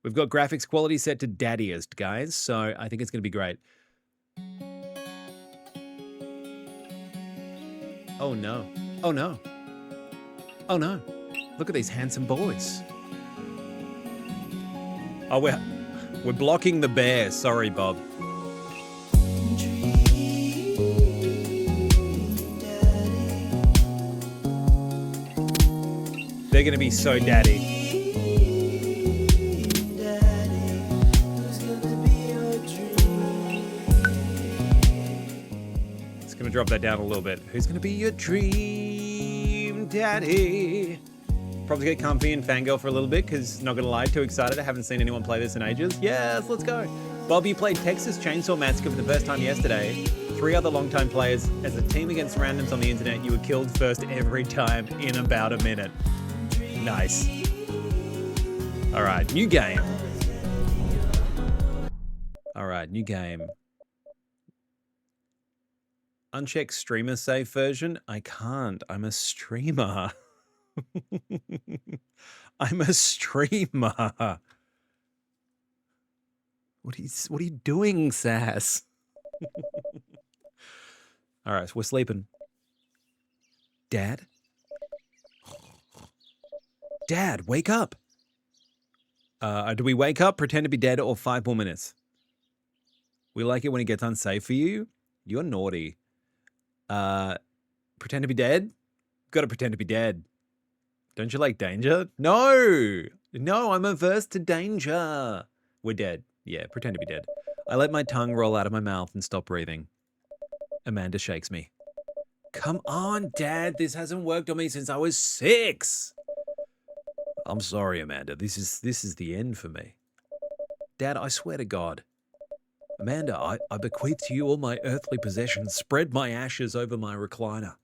We've got graphics quality set to daddiest, guys, so I think it's going to be great. Oh, no. Oh, no. Oh, no. Look at these handsome boys. Oh, we're blocking the bear. Sorry, Bob. They're going to be so daddy. It's going to drop that down a little bit. Who's going to be your dream daddy? Probably get comfy and fangirl for a little bit because, not going to lie, too excited. I haven't seen anyone play this in ages. Yes, let's go. Bob, you played Texas Chainsaw Massacre for the first time yesterday. 3 other longtime players. As a team against randoms on the internet, you were killed first every time in about a minute. Nice. All right, new game. All right, new game. Uncheck streamer save version. I can't. I'm a streamer. I'm a streamer. What are you doing, Sass? All right, so we're sleeping. Dad? Dad, wake up. Do we wake up, pretend to be dead, or 5 more minutes? We like it when it gets unsafe for you. You're naughty. Pretend to be dead? Gotta pretend to be dead. Don't you like danger? No! No, I'm averse to danger. We're dead. Yeah, pretend to be dead. I let my tongue roll out of my mouth and stop breathing. Amanda shakes me. Come on, Dad. This hasn't worked on me since I was 6. I'm sorry, Amanda. This is the end for me. Dad, I swear to God. Amanda, I bequeath to you all my earthly possessions. Spread my ashes over my recliner.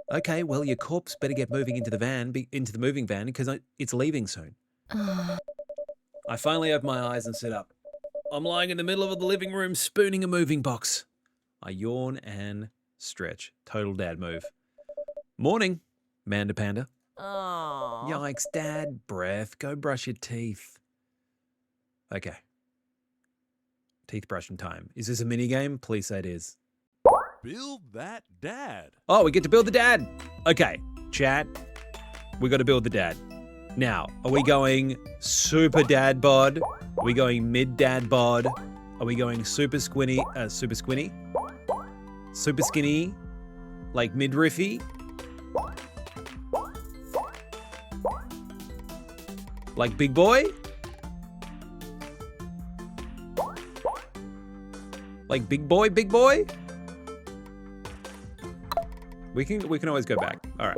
Okay, well, your corpse better get moving into the moving van, because it's leaving soon. I finally opened my eyes and sit up. I'm lying in the middle of the living room, spooning a moving box. I yawn and stretch. Total dad move. Morning, Manda Panda. Oh. Yikes, Dad. Breath. Go brush your teeth. Okay. Teeth brushing time. Is this a mini game? Please say it is. Build that dad. Oh, we get to build the dad. Okay, chat. We got to build the dad. Now, are we going super dad bod? Are we going mid dad bod? Are we going super squinty? Super squinty? Super skinny? Like midriffy? Like big boy? Like big boy, big boy? We can always go back. All right.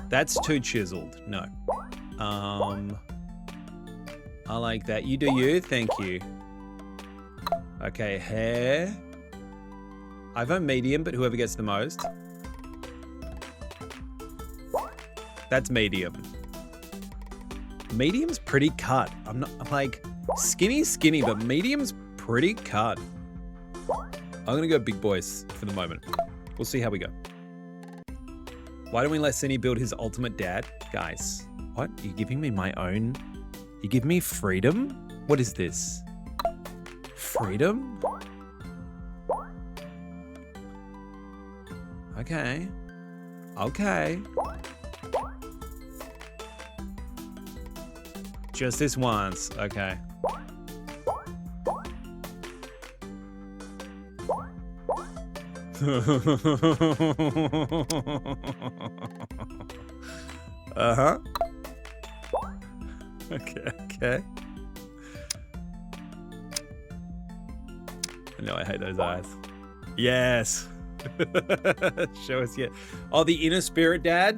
That's too chiseled. No. I like that. You do you. Thank you. Okay, hair. I vote medium, but whoever gets the most. That's medium. Medium's pretty cut. I'm like, skinny, but medium's pretty cut. I'm gonna go big boys for the moment. We'll see how we go. Why don't we let Cindy build his ultimate dad? Guys, what? You're giving me my own? You give me freedom? What is this? Freedom? Okay. Okay. Just this once. Okay. Uh-huh. Okay. No, I hate those eyes. Yes. Show us yet. Oh, the inner spirit dad?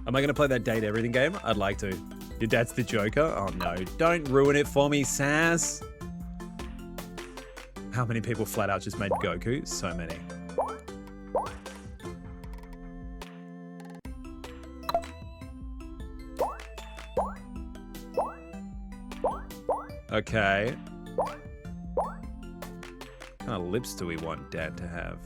Am I going to play that date everything game? I'd like to. Your dad's the Joker? Oh no, don't ruin it for me, Sass. How many people flat out just made Goku? So many. Okay. What kind of lips do we want Dad to have?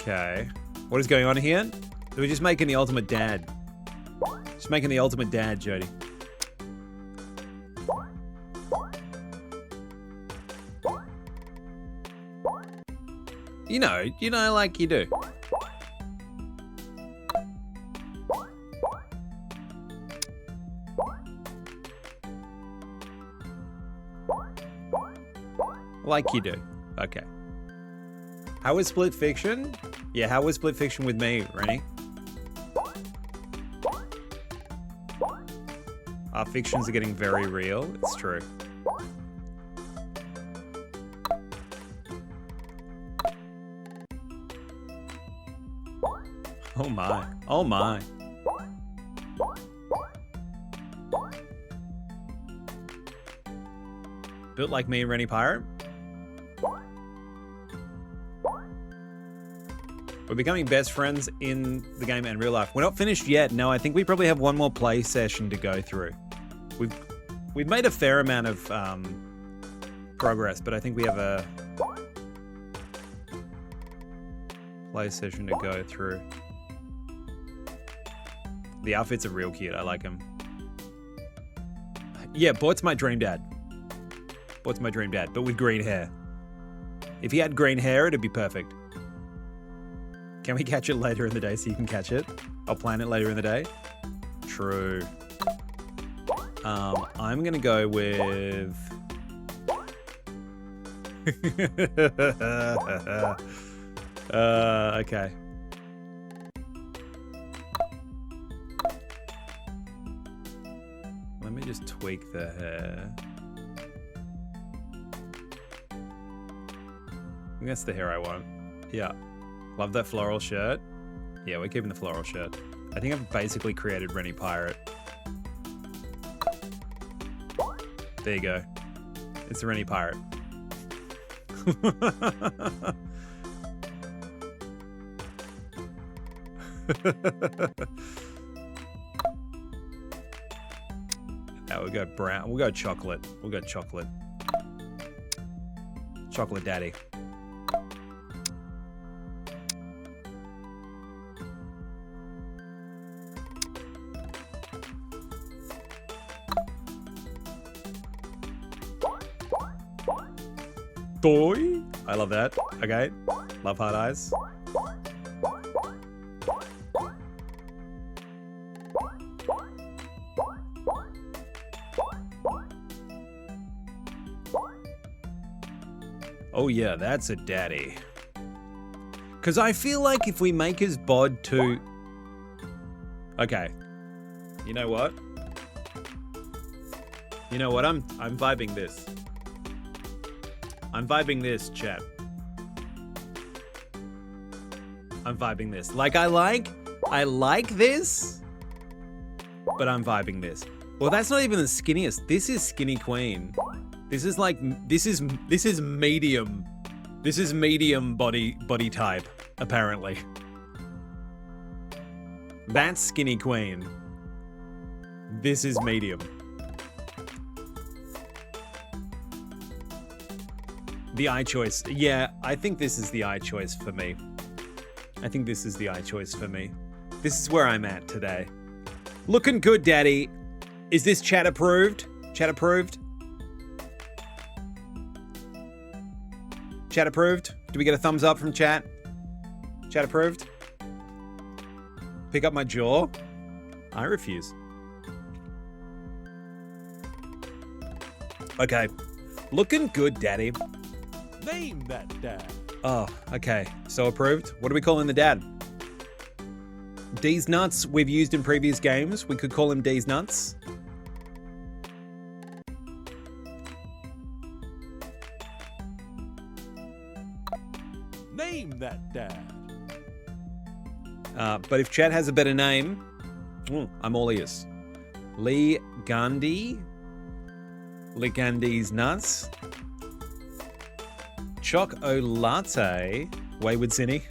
Okay. What is going on here? We're just making the ultimate dad. Just making the ultimate dad, Jody. You know, like you do. Like you do. Okay. How was Split Fiction? Yeah, how was Split Fiction with me, Rennie? Our fictions are getting very real. It's true. Oh my. Oh my. Built like me and Rennie Pirate? We're becoming best friends in the game and real life. We're not finished yet. No, I think we probably have one more play session to go through. We've made a fair amount of progress, but I think we have a play session to go through. The outfits are real cute. I like them. Yeah, Bort's my dream dad. Bort's my dream dad, but with green hair. If he had green hair, it'd be perfect. Can we catch it later in the day so you can catch it? I'll plan it later in the day. True. I'm gonna go with... okay. Let me just tweak the hair. I think that's the hair I want. Yeah. Love that floral shirt. Yeah, we're keeping the floral shirt. I think I've basically created Rennie Pirate. There you go. It's the Rennie Pirate. Now we'll go brown. We'll go chocolate. We'll go chocolate. Chocolate daddy. Boy. I love that. Okay. Love hard eyes. Oh yeah, that's a daddy. Because I feel like if we make his bod too... Okay. You know what? You know what? I'm vibing this. I'm vibing this, chat. I'm vibing this. Like, I like this, but I'm vibing this. Well, that's not even the skinniest. This is skinny queen. This is like, this is medium. This is medium body type, apparently. That's skinny queen. This is medium. The eye choice. Yeah, I think this is the eye choice for me. I think this is the eye choice for me. This is where I'm at today. Looking good, daddy. Is this chat approved? Chat approved? Chat approved? Do we get a thumbs up from chat? Chat approved? Pick up my jaw? I refuse. Okay. Looking good, daddy. Name that dad. Oh, okay. So approved. What are we calling the dad? D's nuts we've used in previous games. We could call him D's nuts. Name that dad. But if Chad has a better name, I'm all ears. Lee Gandhi. Lee Gandhi's nuts. Choc-O-Latte, Wayward Cinny.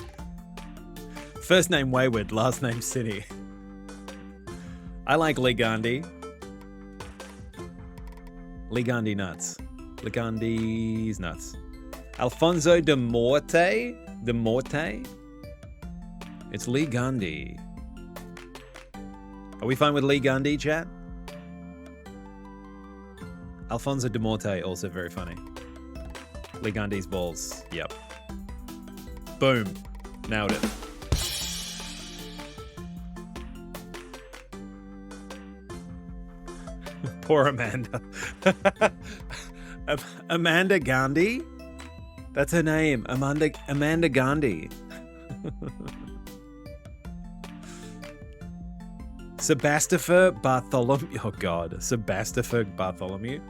First name Wayward, last name Cinny. I like Lee Gandhi. Lee Gandhi nuts. Lee Gandhi's nuts. Alfonso de Morte. De Morte. It's Lee Gundy. Are we fine with Lee Gundy, chat? Alfonso de Morte, also very funny. Lee Gundy's balls. Yep. Boom. Nailed it. Poor Amanda. Amanda Gandhi? That's her name. Amanda Gandhi. Sebastifer Bartholomew. Oh God, Sebastifer Bartholomew.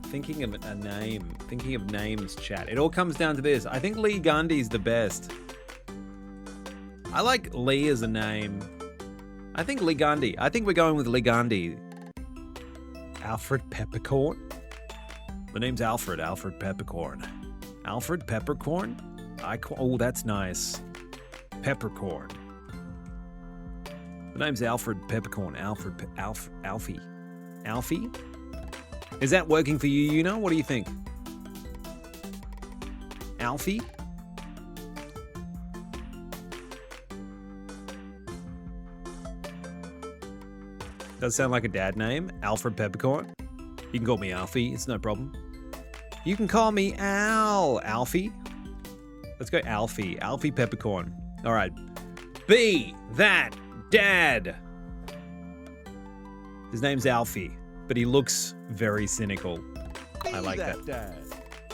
Thinking of a name. Thinking of names, chat. It all comes down to this. I think Lee Gundy's the best. I like Lee as a name. I think Lee Gundy. I think we're going with Lee Gundy. Alfred Peppercorn. The name's Alfred. Alfred Peppercorn. Alfred Peppercorn? Oh, that's nice. Peppercorn. The name's Alfred Peppercorn. Alfie. Alfie? Is that working for you, Una? What do you think? Alfie? Does sound like a dad name. Alfred Peppercorn. You can call me Alfie. It's no problem. You can call me Alfie. Let's go Alfie. Alfie Peppercorn. All right. Be that dad. His name's Alfie, but he looks very cynical. I like that. Dad.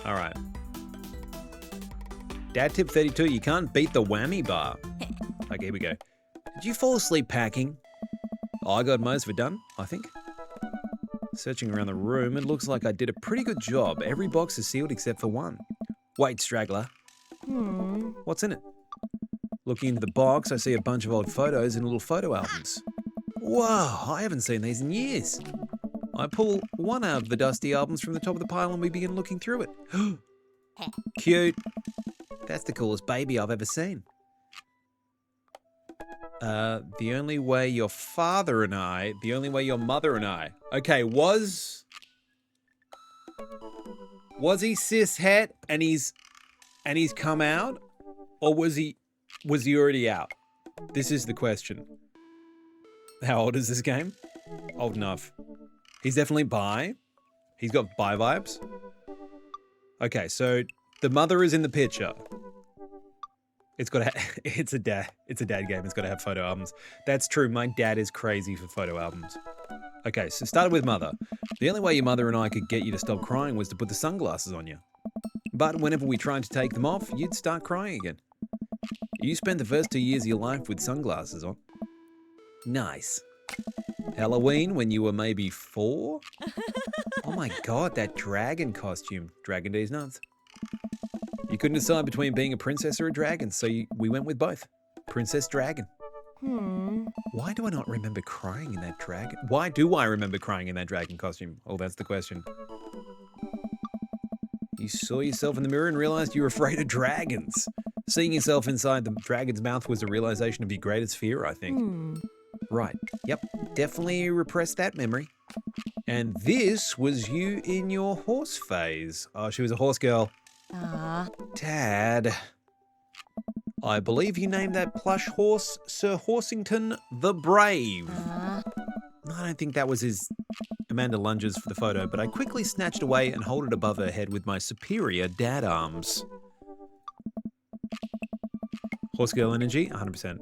All right. Dad tip 32. You can't beat the whammy bar. Okay, here we go. Did you fall asleep packing? Oh, I got most of it done, I think. Searching around the room, it looks like I did a pretty good job. Every box is sealed except for one. Wait, straggler. What's in it? Looking into the box, I see a bunch of old photos in little photo albums. Whoa, I haven't seen these in years. I pull one out of the dusty albums from the top of the pile and we begin looking through it. Cute. That's the coolest baby I've ever seen. The only way your father and I, the only way your mother and I. Okay, was he cis het and he's come out, or was he already out? This is the question. How old is this game? Old enough. He's definitely bi. He's got bi vibes. Okay, so the mother is in the picture. It's a dad game. It's got to have photo albums. That's true. My dad is crazy for photo albums. Okay, so started with mother. The only way your mother and I could get you to stop crying was to put the sunglasses on you. But whenever we tried to take them off, you'd start crying again. You spent the first 2 years of your life with sunglasses on. Nice. Halloween when you were maybe 4? Oh my God, that dragon costume. Dragon D's nuts. You couldn't decide between being a princess or a dragon, so we went with both. Princess Dragon. Why do I not remember crying in that dragon? Why do I remember crying in that dragon costume? Oh, that's the question. You saw yourself in the mirror and realized you were afraid of dragons. Seeing yourself inside the dragon's mouth was a realization of your greatest fear, I think. Right. Yep. Definitely repressed that memory. And this was you in your horse phase. Oh, she was a horse girl. Dad, I believe you named that plush horse Sir Horsington the Brave. I don't think that was his. Amanda lunges for the photo, but I quickly snatched away and hold it above her head with my superior dad arms. Horse girl energy, 100%.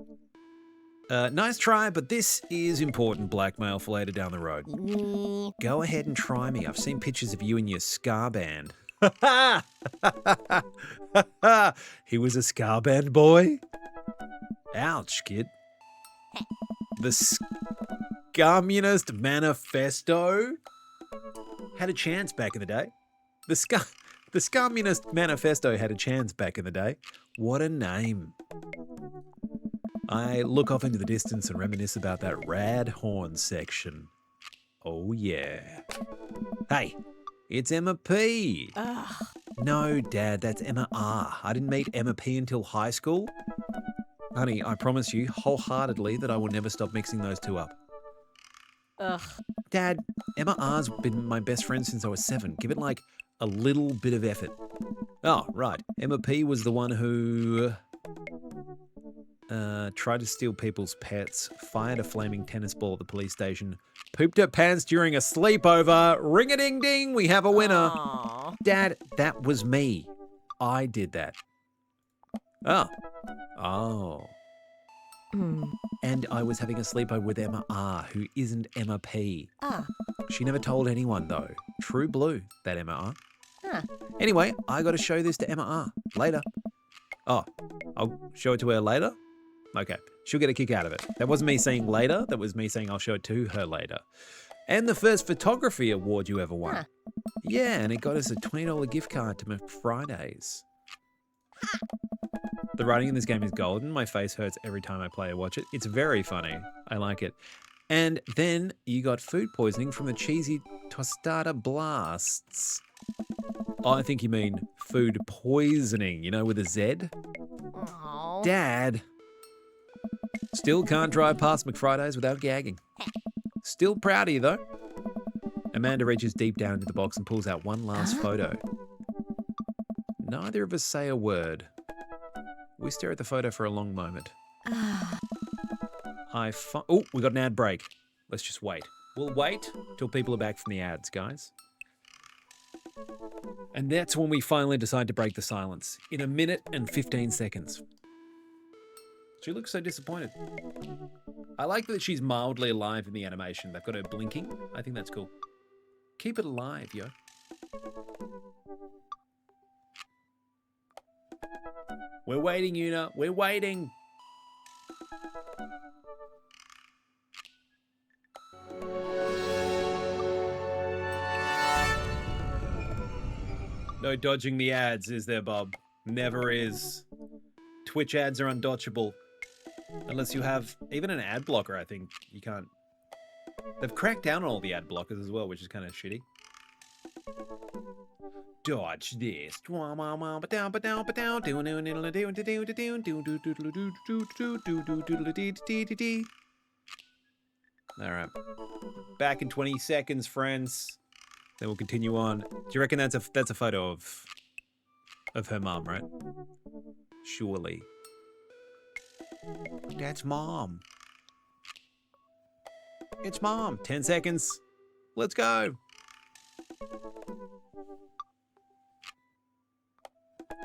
Nice try, but this is important blackmail for later down the road. Go ahead and try me. I've seen pictures of you and your ska band. He was a ska band boy? Ouch, kid. The Communist Manifesto had a chance back in the day. The Communist Manifesto had a chance back in the day. What a name. I look off into the distance and reminisce about that rad horn section. Oh yeah. Hey, it's Emma P. No, Dad, that's Emma R. I didn't meet Emma P until high school. Honey, I promise you wholeheartedly that I will never stop mixing those two up. Ugh. Dad, Emma R's been my best friend since I was 7. Give it like a little bit of effort. Oh, right. Emma P was the one who tried to steal people's pets, fired a flaming tennis ball at the police station, pooped her pants during a sleepover. Ring-a-ding-ding, we have a winner. Aw. Dad, that was me. I did that. Oh. Oh. Hmm. And I was having a sleepover with Emma R, who isn't Emma P. Ah. She never told anyone, though. True blue, that Emma R. Huh. Anyway, I got to show this to Emma R. Later. Oh, I'll show it to her later? Okay, she'll get a kick out of it. That wasn't me saying later. That was me saying I'll show it to her later. And the first photography award you ever won. Huh. Yeah, and it got us a $20 gift card to McFridays. The writing in this game is golden. My face hurts every time I play or watch it. It's very funny. I like it. And then you got food poisoning from the cheesy tostada blasts. Oh, I think you mean food poisoning, you know, with a Z? Aw. Dad. Still can't drive past McFridays without gagging. Still proud of you, though. Amanda reaches deep down into the box and pulls out one last photo. Neither of us say a word. We stare at the photo for a long moment. Ah. Oh, we got an ad break. Let's just wait. We'll wait till people are back from the ads, guys. And that's when we finally decide to break the silence. In 1 minute and 15 seconds. She looks so disappointed. I like that she's mildly alive in the animation. They've got her blinking. I think that's cool. Keep it alive, yo. We're waiting, Una. We're waiting. No dodging the ads, is there, Bob? Never is. Twitch ads are undodgeable. Unless you have even an ad blocker, I think you can't. They've cracked down on all the ad blockers as well, which is kind of shitty. Dodge this. All right. Back in 20 seconds, friends. Then we'll continue on. Do you reckon that's a photo of her mom, right? Surely. That's mom. It's mom. 10 seconds. Let's go.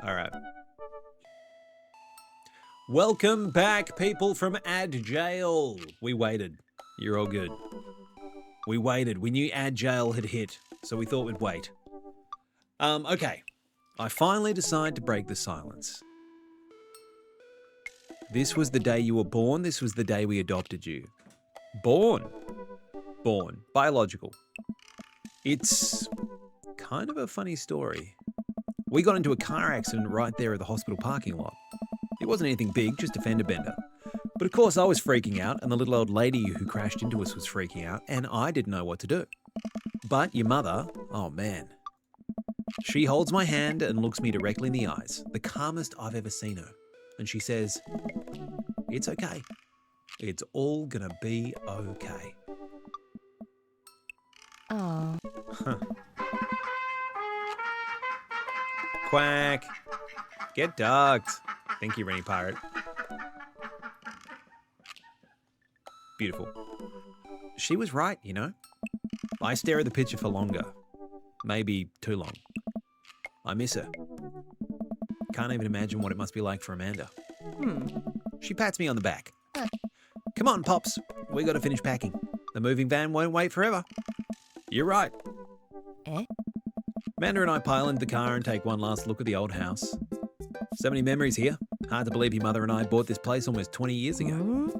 All right. Welcome back, people from ad jail. We waited. You're all good. We waited. We knew ad jail had hit, so we thought we'd wait. Okay. I finally decide to break the silence. This was the day you were born. This was the day we adopted you. Born. Born. Biological. It's kind of a funny story. We got into a car accident right there at the hospital parking lot. It wasn't anything big, just a fender bender. But of course I was freaking out, and the little old lady who crashed into us was freaking out, and I didn't know what to do. But your mother, oh man. She holds my hand and looks me directly in the eyes, the calmest I've ever seen her. And she says, "It's okay. It's all gonna be okay." Oh. Huh. Quack. Get ducked. Thank you, Rennie Pirate. Beautiful. She was right, you know. I stare at the picture for longer. Maybe too long. I miss her. Can't even imagine what it must be like for Amanda. She pats me on the back. Come on, Pops. We got to finish packing. The moving van won't wait forever. You're right. Eh? Amanda and I pile into the car and take one last look at the old house. So many memories here. Hard to believe your mother and I bought this place almost 20 years ago.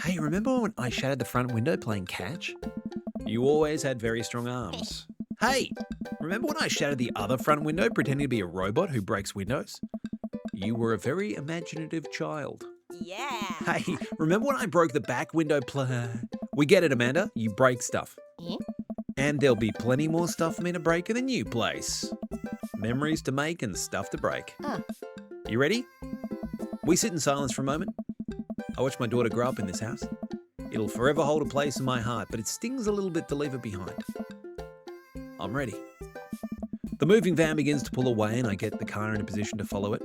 Hey, remember when I shattered the front window playing catch? You always had very strong arms. Hey, remember when I shattered the other front window pretending to be a robot who breaks windows? You were a very imaginative child. Yeah. Hey, remember when I broke the back window We get it, Amanda. You break stuff. Eh? And there'll be plenty more stuff for me to break in the new place. Memories to make and stuff to break. You ready? We sit in silence for a moment. I watch my daughter grow up in this house. It'll forever hold a place in my heart, but it stings a little bit to leave it behind. I'm ready. The moving van begins to pull away and I get the car in a position to follow it.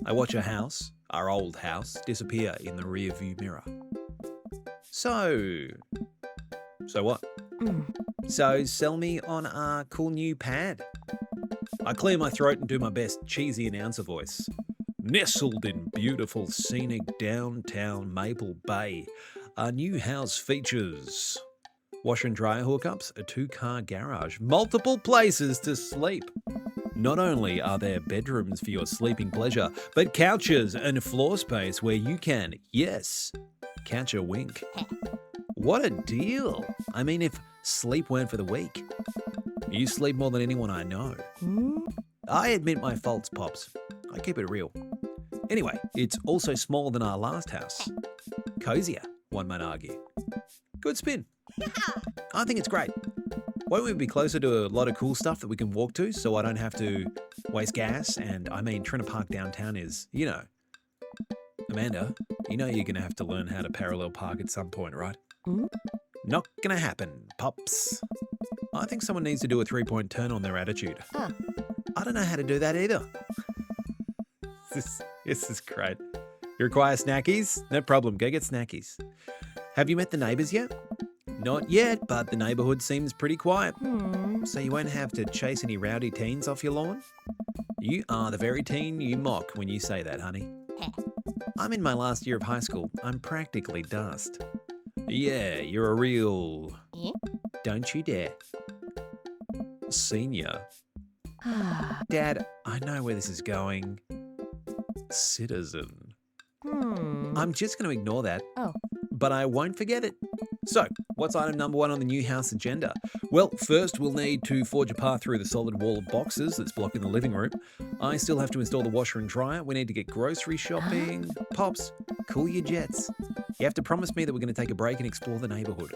I watch our old house, disappear in the rear view mirror. So what? So sell me on our cool new pad. I clear my throat and do my best cheesy announcer voice. Nestled in beautiful scenic downtown Maple Bay, our new house features washer and dryer hookups, a 2-car garage, multiple places to sleep. Not only are there bedrooms for your sleeping pleasure, but couches and floor space where you can, yes, catch a wink. What a deal. I mean, if sleep weren't for the weak. You sleep more than anyone I know. I admit my faults, Pops. I keep it real. Anyway, it's also smaller than our last house. Cozier, one might argue. Good spin. I think it's great. Won't we be closer to a lot of cool stuff that we can walk to so I don't have to waste gas? And I mean, trying to park downtown is, Amanda, you're going to have to learn how to parallel park at some point, right? Not going to happen, Pops. I think someone needs to do a 3-point turn on their attitude. I don't know how to do that either. This is great. You require snackies? No problem, go get snackies. Have you met the neighbours yet? Not yet, but the neighbourhood seems pretty quiet. So you won't have to chase any rowdy teens off your lawn? You are the very teen you mock when you say that, honey. I'm in my last year of high school. I'm practically dust. Yeah, you're a real... Don't you dare. Senior. Dad, I know where this is going. Citizen. I'm just going to ignore that. But I won't forget it. So, what's item number 1 on the new house agenda? Well, first we'll need to forge a path through the solid wall of boxes that's blocking the living room. I still have to install the washer and dryer. We need to get grocery shopping. Pops, cool your jets. You have to promise me that we're going to take a break and explore the neighbourhood.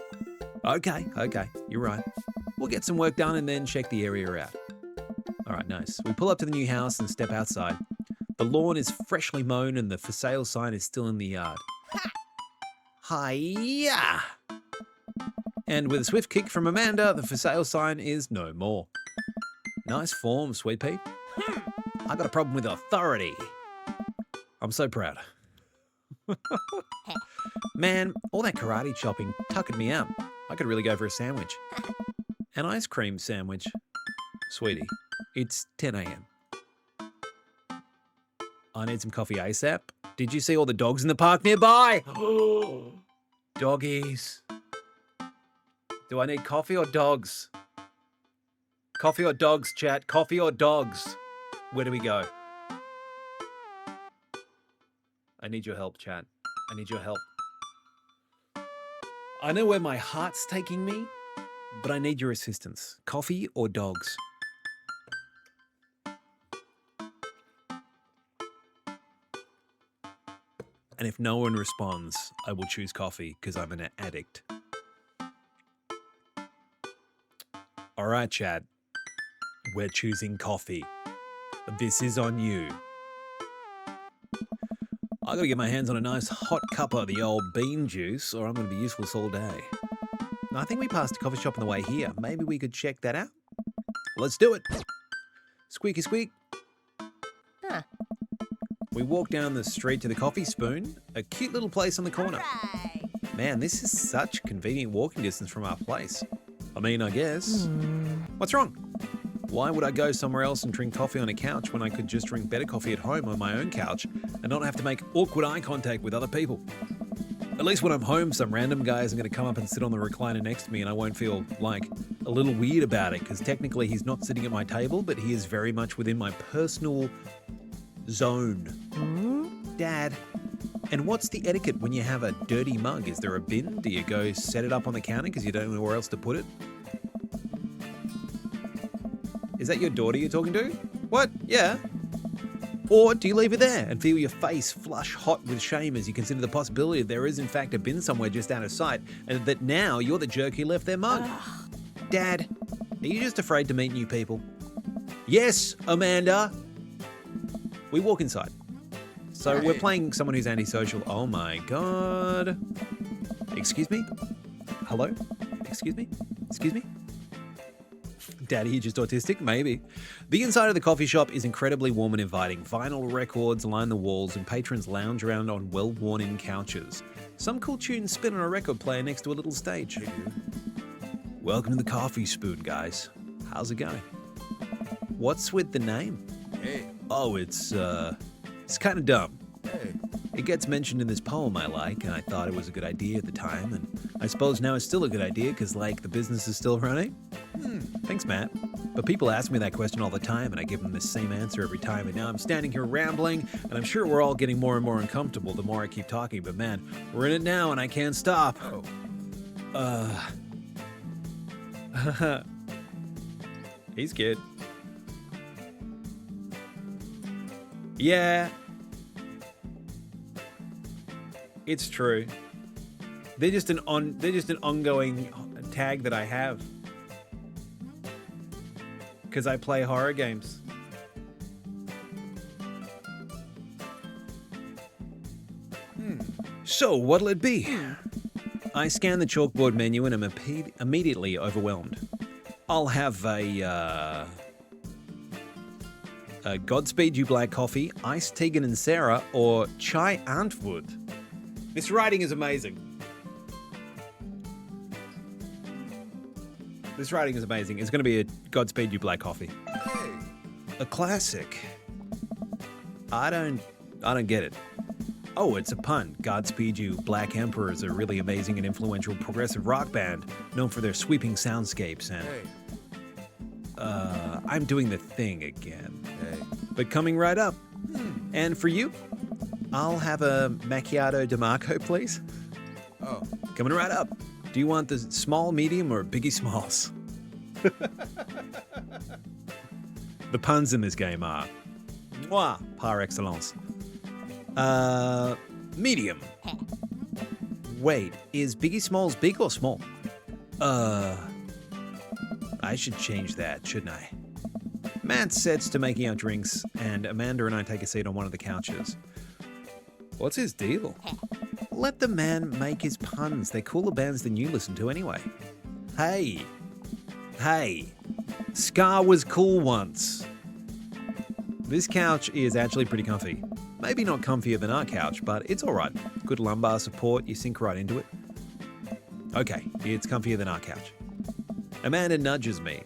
Okay, you're right. We'll get some work done and then check the area out. All right, nice. We pull up to the new house and step outside. The lawn is freshly mown and the for sale sign is still in the yard. Hi-ya! And with a swift kick from Amanda, the for sale sign is no more. Nice form, Sweet Pea. I got a problem with authority. I'm so proud. Man, all that karate chopping tuckered me out. I could really go for a sandwich. An ice cream sandwich. Sweetie, it's 10 a.m. I need some coffee ASAP. Did you see all the dogs in the park nearby? Doggies. Do I need coffee or dogs? Coffee or dogs, chat? Coffee or dogs? Where do we go? I need your help, chat. I need your help. I know where my heart's taking me, but I need your assistance. Coffee or dogs? And if no one responds, I will choose coffee because I'm an addict. All right, Chad. We're choosing coffee. This is on you. I gotta get my hands on a nice hot cup of the old bean juice or I'm gonna be useless all day. I think we passed a coffee shop on the way here. Maybe we could check that out. Let's do it. Squeaky squeak. We walk down the street to the Coffee Spoon, a cute little place on the corner. Man, this is such convenient walking distance from our place. I mean, I guess. What's wrong? Why would I go somewhere else and drink coffee on a couch when I could just drink better coffee at home on my own couch and not have to make awkward eye contact with other people? At least when I'm home, some random guy isn't going to come up and sit on the recliner next to me and I won't feel like a little weird about it because technically he's not sitting at my table, but he is very much within my personal zone. Dad, and what's the etiquette when you have a dirty mug? Is there a bin? Do you go set it up on the counter because you don't know where else to put it? Is that your daughter you're talking to? What? Yeah. Or do you leave it there and feel your face flush hot with shame as you consider the possibility that there is in fact a bin somewhere just out of sight and that now you're the jerk who left their mug? Dad, are you just afraid to meet new people? Yes, Amanda. We walk inside. So we're playing someone who's antisocial. Oh my God. Are Excuse me? Hello? Excuse me? Excuse me? Daddy, you just autistic? Maybe. The inside of the coffee shop is incredibly warm and inviting. Vinyl records line the walls and patrons lounge around on well-worn-in couches. Some cool tunes spin on a record player next to a little stage. Hey, dude. Welcome to the Coffee Spoon, guys. How's it going? What's with the name? Hey. Oh, it's kind of dumb. Hey. It gets mentioned in this poem I like, and I thought it was a good idea at the time, and I suppose now it's still a good idea because, like, the business is still running. Thanks, Matt. But people ask me that question all the time, and I give them the same answer every time, and now I'm standing here rambling, and I'm sure we're all getting more and more uncomfortable the more I keep talking, but man, we're in it now, and I can't stop. He's good. Yeah. It's true. They're just an ongoing tag that I have. Because I play horror games. So, what'll it be? I scan the chalkboard menu and am immediately overwhelmed. I'll have a Godspeed You Black Coffee, Iced Tegan and Sarah, or Chai Antwood. This writing is amazing. This writing is amazing. It's going to be a Godspeed You Black Coffee. Hey. A classic. I don't get it. Oh, it's a pun. Godspeed You Black Emperor is a really amazing and influential progressive rock band known for their sweeping soundscapes and... Hey. I'm doing the thing again. Hey. But coming right up. And for you, I'll have a macchiato DeMarco, please. Oh. Coming right up. Do you want the small, medium, or Biggie Smalls? The puns in this game are mwah, par excellence. Medium. Wait, is Biggie Smalls big or small? I should change that, shouldn't I? Matt sets to making our drinks, and Amanda and I take a seat on one of the couches. What's his deal? Let the man make his puns. They're cooler bands than you listen to anyway. Hey. Scar was cool once. This couch is actually pretty comfy. Maybe not comfier than our couch, but it's alright. Good lumbar support, you sink right into it. Okay, it's comfier than our couch. Amanda nudges me.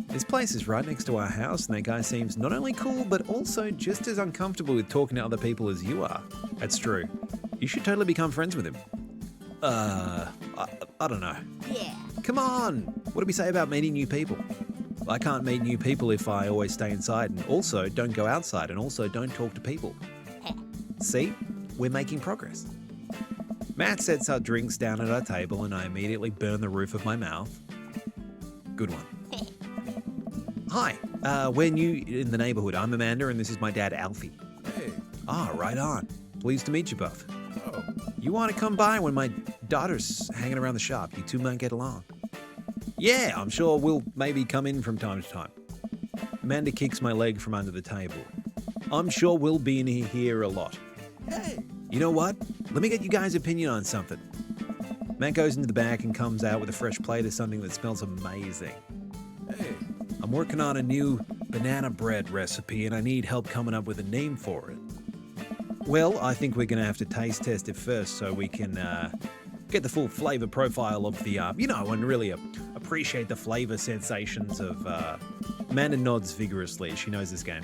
This place is right next to our house, and that guy seems not only cool, but also just as uncomfortable with talking to other people as you are. That's true. You should totally become friends with him. I don't know. Yeah. Come on! What do we say about meeting new people? I can't meet new people if I always stay inside, and also don't go outside, and also don't talk to people. See? We're making progress. Matt sets our drinks down at our table, and I immediately burn the roof of my mouth. Good one. Hi, we're new in the neighborhood. I'm Amanda, and this is my dad, Alfie. Hey. Ah, right on. Pleased to meet you both. Oh. You want to come by when my daughter's hanging around the shop? You two might get along. Yeah, I'm sure we'll maybe come in from time to time. Amanda kicks my leg from under the table. I'm sure we'll be in here a lot. Hey. You know what? Let me get you guys' opinion on something. Matt goes into the back and comes out with a fresh plate of something that smells amazing. Hey. I'm working on a new banana bread recipe and I need help coming up with a name for it. Well, I think we're going to have to taste test it first so we can get the full flavor profile of the, and really appreciate the flavor sensations of... Amanda nods vigorously. She knows this game.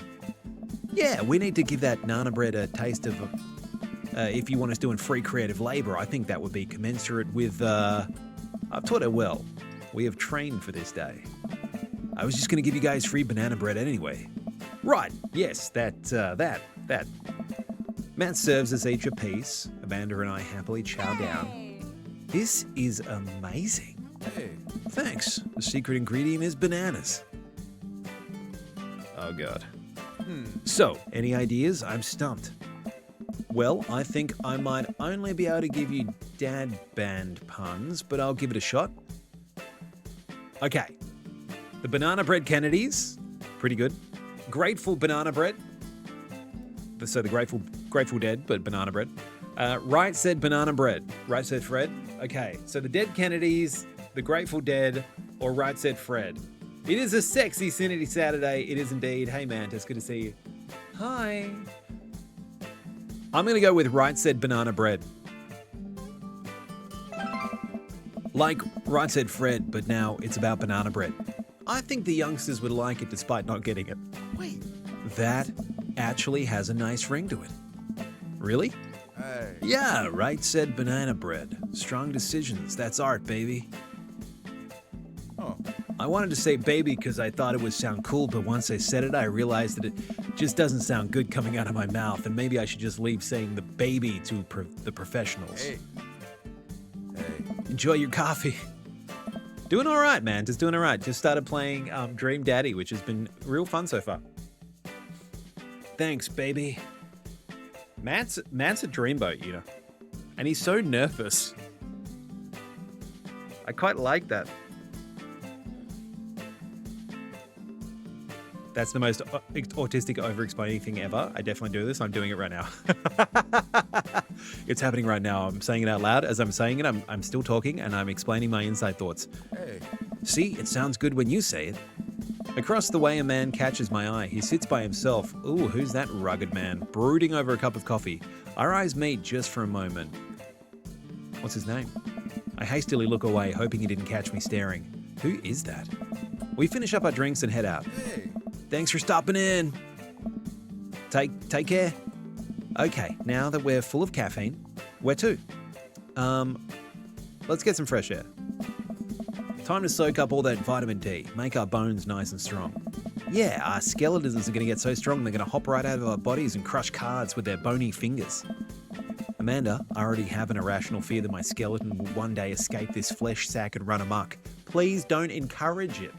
Yeah, we need to give that nana bread a taste of... if you want us doing free creative labor, I think that would be commensurate with... I've taught her well. We have trained for this day. I was just going to give you guys free banana bread anyway. Right, yes, that. Matt serves us each a piece. Amanda and I happily chow down. This is amazing. Hey. Thanks. The secret ingredient is bananas. Oh, God. So, any ideas? I'm stumped. Well, I think I might only be able to give you dad band puns, but I'll give it a shot. Okay. The banana bread Kennedys, pretty good. Grateful banana bread. So the Grateful Dead, but banana bread. Right said banana bread. Right said Fred. Okay, so the Dead Kennedys, the Grateful Dead, or Right Said Fred. It is a sexy Cinity Saturday. It is indeed. Hey, Mantis, good to see you. Hi. I'm going to go with Right Said Banana Bread. Like Right Said Fred, but now it's about banana bread. I think the youngsters would like it despite not getting it. Wait. That actually has a nice ring to it. Really? Hey. Yeah, Right Said Banana Bread. Strong decisions. That's art, baby. Oh. I wanted to say baby because I thought it would sound cool, but once I said it, I realized that it just doesn't sound good coming out of my mouth, and maybe I should just leave saying the baby to the professionals. Hey. Hey. Enjoy your coffee. Doing all right, man. Just doing all right. Just started playing Dream Daddy, which has been real fun so far. Thanks, baby. Matt's a dreamboat, you know, and he's so nervous. I quite like that. That's the most autistic over-explaining thing ever. I definitely do this. I'm doing it right now. It's happening right now. I'm saying it out loud. As I'm saying it, I'm still talking and I'm explaining my inside thoughts. Hey. See, it sounds good when you say it. Across the way, a man catches my eye. He sits by himself. Ooh, who's that rugged man? Brooding over a cup of coffee. Our eyes meet just for a moment. What's his name? I hastily look away, hoping he didn't catch me staring. Who is that? We finish up our drinks and head out. Hey. Thanks for stopping in. Take care. Okay, now that we're full of caffeine, where to? Let's get some fresh air. Time to soak up all that vitamin D, make our bones nice and strong. Yeah, our skeletons are going to get so strong they're going to hop right out of our bodies and crush cards with their bony fingers. Amanda, I already have an irrational fear that my skeleton will one day escape this flesh sack and run amok. Please don't encourage it.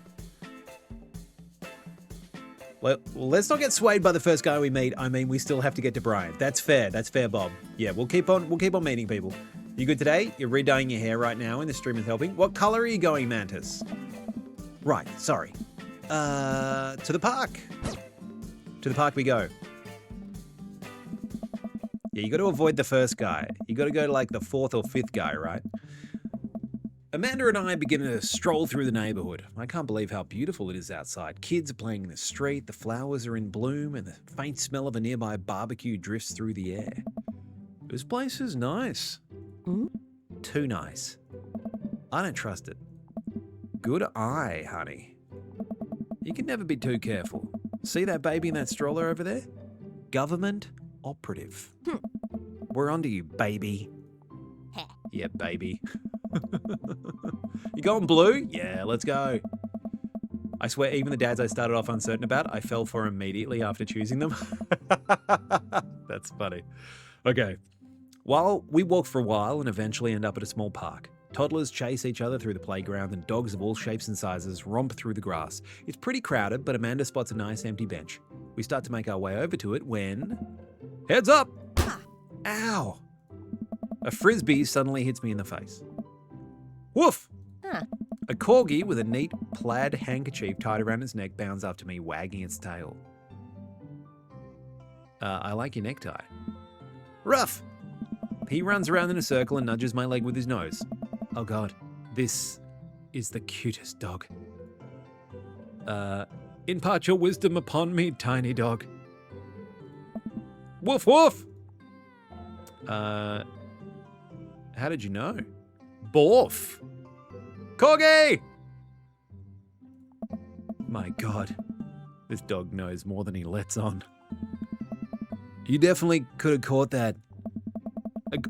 Well, let's not get swayed by the first guy we meet. I mean, we still have to get to Brian. That's fair. That's fair, Bob. Yeah, we'll keep on meeting people. You good today? You're re-dyeing your hair right now and the stream is helping. What color are you going, Mantis? Right, sorry. To the park. To the park we go. Yeah, you got to avoid the first guy. You got to go to like the fourth or fifth guy, right? Amanda and I begin to stroll through the neighborhood. I can't believe how beautiful it is outside. Kids are playing in the street, the flowers are in bloom, and the faint smell of a nearby barbecue drifts through the air. This place is nice. Too nice. I don't trust it. Good eye, honey. You can never be too careful. See that baby in that stroller over there? Government operative. We're onto you, baby. Yeah, baby. You going blue? Yeah, let's go. I swear, even the dads I started off uncertain about, I fell for immediately after choosing them. That's funny. Okay. Well, we walk for a while and eventually end up at a small park. Toddlers chase each other through the playground and dogs of all shapes and sizes romp through the grass. It's pretty crowded, but Amanda spots a nice empty bench. We start to make our way over to it when... Heads up! Ow! A frisbee suddenly hits me in the face. Woof! A corgi with a neat plaid handkerchief tied around its neck bounds up to me, wagging its tail. I like your necktie. Ruff! He runs around in a circle and nudges my leg with his nose. Oh god, this is the cutest dog. Impart your wisdom upon me, tiny dog. Woof woof! How did you know? Borf! Corgi! My god, this dog knows more than he lets on. You definitely could have caught that.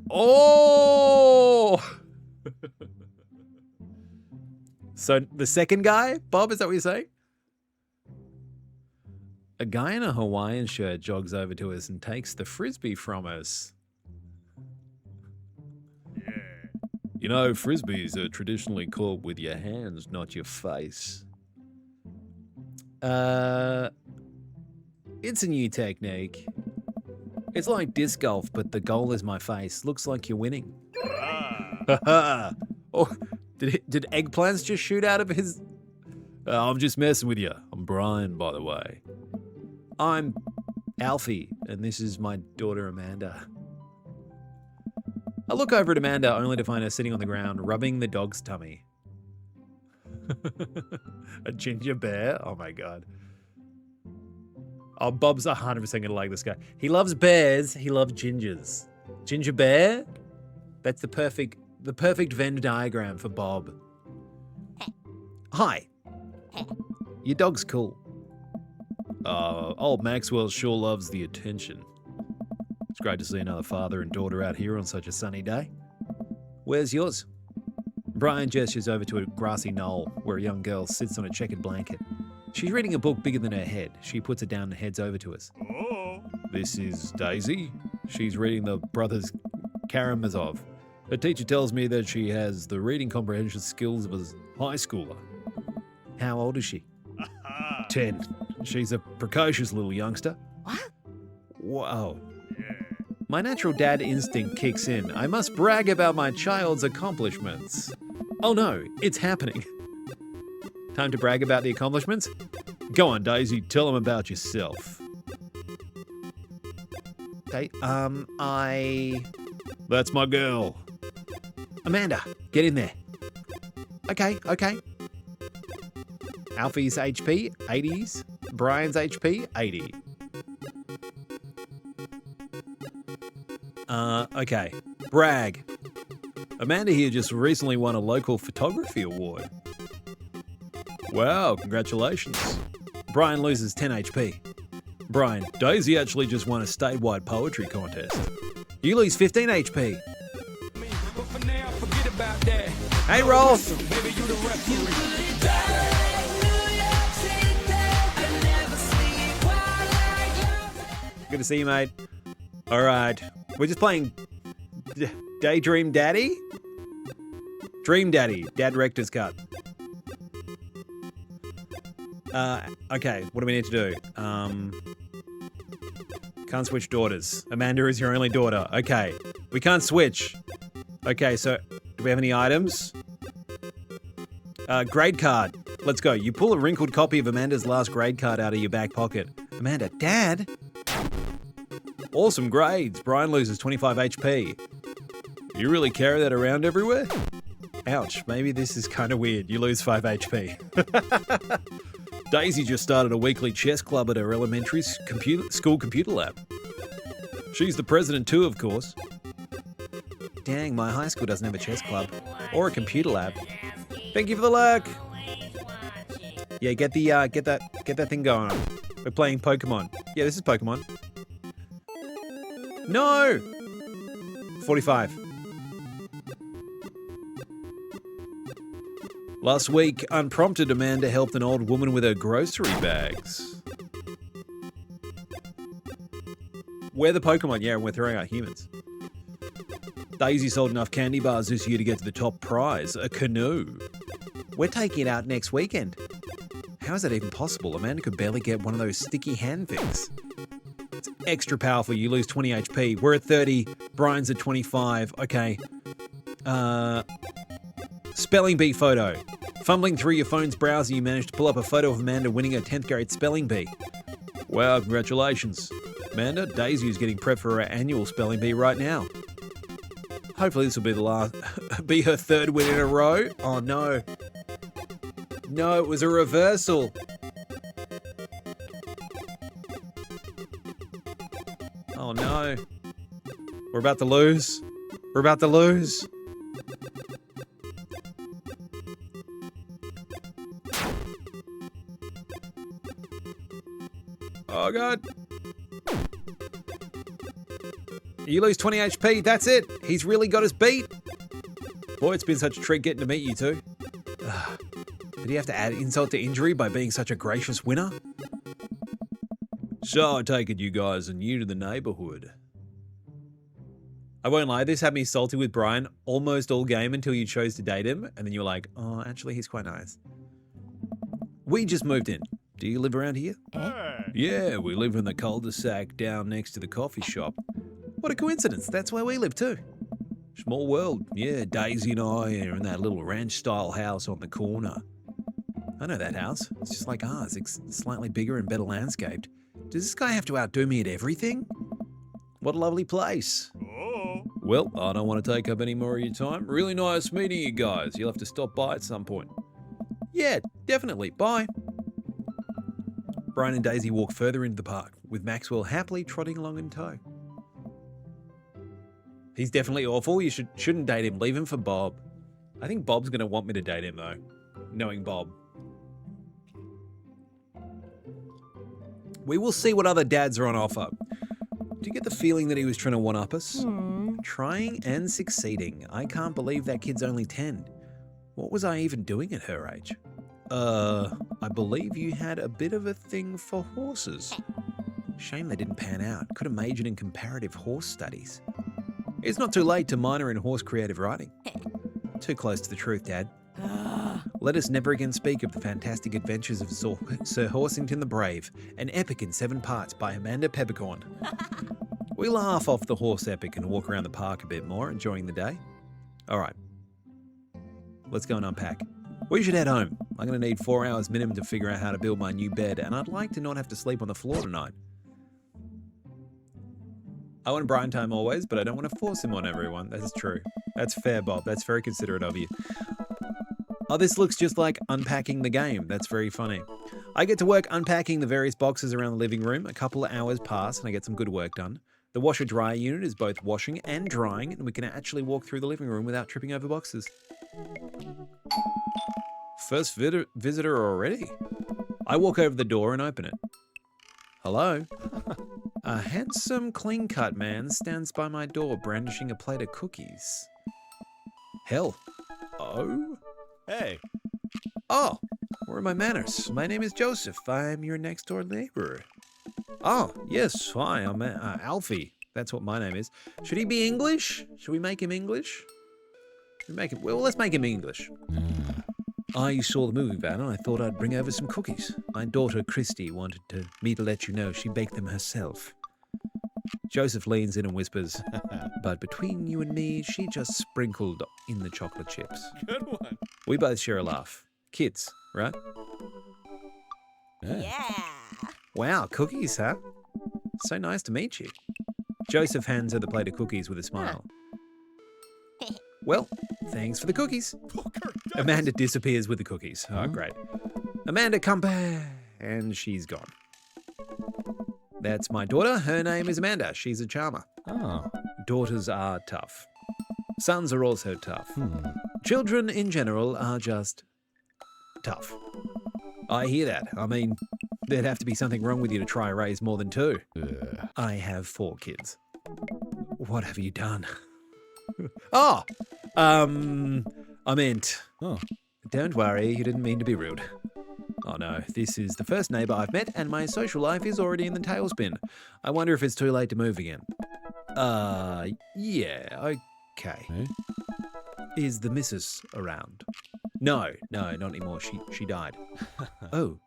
Oh! So the second guy, Bob, is that what you're saying? A guy in a Hawaiian shirt jogs over to us and takes the frisbee from us. Yeah. You know, frisbees are traditionally caught with your hands, not your face. It's a new technique. It's like disc golf, but the goal is my face. Looks like you're winning. Ah. Oh, did eggplants just shoot out of his... I'm just messing with you. I'm Brian, by the way. I'm Alfie, and this is my daughter Amanda. I look over at Amanda only to find her sitting on the ground, rubbing the dog's tummy. A ginger bear? Oh my god. Oh, Bob's 100% gonna like this guy. He loves bears, he loves gingers. Ginger bear? That's the perfect Venn diagram for Bob. Hi. Your dog's cool. Old Maxwell sure loves the attention. It's great to see another father and daughter out here on such a sunny day. Where's yours? Brian gestures over to a grassy knoll where a young girl sits on a checkered blanket. She's reading a book bigger than her head. She puts it down and heads over to us. Oh. This is Daisy. She's reading the Brothers Karamazov. Her teacher tells me that she has the reading comprehension skills of a high schooler. How old is she? 10. She's a precocious little youngster. What? Wow. My natural dad instinct kicks in. I must brag about my child's accomplishments. Oh no, it's happening. Time to brag about the accomplishments? Go on, Daisy, tell them about yourself. That's my girl. Amanda, get in there. Okay. Alfie's HP, 80s. Brian's HP, 80. Okay. Brag. Amanda here just recently won a local photography award. Wow, congratulations. Brian loses 10 HP. Brian, Daisy actually just won a statewide poetry contest. You lose 15 HP. Hey, Rolf. Good to see you, mate. All right. We're just playing Daydream Daddy? Dream Daddy. Dad Rector's cut. Okay. What do we need to do? Can't switch daughters. Amanda is your only daughter. Okay. We can't switch. Okay, so do we have any items? Grade card. Let's go. You pull a wrinkled copy of Amanda's last grade card out of your back pocket. Amanda, Dad? Awesome grades. Brian loses 25 HP. You really carry that around everywhere? Ouch, maybe this is kind of weird. You lose 5 HP. Daisy just started a weekly chess club at her elementary school computer lab. She's the president too, of course. Dang, my high school doesn't have a chess club or a computer lab. Thank you for the luck. Yeah, get that thing going on. We're playing Pokemon. Yeah, this is Pokemon. No! 45. Last week, unprompted, Amanda helped an old woman with her grocery bags. We're the Pokemon, yeah, and we're throwing out humans. Daisy sold enough candy bars this year to get to the top prize, a canoe. We're taking it out next weekend. How is that even possible? Amanda could barely get one of those sticky hand things. It's extra powerful. You lose 20 HP. We're at 30. Brian's at 25. Okay. Spelling bee photo. Fumbling through your phone's browser, you managed to pull up a photo of Amanda winning her 10th grade spelling bee. Wow, congratulations. Amanda, Daisy is getting prepped for her annual spelling bee right now. Hopefully this will be the last, be her third win in a row. Oh no. No, it was a reversal. Oh no. We're about to lose. We're about to lose. Oh god. You lose 20 HP, that's it. He's really got us beat. Boy, it's been such a treat getting to meet you two. Did he have to add insult to injury by being such a gracious winner? So I take it you guys are new to the neighborhood. I won't lie, this had me salty with Brian almost all game until you chose to date him, and then you were like, oh, actually, he's quite nice. We just moved in. Do you live around here? Yeah, we live in the cul-de-sac down next to the coffee shop. What a coincidence, that's where we live too. Small world. Yeah, Daisy and I are in that little ranch-style house on the corner. I know that house. It's just like ours. It's slightly bigger and better landscaped. Does this guy have to outdo me at everything? What a lovely place. Oh. Well, I don't want to take up any more of your time. Really nice meeting you guys. You'll have to stop by at some point. Yeah, definitely. Bye. Brian and Daisy walk further into the park, with Maxwell happily trotting along in tow. He's definitely awful. You shouldn't date him. Leave him for Bob. I think Bob's going to want me to date him, though, knowing Bob. We will see what other dads are on offer. Do you get the feeling that he was trying to one-up us? Trying and succeeding. I can't believe that kid's only 10. What was I even doing at her age? I believe you had a bit of a thing for horses. Shame they didn't pan out. Could have majored in comparative horse studies. It's not too late to minor in horse creative writing. Too close to the truth, Dad. Let us never again speak of the fantastic adventures of Sir Horsington the Brave, an epic in 7 parts by Amanda Peppercorn. We laugh off the horse epic and walk around the park a bit more, enjoying the day. All right, let's go and unpack. We should head home. I'm going to need 4 hours minimum to figure out how to build my new bed, and I'd like to not have to sleep on the floor tonight. I want Brian time always, but I don't want to force him on everyone. That's true. That's fair, Bob. That's very considerate of you. Oh, this looks just like unpacking the game. That's very funny. I get to work unpacking the various boxes around the living room. A couple of hours pass and I get some good work done. The washer-dryer unit is both washing and drying, and we can actually walk through the living room without tripping over boxes. First visitor already? I walk over the door and open it. Hello? A handsome, clean-cut man stands by my door brandishing a plate of cookies. Hell. Oh? Hey. Oh, where are my manners? My name is Joseph. I'm your next-door neighbor. Oh, yes, hi, I'm Alfie. That's what my name is. Should he be English? Should we make him English? Let's make him English. I saw the movie van and I thought I'd bring over some cookies. My daughter, Christy, wanted me to let you know she baked them herself. Joseph leans in and whispers, but between you and me, she just sprinkled in the chocolate chips. Good one. We both share a laugh. Kids, right? Yeah. Wow, cookies, huh? So nice to meet you. Joseph hands her the plate of cookies with a smile. Well, thanks for the cookies. Amanda disappears with the cookies. Oh, great. Amanda, come back. And she's gone. That's my daughter. Her name is Amanda. She's a charmer. Oh. Daughters are tough. Sons are also tough. Children in general are just tough. I hear that. I mean, there'd have to be something wrong with you to try raise more than 2. I have 4 kids. What have you done? Oh, I meant... Oh. Don't worry, you didn't mean to be rude. Oh no, this is the first neighbour I've met and my social life is already in the tailspin. I wonder if it's too late to move again. Yeah, okay. Eh? Is the missus around? No, not anymore. She died. Oh.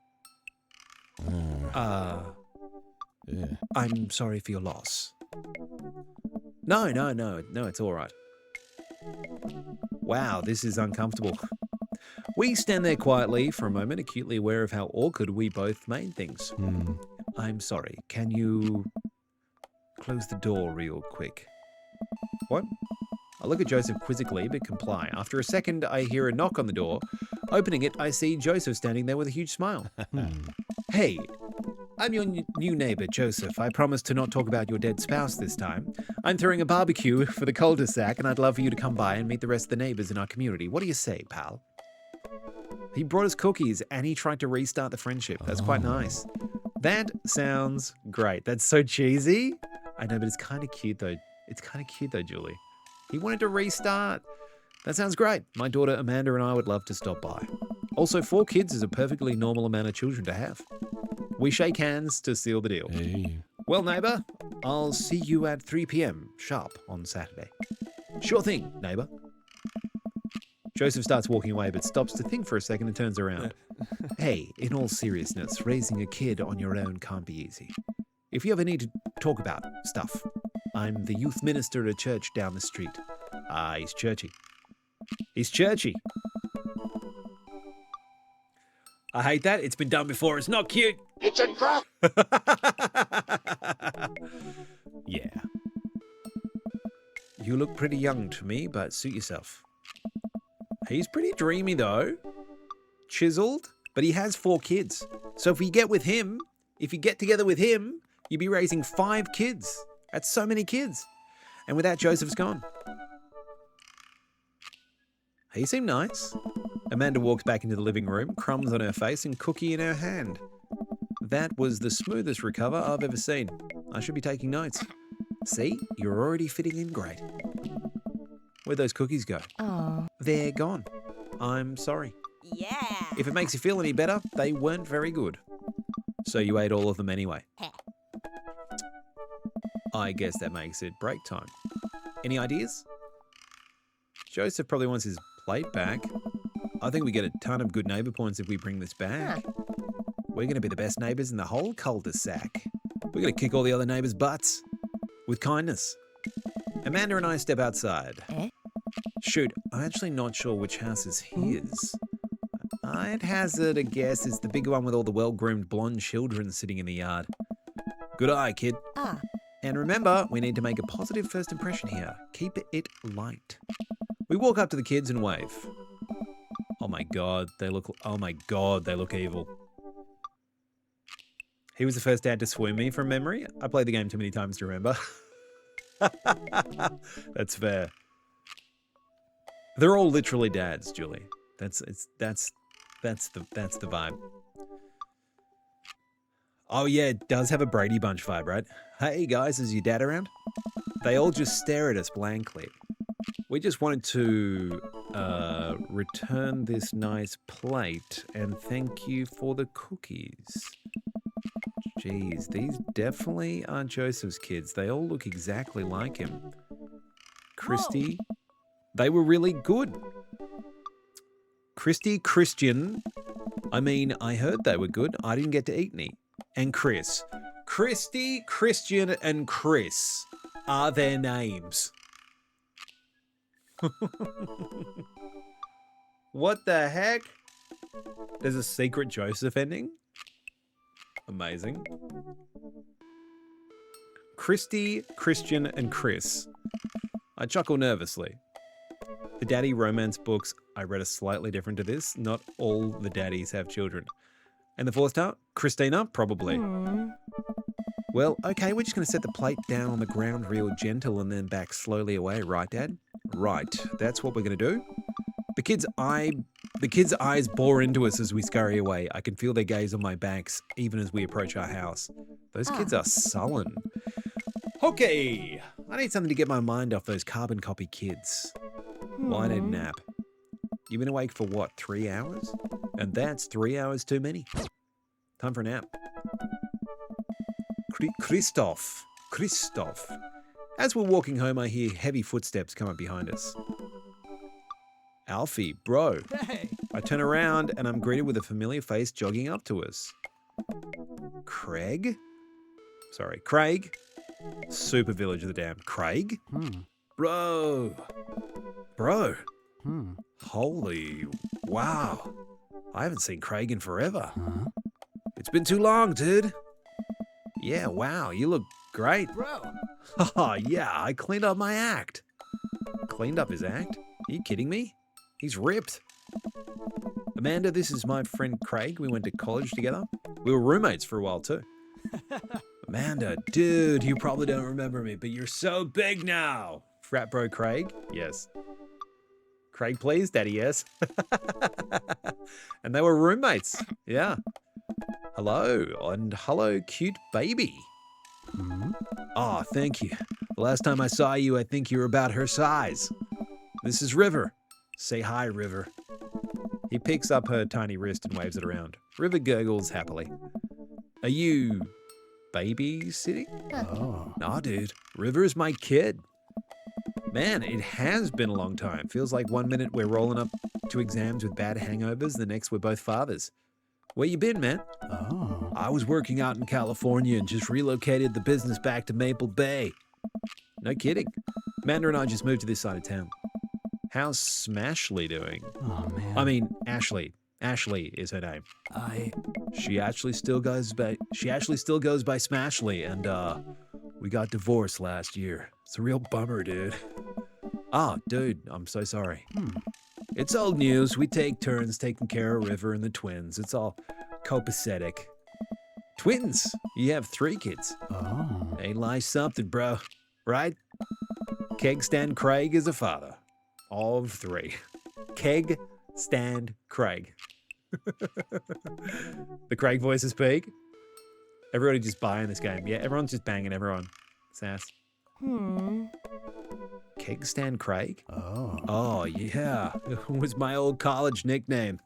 Yeah. I'm sorry for your loss. No, it's all right. Wow, this is uncomfortable. We stand there quietly for a moment, acutely aware of how awkward we both made things. I'm sorry. Can you close the door real quick? What? I look at Joseph quizzically, but comply. After a second, I hear a knock on the door. Opening it, I see Joseph standing there with a huge smile. Hey, I'm your new neighbor, Joseph. I promise to not talk about your dead spouse this time. I'm throwing a barbecue for the cul-de-sac, and I'd love for you to come by and meet the rest of the neighbors in our community. What do you say, pal? He brought us cookies, and he tried to restart the friendship. That's quite nice. That sounds great. That's so cheesy. I know, but it's kind of cute, though. It's kind of cute, though, Julie. He wanted to restart. That sounds great. My daughter Amanda and I would love to stop by. Also, 4 kids is a perfectly normal amount of children to have. We shake hands to seal the deal. Hey. Well, neighbour, I'll see you at 3 p.m. sharp on Saturday. Sure thing, neighbour. Joseph starts walking away but stops to think for a second and turns around. Hey, in all seriousness, raising a kid on your own can't be easy. If you ever need to talk about stuff, I'm the youth minister at a church down the street. Ah, he's churchy. He's churchy. I hate that. It's been done before. It's not cute. It's a trap. Yeah. You look pretty young to me, but suit yourself. He's pretty dreamy, though. Chiseled, but he has 4 kids. So if you get together with him, you'd be raising 5 kids. That's so many kids. And with that, Joseph's gone. He seemed nice. Amanda walks back into the living room, crumbs on her face and cookie in her hand. That was the smoothest recover I've ever seen. I should be taking notes. See, you're already fitting in great. Where'd those cookies go? Oh. They're gone. I'm sorry. Yeah. If it makes you feel any better, they weren't very good. So you ate all of them anyway. I guess that makes it break time. Any ideas? Joseph probably wants his plate back. I think we get a ton of good neighbour points if we bring this back. We're going to be the best neighbours in the whole cul-de-sac. We're going to kick all the other neighbours' butts. With kindness. Amanda and I step outside. Shoot, I'm actually not sure which house is his. I'd hazard a guess it's the big one with all the well-groomed blonde children sitting in the yard. Good eye, kid. And remember, we need to make a positive first impression here. Keep it light. We walk up to the kids and wave. Oh my god, they look evil. He was the first dad to swoon me from memory. I played the game too many times to remember. That's fair. They're all literally dads, Julie. That's the vibe. Oh yeah, it does have a Brady Bunch vibe, right? Hey guys, is your dad around? They all just stare at us blankly. We just wanted to return this nice plate and thank you for the cookies. Jeez, these definitely aren't Joseph's kids. They all look exactly like him. Christy, they were really good. Christian, I heard they were good. I didn't get to eat any. And Chris. Christy, Christian, and Chris are their names. What the heck? There's a secret Joseph ending? Amazing. Christy, Christian, and Chris. I chuckle nervously. The daddy romance books I read are slightly different to this. Not all the daddies have children. And the fourth star? Christina? Probably. Well, okay, we're just going to set the plate down on the ground real gentle and then back slowly away, right, Dad? Right, that's what we're going to do. The kids' eyes bore into us as we scurry away. I can feel their gaze on my backs even as we approach our house. Those kids are sullen. Okay, I need something to get my mind off those carbon copy kids. Well, I need a nap. You've been awake for what, 3 hours? And that's 3 hours too many. Time for a nap. Christoph. As we're walking home, I hear heavy footsteps come up behind us. Alfie, bro. Hey. I turn around and I'm greeted with a familiar face jogging up to us. Craig? Super Village of the Damned. Craig? Bro. Holy wow. I haven't seen Craig in forever. It's been too long, dude. Yeah, wow, you look great. Bro. Oh, yeah, I cleaned up my act. Cleaned up his act? Are you kidding me? He's ripped. Amanda, this is my friend Craig. We went to college together. We were roommates for a while too. Amanda, dude, you probably don't remember me, but you're so big now. Frat bro Craig? Yes. Craig, please, Daddy, yes. And they were roommates. Yeah. Hello, and hello, cute baby. Oh, thank you. The last time I saw you, I think you were about her size. This is River. Say hi, River. He picks up her tiny wrist and waves it around. River gurgles happily. Are you babysitting? Oh. Nah, dude. River is my kid. Man, it has been a long time. Feels like 1 minute we're rolling up to exams with bad hangovers, the next we're both fathers. Where you been, man? Oh. I was working out in California and just relocated the business back to Maple Bay. No kidding. Amanda and I just moved to this side of town. How's Smashley doing? Oh, man. I mean, Ashley. Ashley is her name. She actually still goes by Smashley, and we got divorced last year. It's a real bummer, dude. Oh, dude, I'm so sorry. It's old news. We take turns taking care of River and the twins. It's all copacetic. Twins? You have 3 kids. Oh. Ain't like something, bro. Right? Keg Stand Craig is a father. Of 3. Keg Stand Craig. The Craig voices peak. Everybody just buying this game. Yeah, everyone's just banging everyone. Sass. Keg Stand Craig? Oh. Oh, yeah. It was my old college nickname.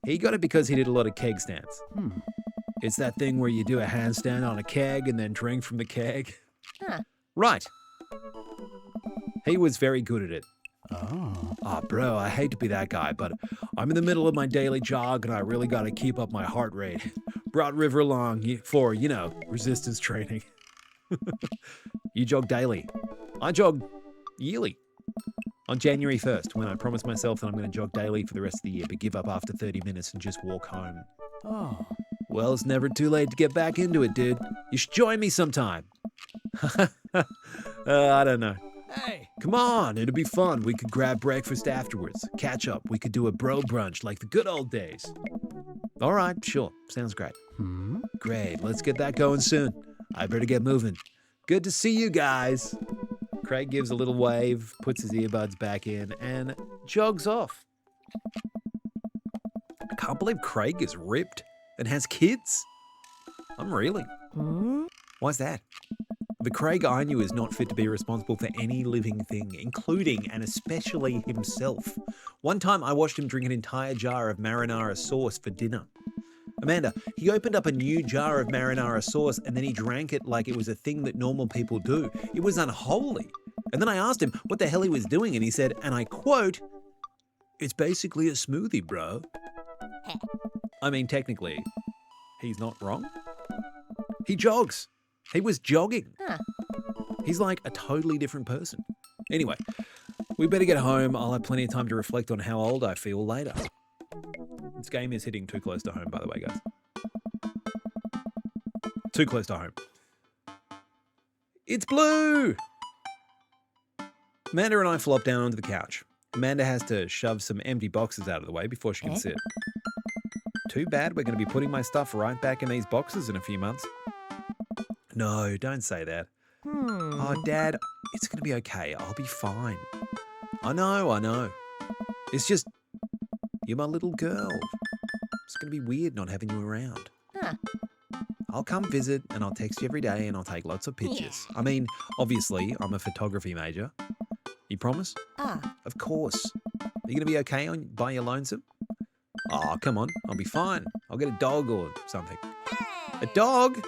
He got it because he did a lot of keg stands. It's that thing where you do a handstand on a keg and then drink from the keg. Huh. Right. He was very good at it. Oh. Ah, bro, I hate to be that guy, but I'm in the middle of my daily jog and I really got to keep up my heart rate. Brought River along for, resistance training. You jog daily. I jog yearly. On January 1st, when I promised myself that I'm going to jog daily for the rest of the year, but give up after 30 minutes and just walk home. Oh. Well, it's never too late to get back into it, dude. You should join me sometime. I don't know. Hey. Come on, it'll be fun. We could grab breakfast afterwards. Catch up. We could do a bro brunch like the good old days. All right, sure. Sounds great. Great. Let's get that going soon. I better get moving. Good to see you guys. Craig gives a little wave, puts his earbuds back in, and jogs off. I can't believe Craig is ripped and has kids. I'm reeling. Why's that? The Craig I knew is not fit to be responsible for any living thing, including and especially himself. One time I watched him drink an entire jar of marinara sauce for dinner. Amanda, he opened up a new jar of marinara sauce and then he drank it like it was a thing that normal people do. It was unholy. And then I asked him what the hell he was doing and he said, and I quote, "It's basically a smoothie, bro." I mean, technically, he's not wrong. He jogs. He was jogging. Huh. He's like a totally different person. Anyway, we better get home. I'll have plenty of time to reflect on how old I feel later. This game is hitting too close to home, by the way, guys. Too close to home. It's blue! Amanda and I flop down onto the couch. Amanda has to shove some empty boxes out of the way before she can sit. Too bad we're going to be putting my stuff right back in these boxes in a few months. No, don't say that. Oh, Dad, it's going to be okay. I'll be fine. I know. It's just, you're my little girl. It's going to be weird not having you around. Huh. I'll come visit and I'll text you every day and I'll take lots of pictures. I mean, obviously, I'm a photography major. You promise? Of course. Are you going to be okay by your lonesome? Oh, come on. I'll be fine. I'll get a dog or something. A dog?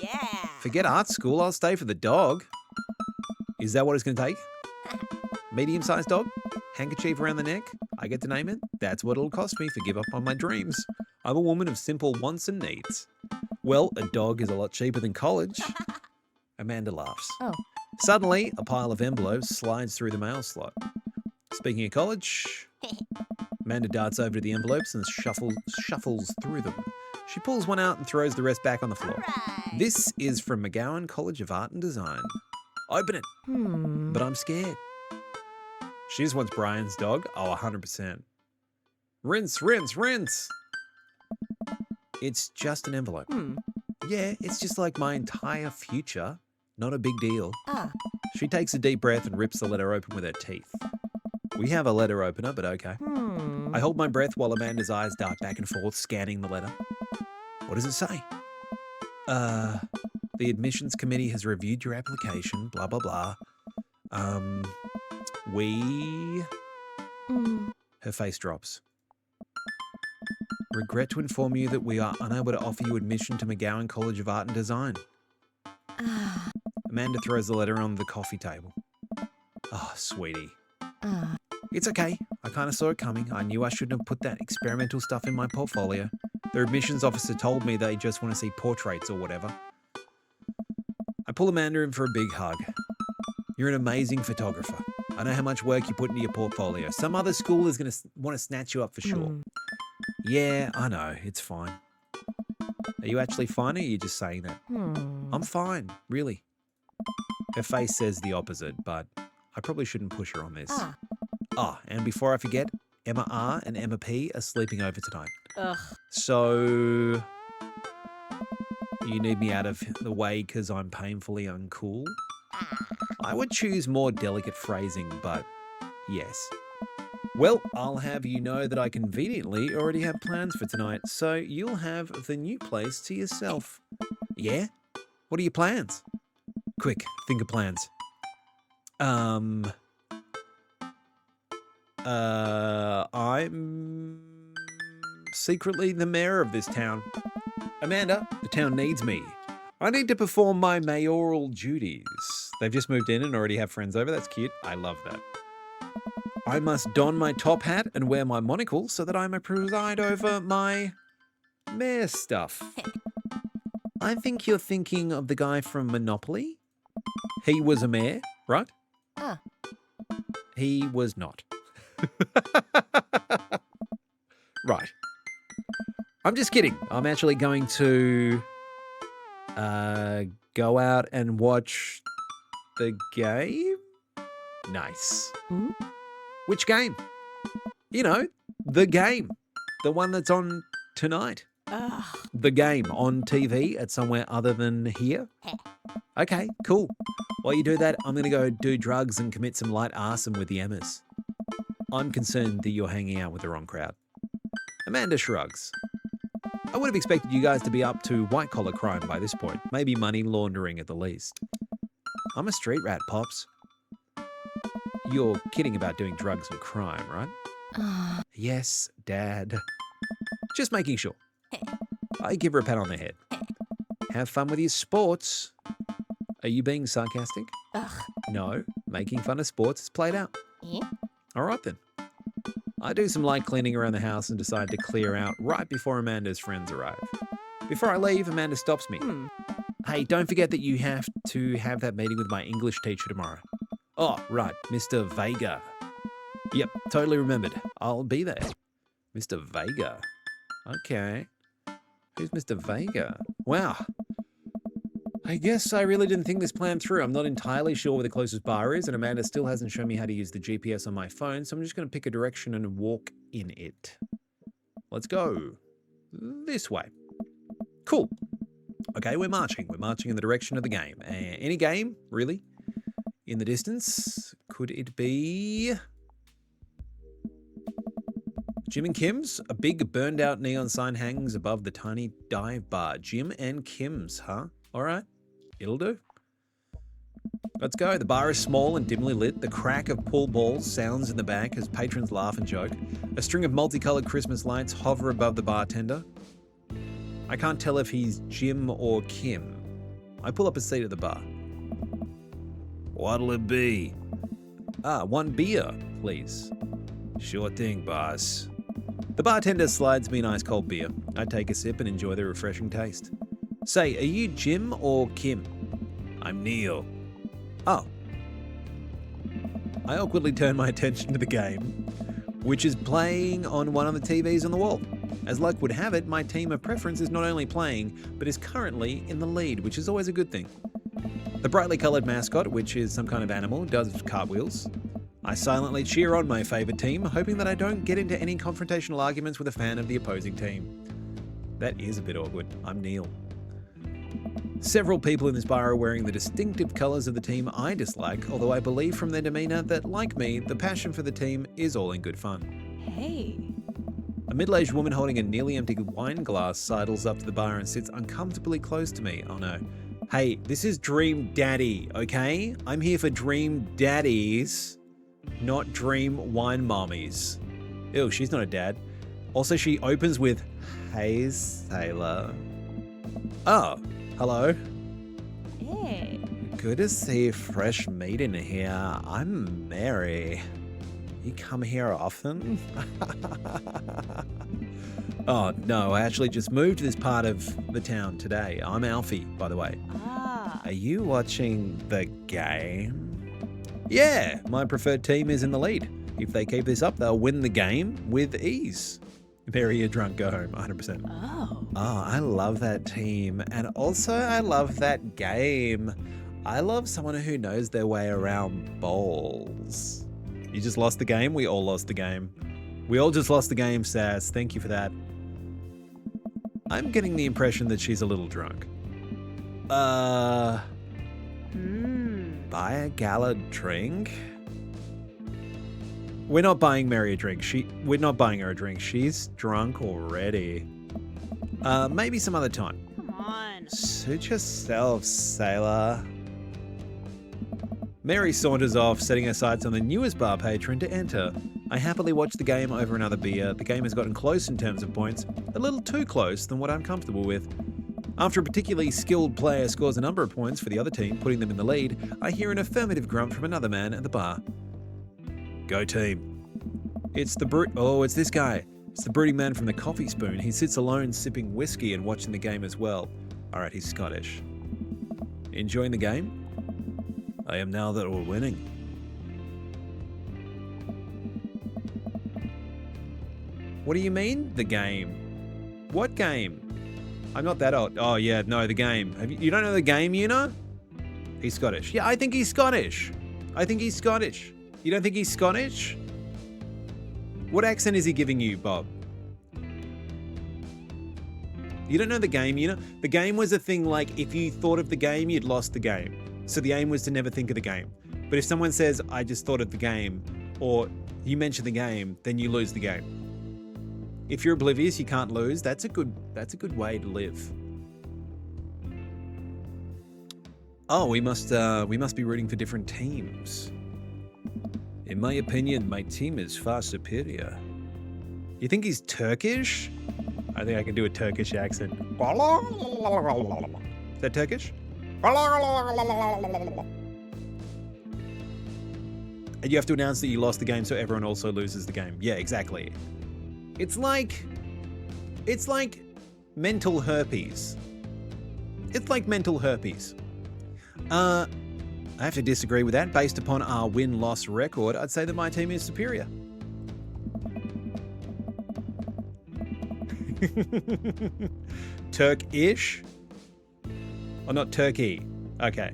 Yeah. Forget art school. I'll stay for the dog. Is that what it's going to take? Medium-sized dog? Handkerchief around the neck? I get to name it? That's what it'll cost me for give up on my dreams. I'm a woman of simple wants and needs. Well, a dog is a lot cheaper than college. Amanda laughs. Oh. Suddenly, a pile of envelopes slides through the mail slot. Speaking of college, Amanda darts over to the envelopes and shuffles through them. She pulls one out and throws the rest back on the floor. Right. This is from McGowan College of Art and Design. Open it. But I'm scared. She just wants Brian's dog. Oh, 100%. Rinse, rinse, rinse. It's just an envelope. Yeah, it's just like my entire future. Not a big deal. She takes a deep breath and rips the letter open with her teeth. We have a letter opener, but okay. I hold my breath while Amanda's eyes dart back and forth, scanning the letter. What does it say? The admissions committee has reviewed your application, blah, blah, blah. Her face drops. Regret to inform you that we are unable to offer you admission to McGowan College of Art and Design. Amanda throws the letter on the coffee table. Oh, sweetie. It's okay. I kind of saw it coming. I knew I shouldn't have put that experimental stuff in my portfolio. Their admissions officer told me they just want to see portraits or whatever. I pull Amanda in for a big hug. You're an amazing photographer. I know how much work you put into your portfolio. Some other school is going to want to snatch you up for sure. Yeah, I know. It's fine. Are you actually fine or are you just saying that? I'm fine, really. Her face says the opposite, but I probably shouldn't push her on this. Ah. Oh, and before I forget, Emma R and Emma P are sleeping over tonight. Ugh. So you need me out of the way because I'm painfully uncool? I would choose more delicate phrasing, but yes. Well, I'll have you know that I conveniently already have plans for tonight, so you'll have the new place to yourself. Yeah? What are your plans? Quick, think of plans. I'm secretly the mayor of this town. Amanda, the town needs me. I need to perform my mayoral duties. They've just moved in and already have friends over. That's cute. I love that. I must don my top hat and wear my monocle so that I may preside over my mayor stuff. I think you're thinking of the guy from Monopoly. He was a mayor, right? Ah. He was not. Right. I'm just kidding. I'm actually going to go out and watch the game. Nice. Hmm? Which game? You know, the game. The one that's on tonight. Ugh. The game on TV at somewhere other than here. Okay, cool. While you do that, I'm going to go do drugs and commit some light arson with the Emmas. I'm concerned that you're hanging out with the wrong crowd. Amanda shrugs. I would have expected you guys to be up to white-collar crime by this point. Maybe money laundering at the least. I'm a street rat, Pops. You're kidding about doing drugs and crime, right? Yes, Dad. Just making sure. I give her a pat on the head. Have fun with your sports. Are you being sarcastic? Ugh. No, making fun of sports is played out. Eh? All right then. I do some light cleaning around the house and decide to clear out right before Amanda's friends arrive. Before I leave, Amanda stops me. Hey, don't forget that you have to have that meeting with my English teacher tomorrow. Oh, right, Mr. Vega. Yep, totally remembered. I'll be there. Mr. Vega. Okay. Who's Mr. Vega? Wow. I guess I really didn't think this plan through. I'm not entirely sure where the closest bar is, and Amanda still hasn't shown me how to use the GPS on my phone, so I'm just going to pick a direction and walk in it. Let's go. This way. Cool. Okay, we're marching. We're marching in the direction of the game. Any game, really? In the distance? Could it be Jim and Kim's? A big burned out neon sign hangs above the tiny dive bar. Jim and Kim's, huh? All right, it'll do. Let's go. The bar is small and dimly lit. The crack of pool balls sounds in the back as patrons laugh and joke. A string of multicolored Christmas lights hover above the bartender. I can't tell if he's Jim or Kim. I pull up a seat at the bar. What'll it be? 1 beer, please. Sure thing, boss. The bartender slides me an ice cold beer. I take a sip and enjoy the refreshing taste. Say, are you Jim or Kim? I'm Neil. Oh. I awkwardly turn my attention to the game, which is playing on one of the TVs on the wall. As luck would have it, my team of preference is not only playing, but is currently in the lead, which is always a good thing. The brightly coloured mascot, which is some kind of animal, does cartwheels. I silently cheer on my favourite team, hoping that I don't get into any confrontational arguments with a fan of the opposing team. That is a bit awkward. I'm Neil. Several people in this bar are wearing the distinctive colours of the team I dislike, although I believe from their demeanour that, like me, the passion for the team is all in good fun. Hey. A middle-aged woman holding a nearly empty wine glass sidles up to the bar and sits uncomfortably close to me. Oh no. Hey, this is Dream Daddy, okay? I'm here for Dream Daddies, not Dream Wine Mommies. Ew, she's not a dad. Also, she opens with, "Hey, sailor." Oh, hello. Hey. Good to see fresh meat in here. I'm Mary. You come here often? Oh, no, I actually just moved to this part of the town today. I'm Alfie, by the way. Ah. Are you watching the game? Yeah, my preferred team is in the lead. If they keep this up, they'll win the game with ease. Bury your drunk, go home, 100%. Oh. Oh, I love that team. And also, I love that game. I love someone who knows their way around bowls. You just lost the game? We all lost the game. We all just lost the game, Sass. Thank you for that. I'm getting the impression that she's a little drunk. Buy a gal a drink? We're not buying Mary a drink. We're not buying her a drink. She's drunk already. Maybe some other time. Come on. Suit yourself, sailor. Mary saunters off, setting her sights on the newest bar patron to enter. I happily watch the game over another beer. The game has gotten close in terms of points, a little too close than what I'm comfortable with. After a particularly skilled player scores a number of points for the other team, putting them in the lead, I hear an affirmative grunt from another man at the bar. Go team. It's this guy. It's the brooding man from the coffee spoon. He sits alone sipping whiskey and watching the game as well. Alright, he's Scottish. Enjoying the game? I am now that we're winning. What do you mean, the game? What game? I'm not that old. Oh yeah, no, the game. You don't know the game, Una? He's Scottish. Yeah, I think he's Scottish. I think he's Scottish. You don't think he's Scottish? What accent is he giving you, Bob? You don't know the game, Una? The game was a thing like if you thought of the game, you'd lost the game. So the aim was to never think of the game. But if someone says, I just thought of the game, or you mention the game, then you lose the game. If you're oblivious, you can't lose. That's a good way to live. Oh, we must be rooting for different teams. In my opinion, my team is far superior. You think he's Turkish? I think I can do a Turkish accent. Is that Turkish? And you have to announce that you lost the game so everyone also loses the game. Yeah, exactly. It's like mental herpes. It's like mental herpes. I have to disagree with that. Based upon our win-loss record, I'd say that my team is superior. Turkish? Or not Turkey? Okay.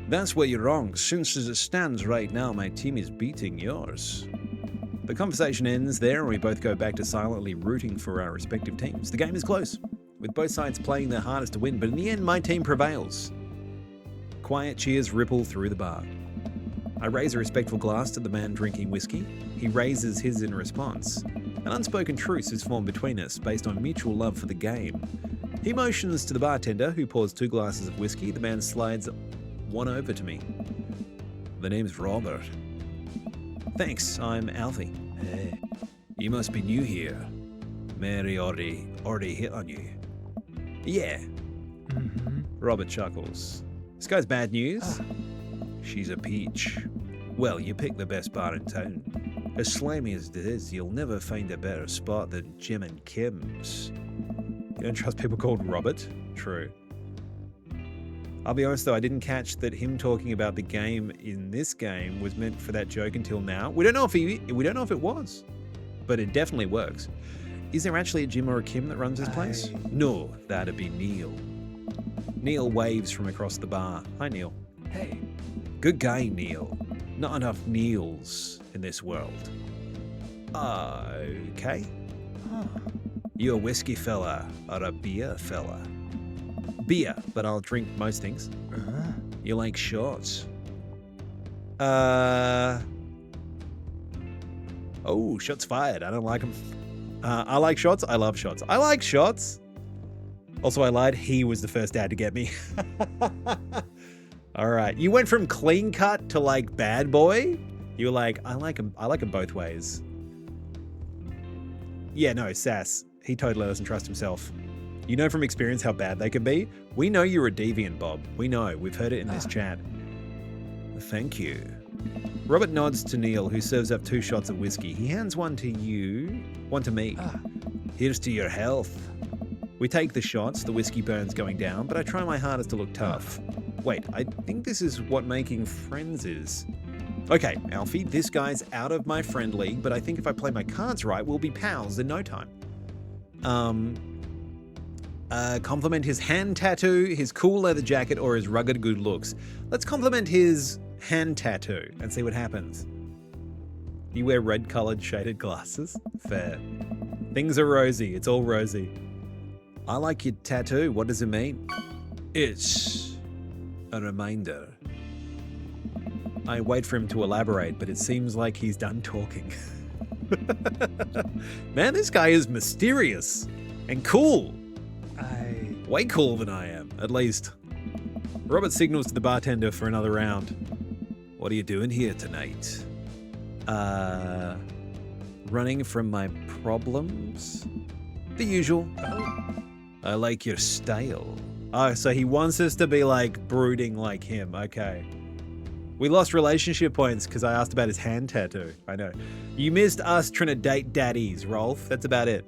That's where you're wrong. Since as it stands right now, my team is beating yours. The conversation ends there and we both go back to silently rooting for our respective teams. The game is close, with both sides playing their hardest to win, but in the end, my team prevails. Quiet cheers ripple through the bar. I raise a respectful glass to the man drinking whiskey. He raises his in response. An unspoken truce is formed between us based on mutual love for the game. He motions to the bartender, who pours 2 glasses of whiskey. The man slides one over to me. The name's Robert. Thanks, I'm Alfie. Hey, you must be new here. Mary already hit on you. Yeah. Mm-hmm. Robert chuckles. This guy's bad news. She's a peach. Well, you picked the best bar in town. As slimy as it is, you'll never find a better spot than Jim and Kim's. You don't trust people called Robert? True. I'll be honest though, I didn't catch that him talking about the game in this game was meant for that joke until now. We don't know if it was, but it definitely works. Is there actually a Jim or a Kim that runs this place? No, that'd be Neil. Neil waves from across the bar. Hi, Neil. Hey. Good guy, Neil. Not enough Neils in this world. Okay. Huh. You a whiskey fella or a beer fella? Beer, but I'll drink most things. Uh-huh. You like shots? Oh, shots fired. I don't like them. I like shots. I love shots. I like shots. Also, I lied. He was the first dad to get me. All right. You went from clean cut to like bad boy. You were like, I like him both ways. Yeah, no, Sass. He totally doesn't trust himself. You know from experience how bad they can be. We know you're a deviant, Bob. We know. We've heard it in this chat. Thank you. Robert nods to Neil, who serves up 2 shots of whiskey. He hands one to you, one to me. Here's to your health. We take the shots, the whiskey burns going down, but I try my hardest to look tough. Wait, I think this is what making friends is. Okay, Alfie, this guy's out of my friend league, but I think if I play my cards right, we'll be pals in no time. Compliment his hand tattoo, his cool leather jacket, or his rugged good looks. Let's compliment his hand tattoo and see what happens. You wear red-coloured shaded glasses? Fair. Things are rosy. It's all rosy. I like your tattoo. What does it mean? It's a reminder. I wait for him to elaborate, but it seems like he's done talking. Man, this guy is mysterious and cool. Way cooler than I am, at least. Robert signals to the bartender for another round. What are you doing here tonight? Running from my problems? The usual. I like your style. Oh, so he wants us to be like brooding like him. Okay. We lost relationship points because I asked about his hand tattoo. I know. You missed us trying to date daddies, Rolf. That's about it.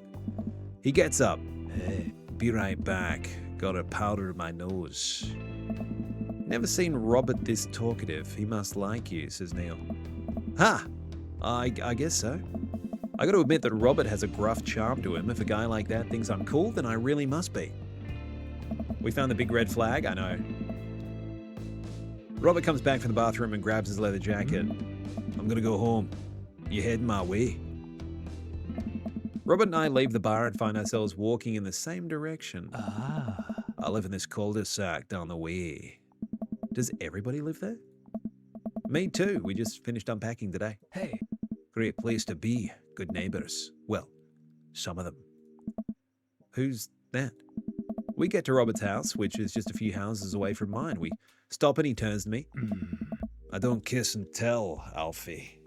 He gets up. Hey, be right back. Gotta powder my nose. Never seen Robert this talkative. He must like you, says Neil. Ha! I guess so. I gotta admit that Robert has a gruff charm to him. If a guy like that thinks I'm cool, then I really must be. We found the big red flag? I know. Robert comes back from the bathroom and grabs his leather jacket. I'm gonna go home. You heading my way? Robert and I leave the bar and find ourselves walking in the same direction. I live in this cul-de-sac down the way. Does everybody live there? Me too. We just finished unpacking today. Hey, great place to be. Good neighbors. Well, some of them. Who's that? We get to Robert's house, which is just a few houses away from mine. We stop and he turns to me. I don't kiss and tell, Alfie.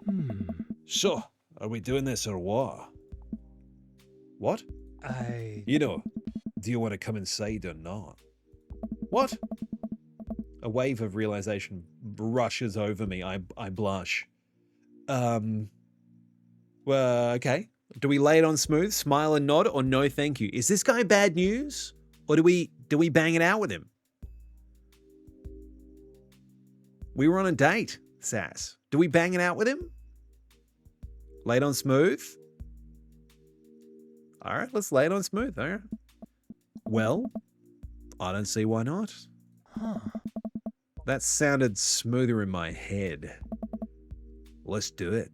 So, are we doing this or what? What? You know, do you want to come inside or not? What? A wave of realization rushes over me. I blush. Well, okay. Do we lay it on smooth, smile and nod, or no thank you? Is this guy bad news? Or do we bang it out with him? We were on a date, Sass. Do we bang it out with him? Lay it on smooth? All right, let's lay it on smooth. All right. Well, I don't see why not. That sounded smoother in my head. Let's do it.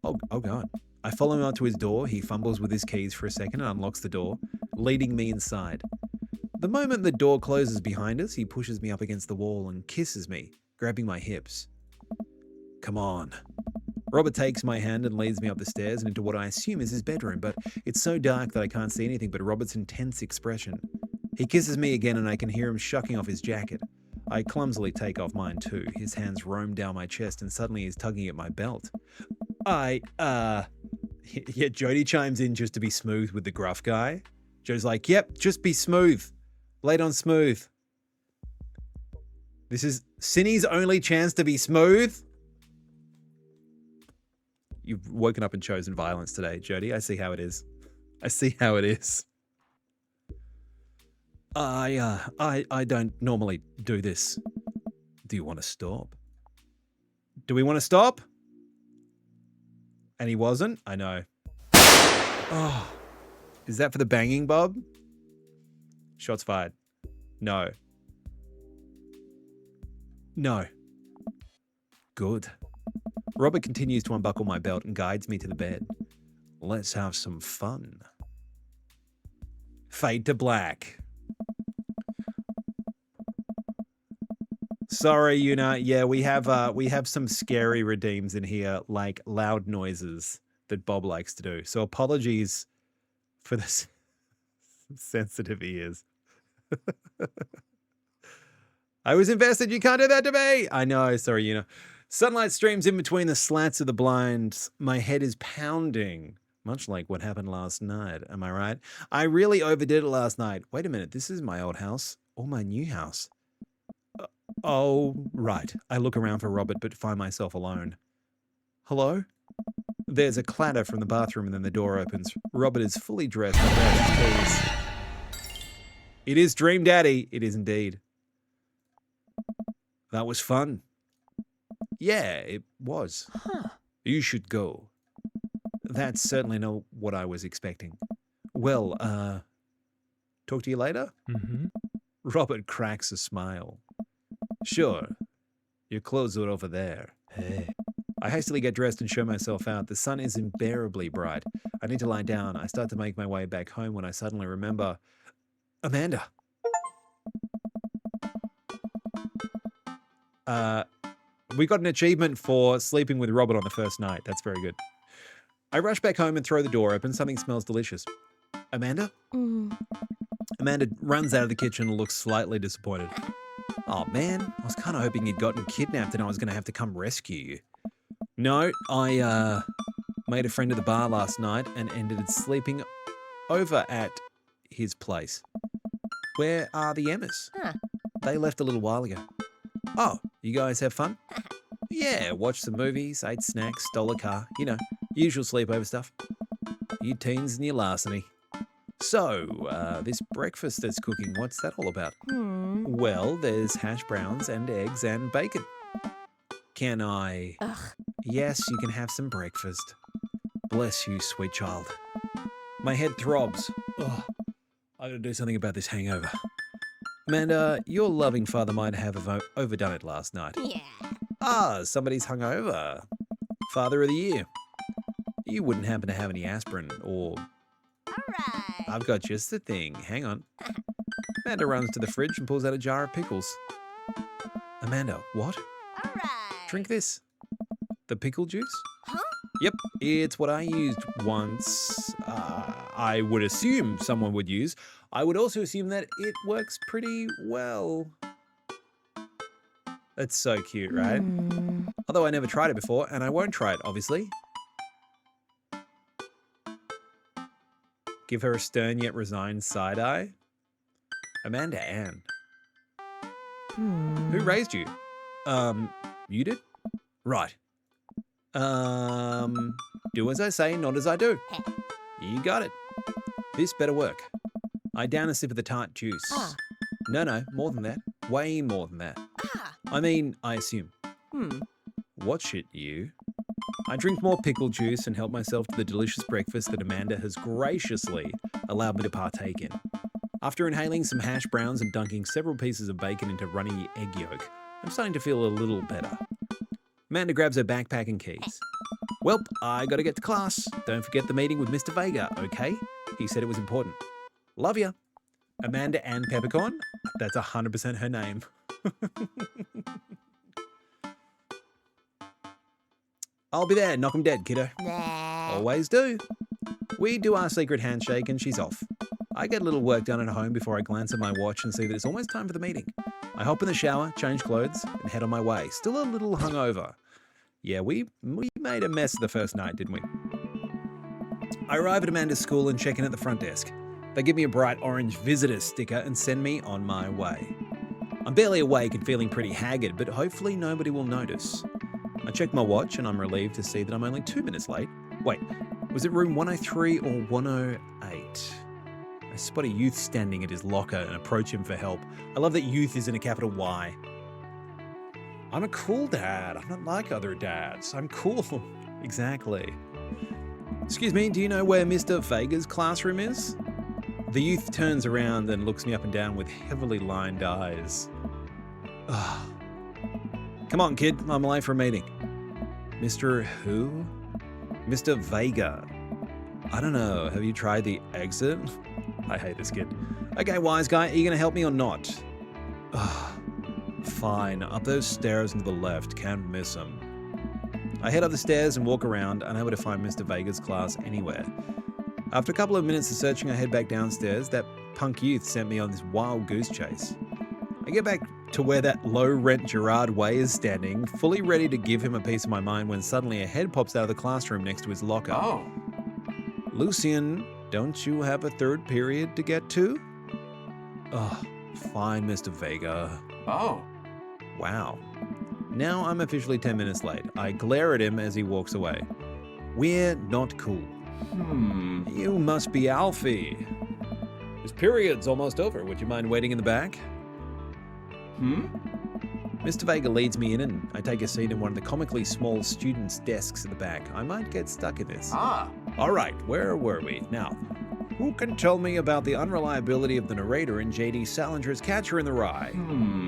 Oh God. I follow him out to his door. He fumbles with his keys for a second and unlocks the door, leading me inside. The moment the door closes behind us, he pushes me up against the wall and kisses me, grabbing my hips. Come on. Robert takes my hand and leads me up the stairs and into what I assume is his bedroom, but it's so dark that I can't see anything but Robert's intense expression. He kisses me again and I can hear him shucking off his jacket. I clumsily take off mine too. His hands roam down my chest and suddenly he's tugging at my belt. Yeah, Jody chimes in just to be smooth with the gruff guy. Joe's like, yep, just be smooth. Lay it on smooth. This is Cinny's only chance to be smooth. You've woken up and chosen violence today, Jody. I see how it is. I see how it is. I don't normally do this. Do you want to stop? Do we want to stop? And he wasn't? I know. Oh, is that for the banging, Bob? Shots fired. No. No. Good. Robert continues to unbuckle my belt and guides me to the bed. Let's have some fun. Fade to black. Sorry, Una. Yeah, we have some scary redeems in here, like loud noises that Bob likes to do. So apologies for the sensitive ears. I was invested. You can't do that to me. I know. Sorry, Una. Sunlight streams in between the slats of the blinds. My head is pounding, much like what happened last night. Am I right? I really overdid it last night. Wait a minute. This is my old house or my new house. Oh, right. I look around for Robert, but find myself alone. Hello? There's a clatter from the bathroom and then the door opens. Robert is fully dressed and grabs his keys. It is Dream Daddy. It is indeed. That was fun. Yeah, it was. You should go. That's certainly not what I was expecting. Well, Talk to you later? Mm-hmm. Robert cracks a smile. Sure. Your clothes are over there. Hey. I hastily get dressed and show myself out. The sun is unbearably bright. I need to lie down. I start to make my way back home when I suddenly remember Amanda. We got an achievement for sleeping with Robert on the first night. That's very good. I rush back home and throw the door open. Something smells delicious. Amanda? Amanda runs out of the kitchen and looks slightly disappointed. Oh, man, I was kind of hoping you'd gotten kidnapped and I was going to have to come rescue you. No, I made a friend at the bar last night and ended up sleeping over at his place. Where are the Emmas? Huh. They left a little while ago. Oh, you guys have fun? Yeah, watched some movies, ate snacks, stole a car. You know, usual sleepover stuff. You teens and your larceny. So, this breakfast that's cooking, what's that all about? Well, there's hash browns and eggs and bacon. Can I? Ugh. Yes, you can have some breakfast. Bless you, sweet child. My head throbs. Oh, I gotta do something about this hangover. Amanda, your loving father might have overdone it last night. Yeah. Ah, somebody's hungover. Father of the year. You wouldn't happen to have any aspirin or... All right. I've got just the thing. Hang on. Amanda runs to the fridge and pulls out a jar of pickles. Amanda, what? All right. Drink this. The pickle juice? Huh? Yep, it's what I used once. I would assume someone would use. I would also assume that it works pretty well. That's so cute, right? Although I never tried it before, and I won't try it, obviously. Give her a stern yet resigned side-eye. Amanda Ann. Who raised you? You did? Right. Do as I say, not as I do. You got it. This better work. I down a sip of the tart juice. Ah. No, more than that. Way more than that. I mean, I assume. Watch it, you. I drink more pickle juice and help myself to the delicious breakfast that Amanda has graciously allowed me to partake in. After inhaling some hash browns and dunking several pieces of bacon into runny egg yolk, I'm starting to feel a little better. Amanda grabs her backpack and keys. Welp, I gotta get to class. Don't forget the meeting with Mr. Vega, okay? He said it was important. Love ya. Amanda Ann Peppercorn? That's 100% her name. I'll be there. Knock 'em dead, kiddo. Nah. Always do. We do our secret handshake and she's off. I get a little work done at home before I glance at my watch and see that it's almost time for the meeting. I hop in the shower, change clothes, and head on my way. Still a little hungover. Yeah, we made a mess the first night, didn't we? I arrive at Amanda's school and check in at the front desk. They give me a bright orange visitor sticker and send me on my way. I'm barely awake and feeling pretty haggard, but hopefully nobody will notice. I check my watch and I'm relieved to see that I'm only 2 minutes late. Wait, was it room 103 or 108? I spot a youth standing at his locker and approach him for help. I love that youth is in a capital Y. I'm a cool dad. I'm not like other dads. I'm cool. Exactly. Excuse me, do you know where Mr. Vega's classroom is? The youth turns around and looks me up and down with heavily lined eyes. Ugh. Come on, kid. I'm late for a meeting. Mr. Who? Mr. Vega. I don't know. Have you tried the exit? I hate this kid. Okay, wise guy, are you going to help me or not? Ugh. Fine. Up those stairs and to the left. Can't miss them. I head up the stairs and walk around, unable to find Mr. Vega's class anywhere. After a couple of minutes of searching, I head back downstairs. That punk youth sent me on this wild goose chase. I get back to where that low-rent Gerard Way is standing, fully ready to give him a piece of my mind when suddenly a head pops out of the classroom next to his locker. Oh. Lucian, don't you have a third period to get to? Oh, fine, Mr. Vega. Oh. Wow. Now I'm officially 10 minutes late. I glare at him as he walks away. We're not cool. You must be Alfie. His period's almost over. Would you mind waiting in the back? Mr. Vega leads me in and I take a seat in one of the comically small students' desks at the back. I might get stuck in this. Ah. All right, where were we? Now, Who can tell me about the unreliability of the narrator in J.D. Salinger's Catcher in the Rye?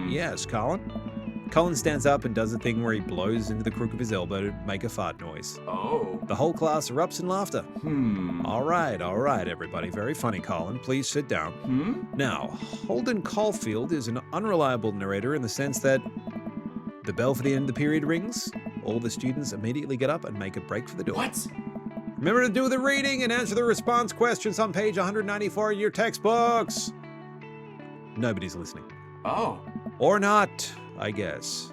Yes, Colin. Colin stands up and does a thing where he blows into the crook of his elbow to make a fart noise. Oh. The whole class erupts in laughter. All right, everybody. Very funny, Colin. Please sit down. Now, Holden Caulfield is an unreliable narrator in the sense that the bell for the end of the period rings, all the students immediately get up and make a break for the door. What? Remember to do the reading and answer the response questions on page 194 in your textbooks. Nobody's listening. Oh. Or not, I guess.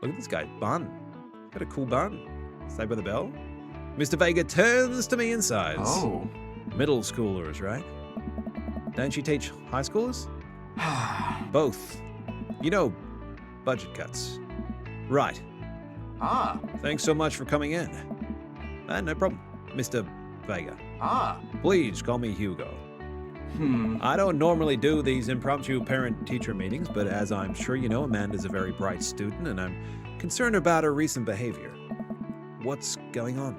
Look at this guy, bun. Got a cool bun. Saved by the bell. Mr. Vega turns to me and sighs. Oh. Middle schoolers, right? Don't you teach high schoolers? Both. You know, budget cuts. Right. Ah. Thanks so much for coming in. No problem, Mr. Vega. Ah. Please call me Hugo. I don't normally do these impromptu parent-teacher meetings, but as I'm sure you know, Amanda's a very bright student, and I'm concerned about her recent behavior. What's going on?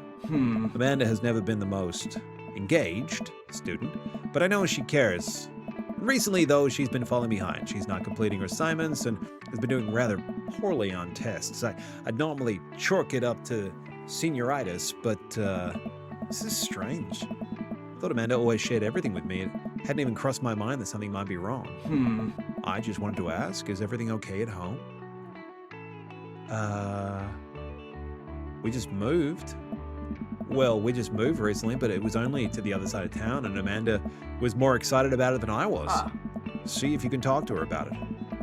Amanda has never been the most engaged student, but I know she cares. Recently, though, she's been falling behind. She's not completing her assignments and has been doing rather poorly on tests. I'd normally chalk it up to senioritis, but this is strange. I thought Amanda always shared everything with me. It hadn't even crossed my mind that something might be wrong. I just wanted to ask, is everything okay at home? We just moved. Well, we just moved recently, but it was only to the other side of town, and Amanda was more excited about it than I was. See if you can talk to her about it.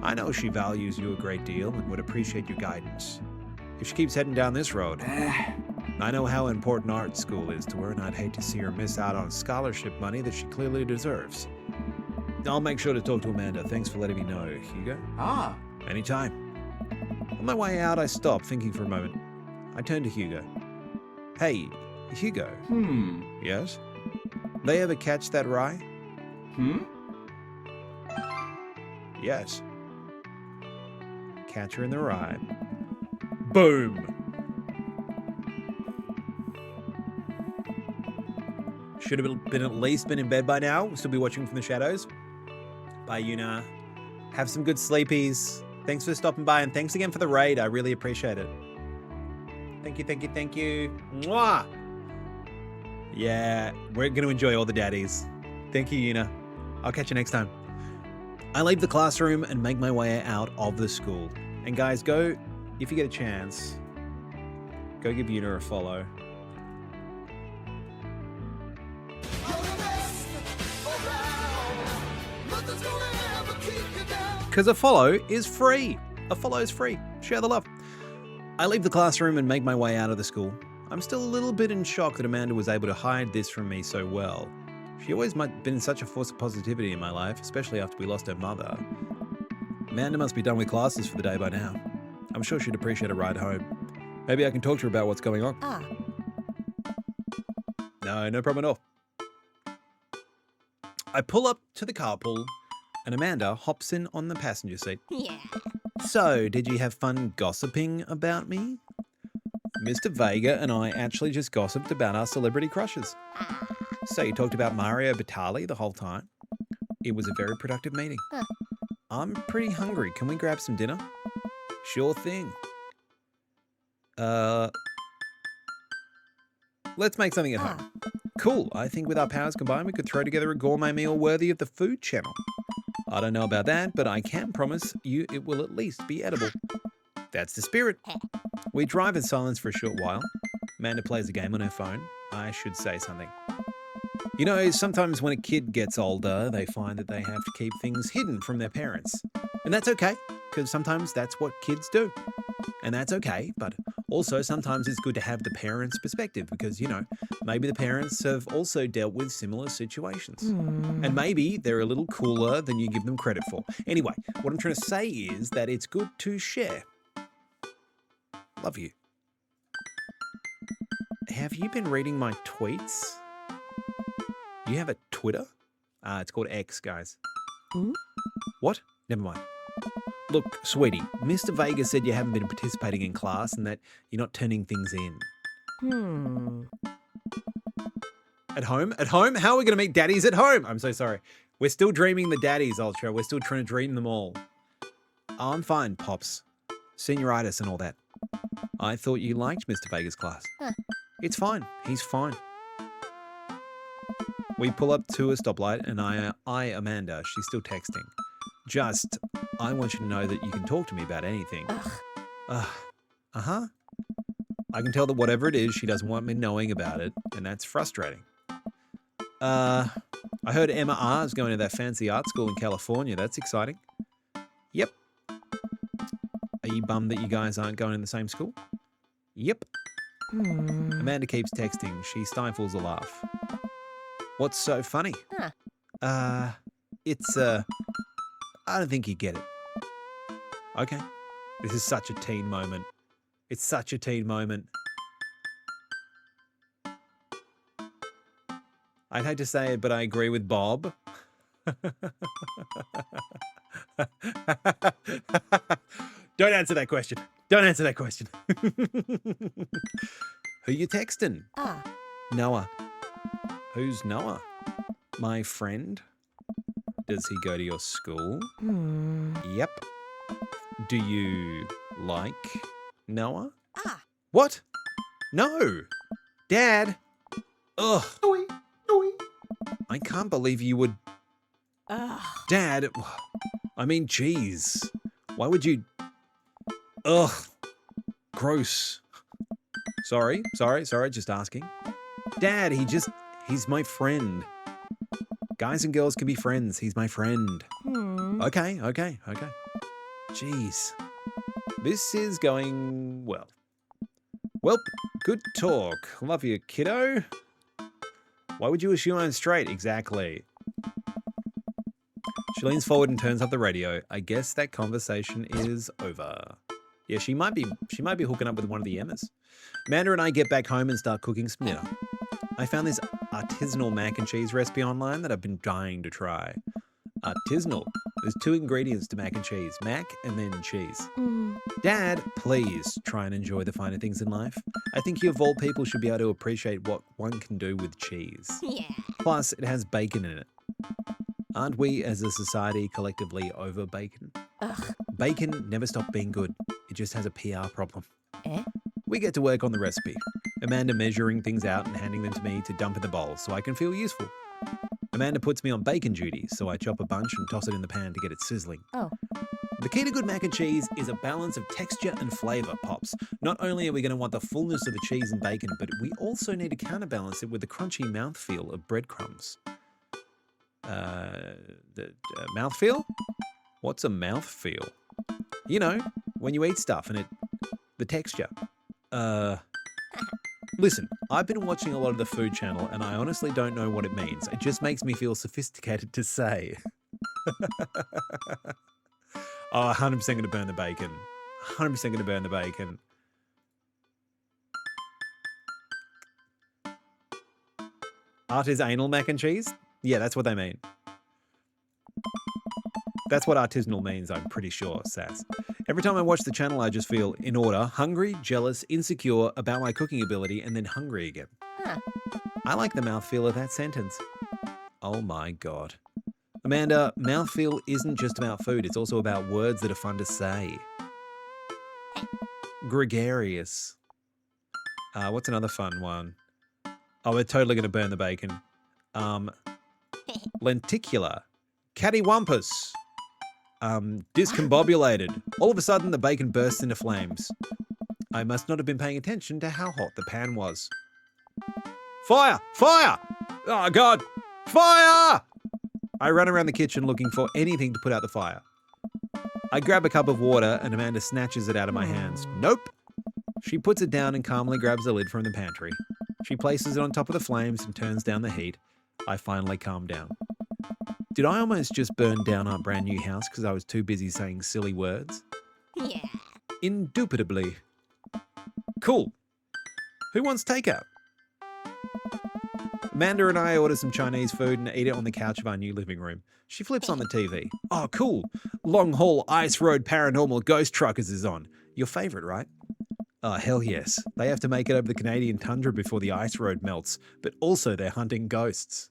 I know she values you a great deal and would appreciate your guidance. If she keeps heading down this road, I know how important art school is to her, and I'd hate to see her miss out on scholarship money that she clearly deserves. I'll make sure to talk to Amanda. Thanks for letting me know, Hugo. Anytime. On my way out, I stopped, thinking for a moment. I turned to Hugo. Hey, Hugo. Yes? They ever catch that rye? Yes. Catcher in the Rye. Boom! Should have been at least been in bed by now. We'll still be watching from the shadows. Bye, Yuna. Have some good sleepies. Thanks for stopping by, and thanks again for the raid. I really appreciate it. Thank you, thank you, thank you. Mwah! Yeah, we're going to enjoy all the daddies. Thank you, Yuna. I'll catch you next time. I leave the classroom and make my way out of the school. And guys, go, if you get a chance, go give Yuna a follow. Because a follow is free. A follow is free. Share the love. I leave the classroom and make my way out of the school. I'm still a little bit in shock that Amanda was able to hide this from me so well. She always been such a force of positivity in my life, especially after we lost her mother. Amanda must be done with classes for the day by now. I'm sure she'd appreciate a ride home. Maybe I can talk to her about what's going on. No problem at all. I pull up to the carpool and Amanda hops in on the passenger seat. Yeah. So, did you have fun gossiping about me? Mr. Vega and I actually just gossiped about our celebrity crushes. So you talked about Mario Batali the whole time? It was a very productive meeting. I'm pretty hungry. Can we grab some dinner? Sure thing. Let's make something at home. Cool. I think with our powers combined, we could throw together a gourmet meal worthy of the Food Channel. I don't know about that, but I can promise you it will at least be edible. That's the spirit. We drive in silence for a short while. Amanda plays a game on her phone. I should say something. You know, sometimes when a kid gets older, they find that they have to keep things hidden from their parents. And that's okay, because sometimes that's what kids do. And that's okay, but also sometimes it's good to have the parents' perspective because, you know, maybe the parents have also dealt with similar situations. And maybe they're a little cooler than you give them credit for. Anyway, what I'm trying to say is that it's good to share. Love you. Have you been reading my tweets? You have a Twitter? It's called X, guys. What? Never mind. Look, sweetie, Mr. Vega said you haven't been participating in class and that you're not turning things in. At home? At home? How are we going to meet daddies at home? I'm so sorry. We're still dreaming the daddies, Ultra. We're still trying to dream them all. Oh, I'm fine, Pops. Senioritis and all that. I thought you liked Mr. Vega's class. Huh. It's fine. He's fine. We pull up to a stoplight and I Amanda, she's still texting. Just, I want you to know that you can talk to me about anything. Uh-huh. I can tell that whatever it is, she doesn't want me knowing about it, and that's frustrating. I heard Emma R is going to that fancy art school in California. That's exciting. Yep. Are you bummed that you guys aren't going in the same school? Yep. Amanda keeps texting. She stifles a laugh. What's so funny? It's, I don't think you get it. Okay. This is such a teen moment. It's such a teen moment. I'd hate to say it, but I agree with Bob. Don't answer that question. Don't answer that question. Who you texting? Noah. Who's Noah? My friend? Does he go to your school? Yep. Do you like Noah? What? No. Dad. Ugh. I can't believe you would... Dad. I mean, geez. Why would you... Ugh. Gross. Sorry, just asking. Dad, he's my friend. Guys and girls can be friends. He's my friend. Okay. Jeez. This is going well. Well, good talk. Love you, kiddo. Why would you assume I'm straight? Exactly. She leans forward and turns up the radio. I guess that conversation is over. Yeah, she might be hooking up with one of the Emmas. Amanda and I get back home and start cooking some dinner. I found this artisanal mac and cheese recipe online that I've been dying to try. Artisanal. There's 2 ingredients to mac and cheese. Mac and then cheese. Dad, please try and enjoy the finer things in life. I think you of all people should be able to appreciate what one can do with cheese. Yeah. Plus, it has bacon in it. Aren't we as a society collectively over bacon? Bacon never stopped being good. It just has a PR problem. We get to work on the recipe. Amanda measuring things out and handing them to me to dump in the bowl so I can feel useful. Amanda puts me on bacon duty, so I chop a bunch and toss it in the pan to get it sizzling. The key to good mac and cheese is a balance of texture and flavour, Pops. Not only are we going to want the fullness of the cheese and bacon, but we also need to counterbalance it with the crunchy mouthfeel of breadcrumbs. Mouthfeel? What's a mouthfeel? You know, when you eat stuff and the texture. Listen, I've been watching a lot of the Food Channel and I honestly don't know what it means. It just makes me feel sophisticated to say. Oh, 100% going to burn the bacon. 100% going to burn the bacon. Artisanal mac and cheese? Yeah, that's what they mean. That's what artisanal means, I'm pretty sure, Sass. Every time I watch the channel, I just feel in order, hungry, jealous, insecure about my cooking ability, and then hungry again. I like the mouthfeel of that sentence. Oh my God. Amanda, mouthfeel isn't just about food, it's also about words that are fun to say. Gregarious. What's another fun one? Oh, we're totally going to burn the bacon. Lenticular. Cattywampus. Discombobulated. All of a sudden, the bacon bursts into flames. I must not have been paying attention to how hot the pan was. Fire! Fire! Oh, God! Fire! I run around the kitchen looking for anything to put out the fire. I grab a cup of water and Amanda snatches it out of my hands. Nope. She puts it down and calmly grabs the lid from the pantry. She places it on top of the flames and turns down the heat. I finally calm down. Did I almost just burn down our brand new house because I was too busy saying silly words? Yeah. Indubitably. Cool. Who wants takeout? Amanda and I order some Chinese food and eat it on the couch of our new living room. She flips on the TV. Oh, cool. Long Haul Ice Road Paranormal Ghost Truckers is on. Your favourite, right? Oh, hell yes. They have to make it over the Canadian tundra before the ice road melts, but also they're hunting ghosts.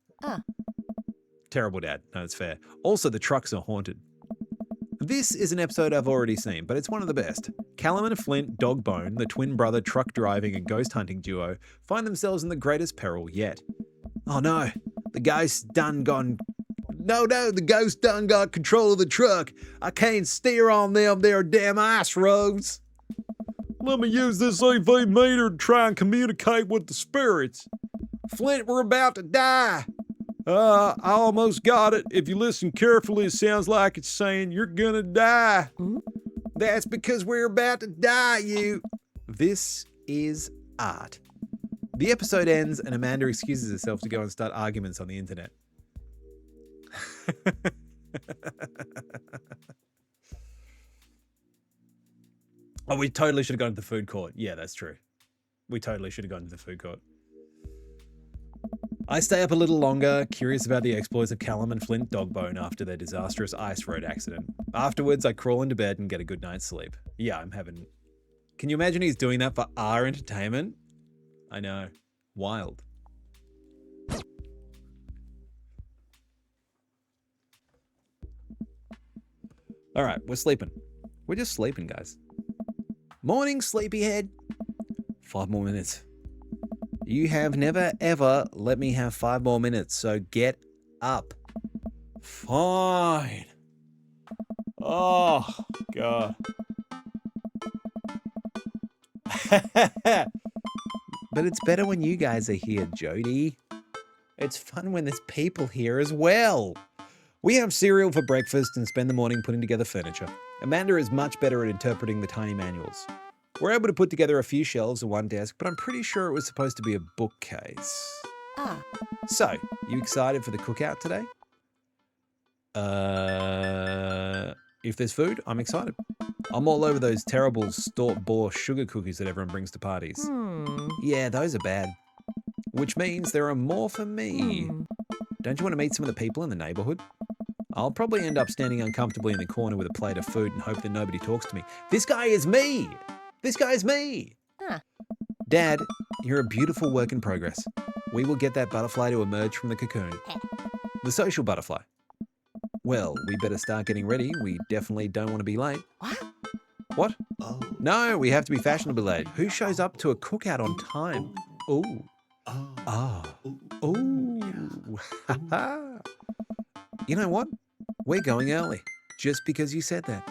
Terrible, Dad. No, it's fair. Also, the trucks are haunted. This is an episode I've already seen, but it's one of the best. Callum and Flint Dogbone, the twin brother truck driving and ghost hunting duo, find themselves in the greatest peril yet. Oh no, the ghost done gone. No, the ghost done got control of the truck. I can't steer on them there damn ice roads. Let me use this EV meter to try and communicate with the spirits. Flint, we're about to die. I almost got it. If you listen carefully, it sounds like it's saying you're gonna die. That's because we're about to die, you. This is art. The episode ends and Amanda excuses herself to go and start arguments on the internet. Oh, we totally should have gone to the food court. Yeah, that's true. We totally should have gone to the food court. I stay up a little longer, curious about the exploits of Callum and Flint Dogbone after their disastrous ice road accident. Afterwards, I crawl into bed and get a good night's sleep. Yeah, I'm having... Can you imagine he's doing that for our entertainment? I know. Wild. All right, we're sleeping. We're just sleeping, guys. Morning, sleepyhead. 5 more minutes. You have never, ever let me have 5 more minutes, so get up. Fine. Oh, God. But it's better when you guys are here, Jody. It's fun when there's people here as well. We have cereal for breakfast and spend the morning putting together furniture. Amanda is much better at interpreting the tiny manuals. We're able to put together a few shelves and one desk, but I'm pretty sure it was supposed to be a bookcase. So, you excited for the cookout today? If there's food, I'm excited. I'm all over those terrible store-bought sugar cookies that everyone brings to parties. Yeah, those are bad. Which means there are more for me. Don't you want to meet some of the people in the neighborhood? I'll probably end up standing uncomfortably in the corner with a plate of food and hope that nobody talks to me. This guy is me! This guy's me! Dad, you're a beautiful work in progress. We will get that butterfly to emerge from the cocoon. The social butterfly. Well, we better start getting ready. We definitely don't want to be late. What? Oh. No, we have to be fashionably late. Who shows up to a cookout on time? Ooh. Ah. Ooh. You know what? We're going early. Just because you said that.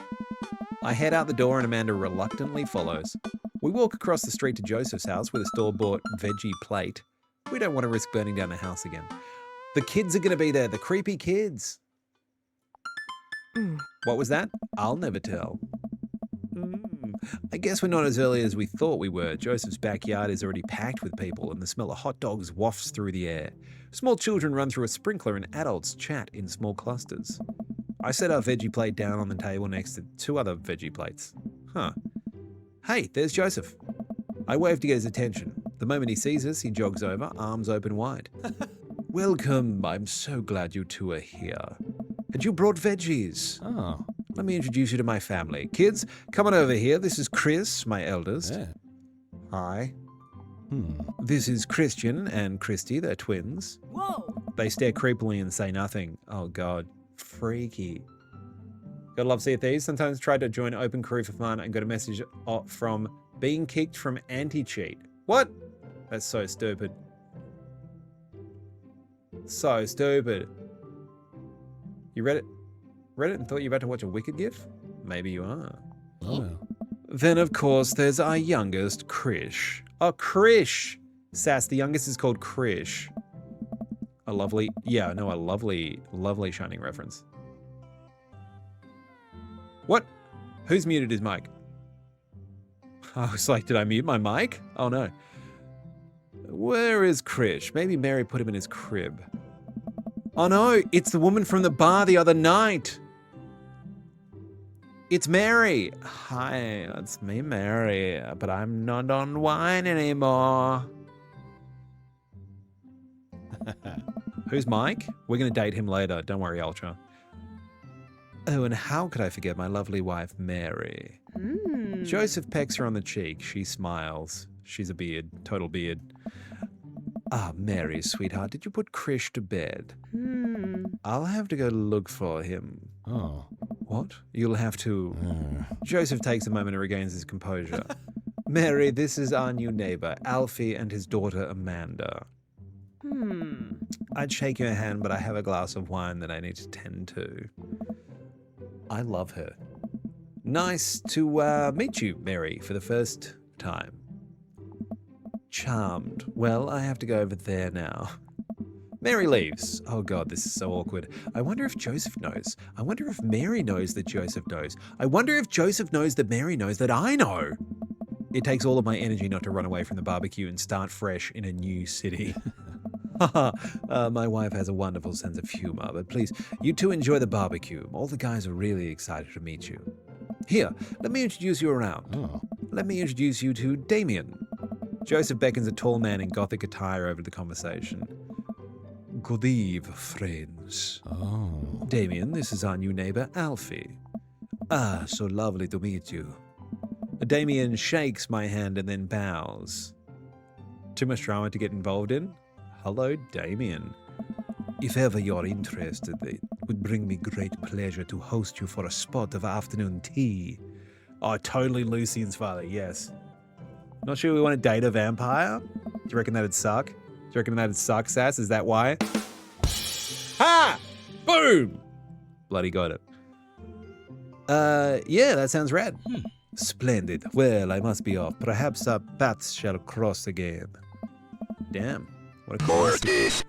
I head out the door and Amanda reluctantly follows. We walk across the street to Joseph's house with a store-bought veggie plate. We don't want to risk burning down the house again. The kids are going to be there, the creepy kids. What was that? I'll never tell. I guess we're not as early as we thought we were. Joseph's backyard is already packed with people and the smell of hot dogs wafts through the air. Small children run through a sprinkler and adults chat in small clusters. I set our veggie plate down on the table next to 2 other veggie plates. Hey, there's Joseph. I wave to get his attention. The moment he sees us, he jogs over, arms open wide. Welcome, I'm so glad you two are here. And you brought veggies. Oh. Let me introduce you to my family. Kids, come on over here. This is Chris, my eldest. Yeah. Hi. This is Christian and Christy, they're twins. Whoa. They stare creepily and say nothing. Oh, God. Freaky. Gotta love Sea of Thieves. Sometimes try to join Open Crew for fun and got a message from being kicked from anti-cheat. What? That's so stupid. So stupid. You read it and thought you were about to watch a Wicked GIF? Maybe you are. Oh. Then, of course, there's our youngest, Krish. Oh, Krish! Sass, the youngest is called Krish. A lovely Shining reference. What? Who's muted his mic? I was like, did I mute my mic? Oh no. Where is Krish? Maybe Mary put him in his crib. Oh no, it's the woman from the bar the other night. It's Mary. Hi, it's me, Mary, but I'm not on wine anymore. Who's Mike? We're going to date him later. Don't worry, Ultra. Oh, and how could I forget my lovely wife, Mary? Joseph pecks her on the cheek. She smiles. She's a beard, total beard. Ah, Mary, sweetheart, did you put Krish to bed? I'll have to go look for him. Oh. What? You'll have to... Joseph takes a moment and regains his composure. Mary, this is our new neighbor, Alfie, and his daughter, Amanda. I'd shake your hand, but I have a glass of wine that I need to tend to. I love her. Nice to meet you, Mary, for the first time. Charmed. Well, I have to go over there now. Mary leaves. Oh God, this is so awkward. I wonder if Joseph knows. I wonder if Mary knows that Joseph knows. I wonder if Joseph knows that Mary knows that I know. It takes all of my energy not to run away from the barbecue and start fresh in a new city. My wife has a wonderful sense of humor, but please, you two enjoy the barbecue. All the guys are really excited to meet you. Here, let me introduce you around. Oh. Let me introduce you to Damien. Joseph beckons a tall man in gothic attire over the conversation. Good eve, friends. Oh. Damien, this is our new neighbor, Alfie. Ah, so lovely to meet you. Damien shakes my hand and then bows. Too much drama to get involved in? Hello, Damien. If ever you're interested, it would bring me great pleasure to host you for a spot of afternoon tea. Oh, totally Lucian's father, yes. Not sure we want to date a vampire? Do you reckon that'd suck? Do you reckon that'd suck, Sass? Is that why? Ha! Boom! Bloody got it. Yeah, that sounds rad. Splendid. Well, I must be off. Perhaps our paths shall cross again. Damn. What a coincidence.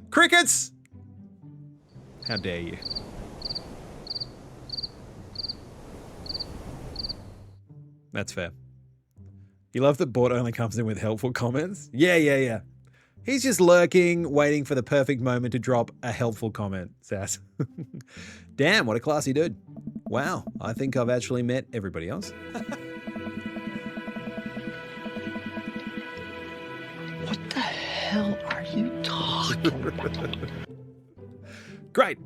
Crickets! How dare you? That's fair. You love that Bort only comes in with helpful comments? Yeah. He's just lurking, waiting for the perfect moment to drop a helpful comment, Sass. Damn, what a classy dude. Wow, I think I've actually met everybody else. What the hell are you talking about? Great.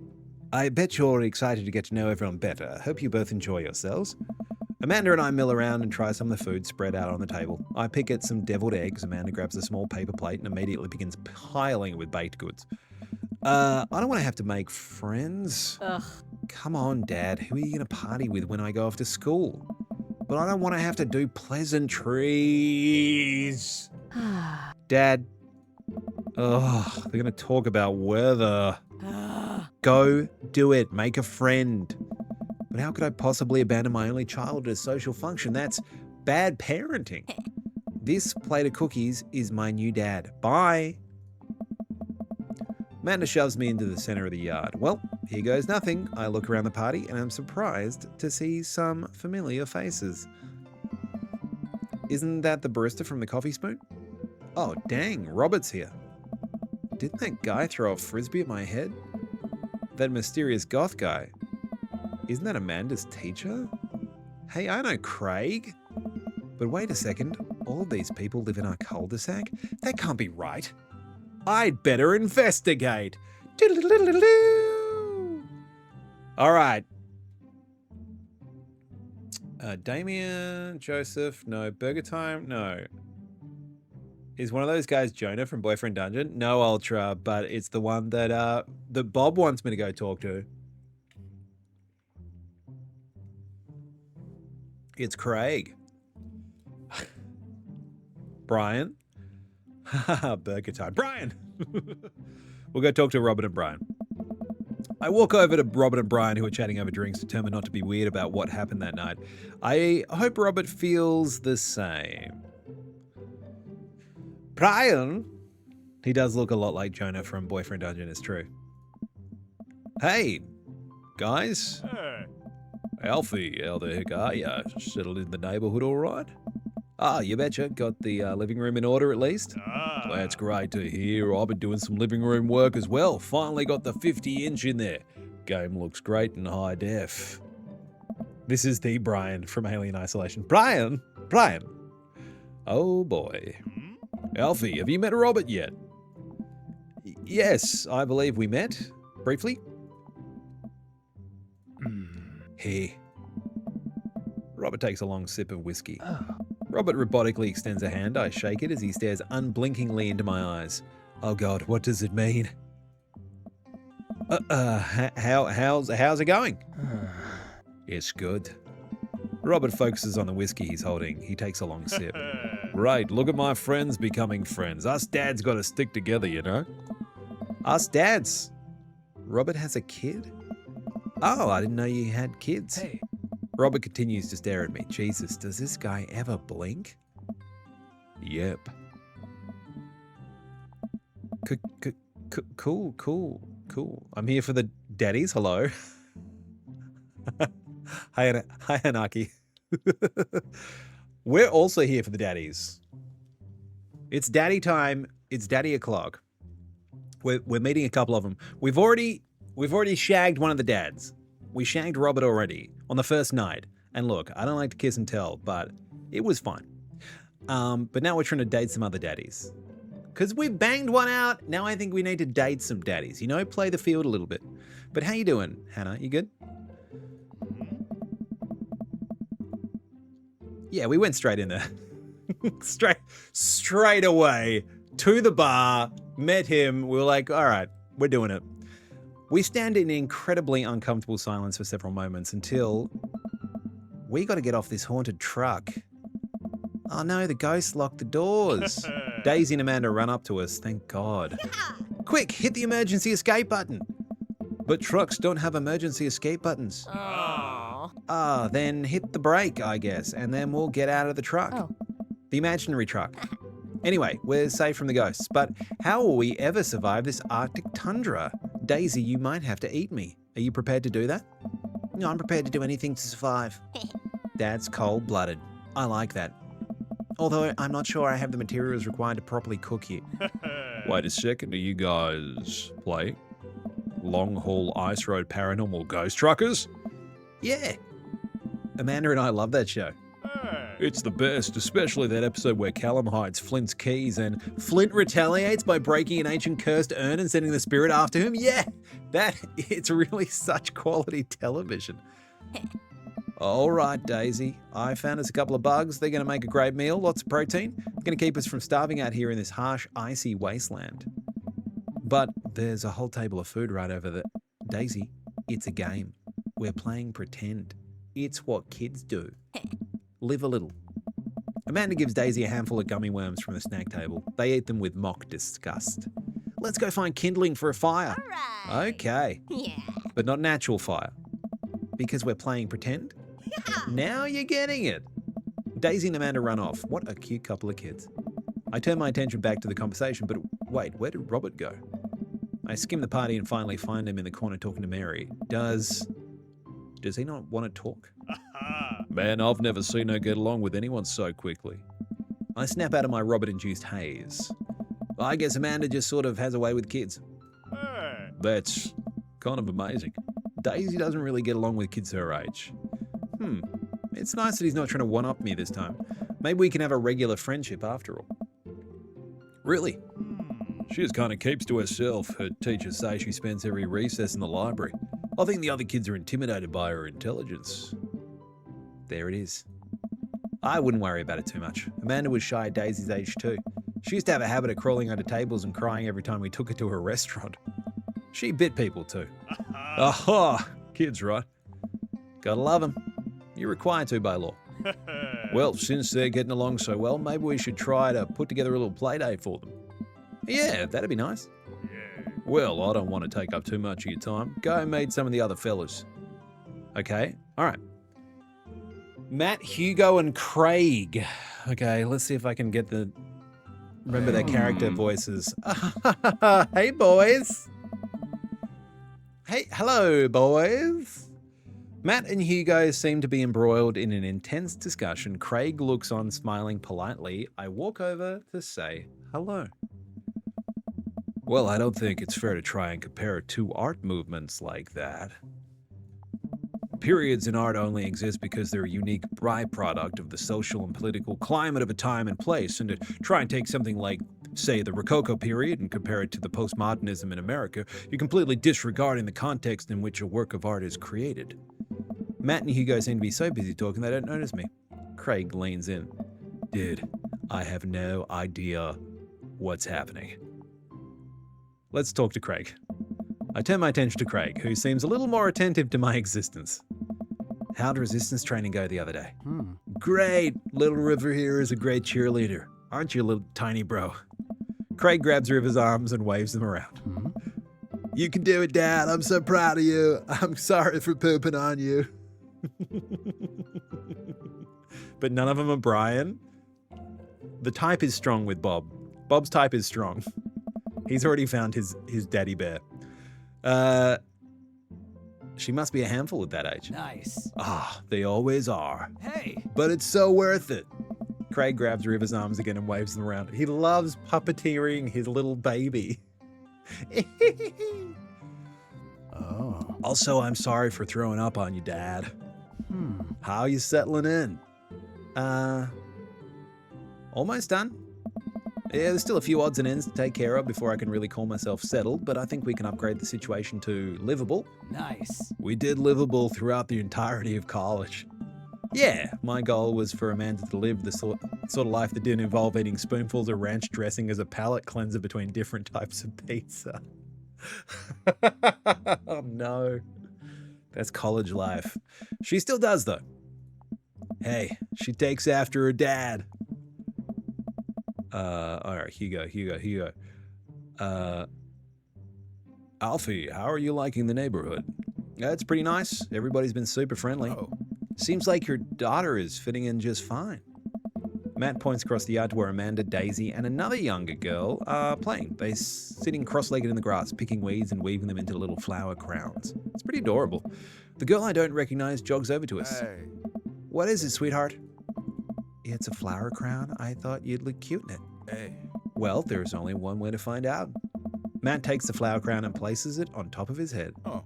I bet you're excited to get to know everyone better. Hope you both enjoy yourselves. Amanda and I mill around and try some of the food spread out on the table. I pick at some deviled eggs. Amanda grabs a small paper plate and immediately begins piling it with baked goods. I don't want to have to make friends. Ugh. Come on, Dad. Who are you going to party with when I go off to school? But I don't want to have to do pleasantries. Dad. Oh, they're going to talk about weather. Go do it. Make a friend. But how could I possibly abandon my only child at a social function? That's bad parenting. This plate of cookies is my new dad. Bye. Amanda shoves me into the center of the yard. Well, here goes nothing. I look around the party and I'm surprised to see some familiar faces. Isn't that the barista from the Coffee Spoon? Oh, dang, Robert's here. Didn't that guy throw a frisbee at my head? That mysterious goth guy. Isn't that Amanda's teacher? Hey, I know Craig. But wait a second, all of these people live in our cul-de-sac? That can't be right. I'd better investigate. All right. Damien, Joseph, no. Burger Time, no. Is one of those guys Jonah from Boyfriend Dungeon? No, Ultra, but it's the one that Bob wants me to go talk to. It's Craig. Brian. Burger Time. Brian! We'll go talk to Robert and Brian. I walk over to Robert and Brian, who are chatting over drinks, determined not to be weird about what happened that night. I hope Robert feels the same. Brian! He does look a lot like Jonah from Boyfriend Dungeon, it's true. Hey, guys. Hey. Alfie, how the heck are ya? Settled in the neighborhood all right? Ah, you betcha. Got the living room in order at least? Ah. That's great to hear. I've been doing some living room work as well. Finally got the 50-inch in there. Game looks great in high def. This is the Brian from Alien Isolation. Brian! Brian! Oh boy. Alfie, have you met Robert yet? Yes, I believe we met. Briefly. Hey. Robert takes a long sip of whiskey. Robert robotically extends a hand. I shake it as he stares unblinkingly into my eyes. Oh God, what does it mean? How's it going? It's good. Robert focuses on the whiskey he's holding. He takes a long sip. Right, look at my friends becoming friends. Us dads got to stick together, you know? Us dads? Robert has a kid? Oh, I didn't know you had kids. Hey. Robert continues to stare at me. Jesus, does this guy ever blink? Yep. Cool. I'm here for the daddies. Hello. Hi, Anaki. We're also here for the daddies. It's daddy time. It's daddy o'clock. We're meeting a couple of them. We've already shagged one of the dads. We shagged Robert already on the first night. And look, I don't like to kiss and tell, but it was fun. But now we're trying to date some other daddies. Because we banged one out, now I think we need to date some daddies. You know, play the field a little bit. But how you doing, Hannah? You good? Yeah, we went straight in there. straight away to the bar, met him. We were like, all right, we're doing it. We stand in incredibly uncomfortable silence for several moments until we got to get off this haunted truck. Oh no, the ghost locked the doors. Daisy and Amanda run up to us, thank God. Quick, hit the emergency escape button. But trucks don't have emergency escape buttons. Oh. Then hit the brake, I guess, and then we'll get out of the truck. Oh. The imaginary truck. Anyway, we're safe from the ghosts, but how will we ever survive this Arctic tundra? Daisy, you might have to eat me. Are you prepared to do that? No, I'm prepared to do anything to survive. That's cold-blooded. I like that. Although I'm not sure I have the materials required to properly cook you. Wait a second, do you guys play Long Haul Ice Road Paranormal Ghost Truckers? Yeah. Amanda and I love that show. It's the best, especially that episode where Callum hides Flint's keys and Flint retaliates by breaking an ancient cursed urn and sending the spirit after him. Yeah, it's really such quality television. All right, Daisy. I found us a couple of bugs. They're going to make a great meal, lots of protein. It's going to keep us from starving out here in this harsh, icy wasteland. But there's a whole table of food right over there. Daisy, it's a game. We're playing pretend. It's what kids do. Live a little. Amanda gives Daisy a handful of gummy worms from the snack table. They eat them with mock disgust. Let's go find kindling for a fire. All right. Okay. Yeah. But not natural fire. Because we're playing pretend? Now you're getting it. Daisy and Amanda run off. What a cute couple of kids. I turn my attention back to the conversation, but wait, where did Robert go? I skim the party and finally find him in the corner talking to Mary. Does he not want to talk? Man, I've never seen her get along with anyone so quickly. I snap out of my Robert-induced haze. I guess Amanda just sort of has a way with kids. That's kind of amazing. Daisy doesn't really get along with kids her age. It's nice that he's not trying to one-up me this time. Maybe we can have a regular friendship after all. Really? She just kind of keeps to herself. Her teachers say she spends every recess in the library. I think the other kids are intimidated by her intelligence. There it is. I wouldn't worry about it too much. Amanda was shy at Daisy's age too. She used to have a habit of crawling under tables and crying every time we took her to a restaurant. She bit people too. Aha! Kids, right? Gotta love them. You're required to by law. Well, since they're getting along so well, maybe we should try to put together a little play date for them. Yeah, that'd be nice. Well, I don't want to take up too much of your time. Go meet some of the other fellas. Okay, all right. Matt, Hugo, and Craig. Okay, let's see if I can get remember their character voices. Hey, boys. Hey, hello, boys. Matt and Hugo seem to be embroiled in an intense discussion. Craig looks on, smiling politely. I walk over to say hello. Well, I don't think it's fair to try and compare two art movements like that. Periods in art only exist because they're a unique byproduct of the social and political climate of a time and place, and to try and take something like say, the Rococo period and compare it to the postmodernism in America, you're completely disregarding the context in which a work of art is created. Matt and Hugo seem to be so busy talking they don't notice me. Craig leans in. Dude, I have no idea what's happening. Let's talk to Craig. I turn my attention to Craig, who seems a little more attentive to my existence. How'd resistance training go the other day? Great! Little River here is a great cheerleader. Aren't you, little tiny bro? Craig grabs River's arms and waves them around. You can do it, Dad. I'm so proud of you. I'm sorry for pooping on you. But none of them are Brian. The type is strong with Bob. Bob's type is strong. He's already found his daddy bear. She must be a handful at that age. Nice. Ah, they always are. Hey. But it's so worth it. Craig grabs River's arms again and waves them around. He loves puppeteering his little baby. Oh. Also, I'm sorry for throwing up on you, Dad. How are you settling in? Almost done. Yeah, there's still a few odds and ends to take care of before I can really call myself settled, but I think we can upgrade the situation to livable. Nice. We did livable throughout the entirety of college. Yeah, my goal was for Amanda to live the sort of life that didn't involve eating spoonfuls of ranch dressing as a palate cleanser between different types of pizza. Oh no. That's college life. She still does though. Hey, she takes after her dad. All right, Hugo. Alfie, how are you liking the neighborhood? It's pretty nice. Everybody's been super friendly. Oh. Seems like your daughter is fitting in just fine. Matt points across the yard to where Amanda, Daisy, and another younger girl are playing. They're sitting cross-legged in the grass, picking weeds and weaving them into little flower crowns. It's pretty adorable. The girl I don't recognize jogs over to us. Hey. What is it, sweetheart? It's a flower crown. I thought you'd look cute in it. Hey. Well, there's only one way to find out. Matt takes the flower crown and places it on top of his head. Oh.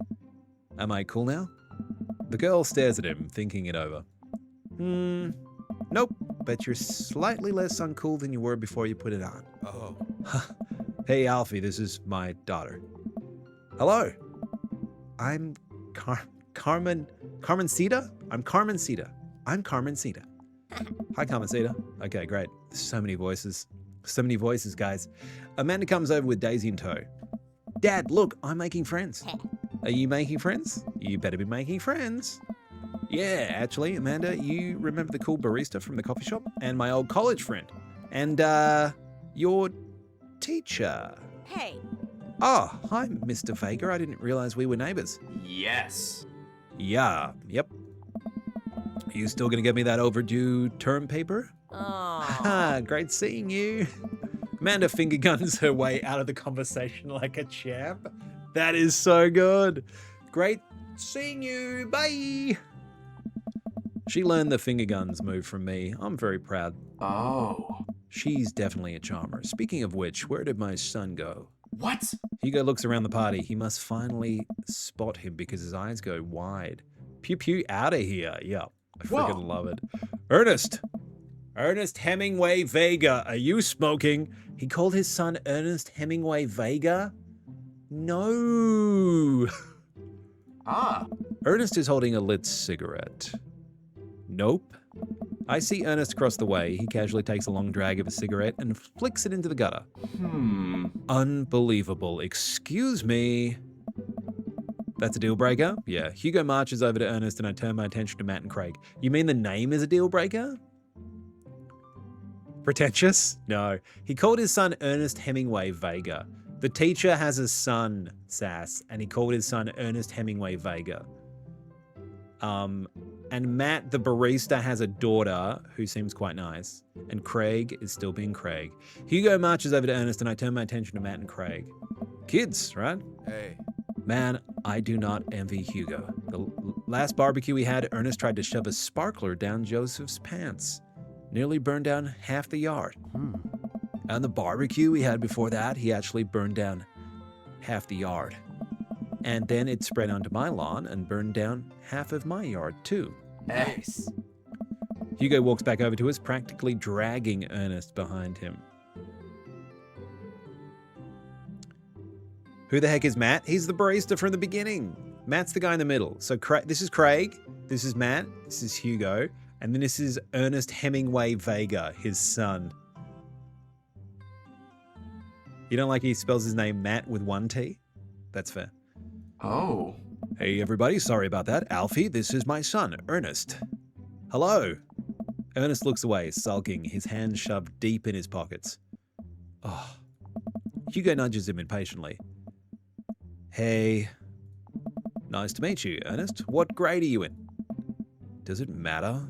Am I cool now? The girl stares at him, thinking it over. Nope, but you're slightly less uncool than you were before you put it on. Oh. Hey, Alfie, this is my daughter. Hello. I'm Carmencita? I'm Carmencita. Hi, Carmencita. Okay, great. So many voices. So many voices, guys. Amanda comes over with Daisy in tow. Dad, look, I'm making friends. Are you making friends? You better be making friends. Yeah, actually, Amanda, you remember the cool barista from the coffee shop? And my old college friend. And, your teacher. Hey. Oh, hi, Mr. Vega. I didn't realize we were neighbors. Yes. Yeah, yep. Are you still gonna get me that overdue term paper? Oh. Great seeing you. Amanda finger guns her way out of the conversation like a champ. That is so good. Great seeing you. Bye. She learned the finger guns move from me. I'm very proud. Oh. She's definitely a charmer. Speaking of which, where did my son go? What? Hugo looks around the party. He must finally spot him because his eyes go wide. Pew pew out of here. Yep. I freaking Whoa. love it. Ernest Hemingway Vega. Are you smoking? He called his son Ernest Hemingway Vega? No. Ah. Ernest is holding a lit cigarette. Nope. I see Ernest across the way. He casually takes a long drag of a cigarette and flicks it into the gutter. Unbelievable. Excuse me. That's a deal breaker? Yeah. Hugo marches over to Ernest and I turn my attention to Matt and Craig. You mean the name is a deal breaker? Pretentious? No. He called his son Ernest Hemingway Vega. The teacher has a son, Sass, and he called his son Ernest Hemingway Vega. And Matt, the barista, has a daughter who seems quite nice. And Craig is still being Craig. Hugo marches over to Ernest and I turn my attention to Matt and Craig. Kids, right? Hey. Man, I do not envy Hugo. The last barbecue we had, Ernest tried to shove a sparkler down Joseph's pants. Nearly burned down half the yard. And the barbecue we had before that, he actually burned down half the yard. And then it spread onto my lawn and burned down half of my yard too. Nice. Hugo walks back over to us, practically dragging Ernest behind him. Who the heck is Matt? He's the barista from the beginning. Matt's the guy in the middle. So this is Craig, this is Matt, this is Hugo, and then this is Ernest Hemingway Vega, his son. You don't like he spells his name Matt with one T? That's fair. Oh. Hey everybody, sorry about that. Alfie, this is my son, Ernest. Hello. Ernest looks away, sulking, his hands shoved deep in his pockets. Oh. Hugo nudges him impatiently. Hey. Nice to meet you, Ernest. What grade are you in? Does it matter?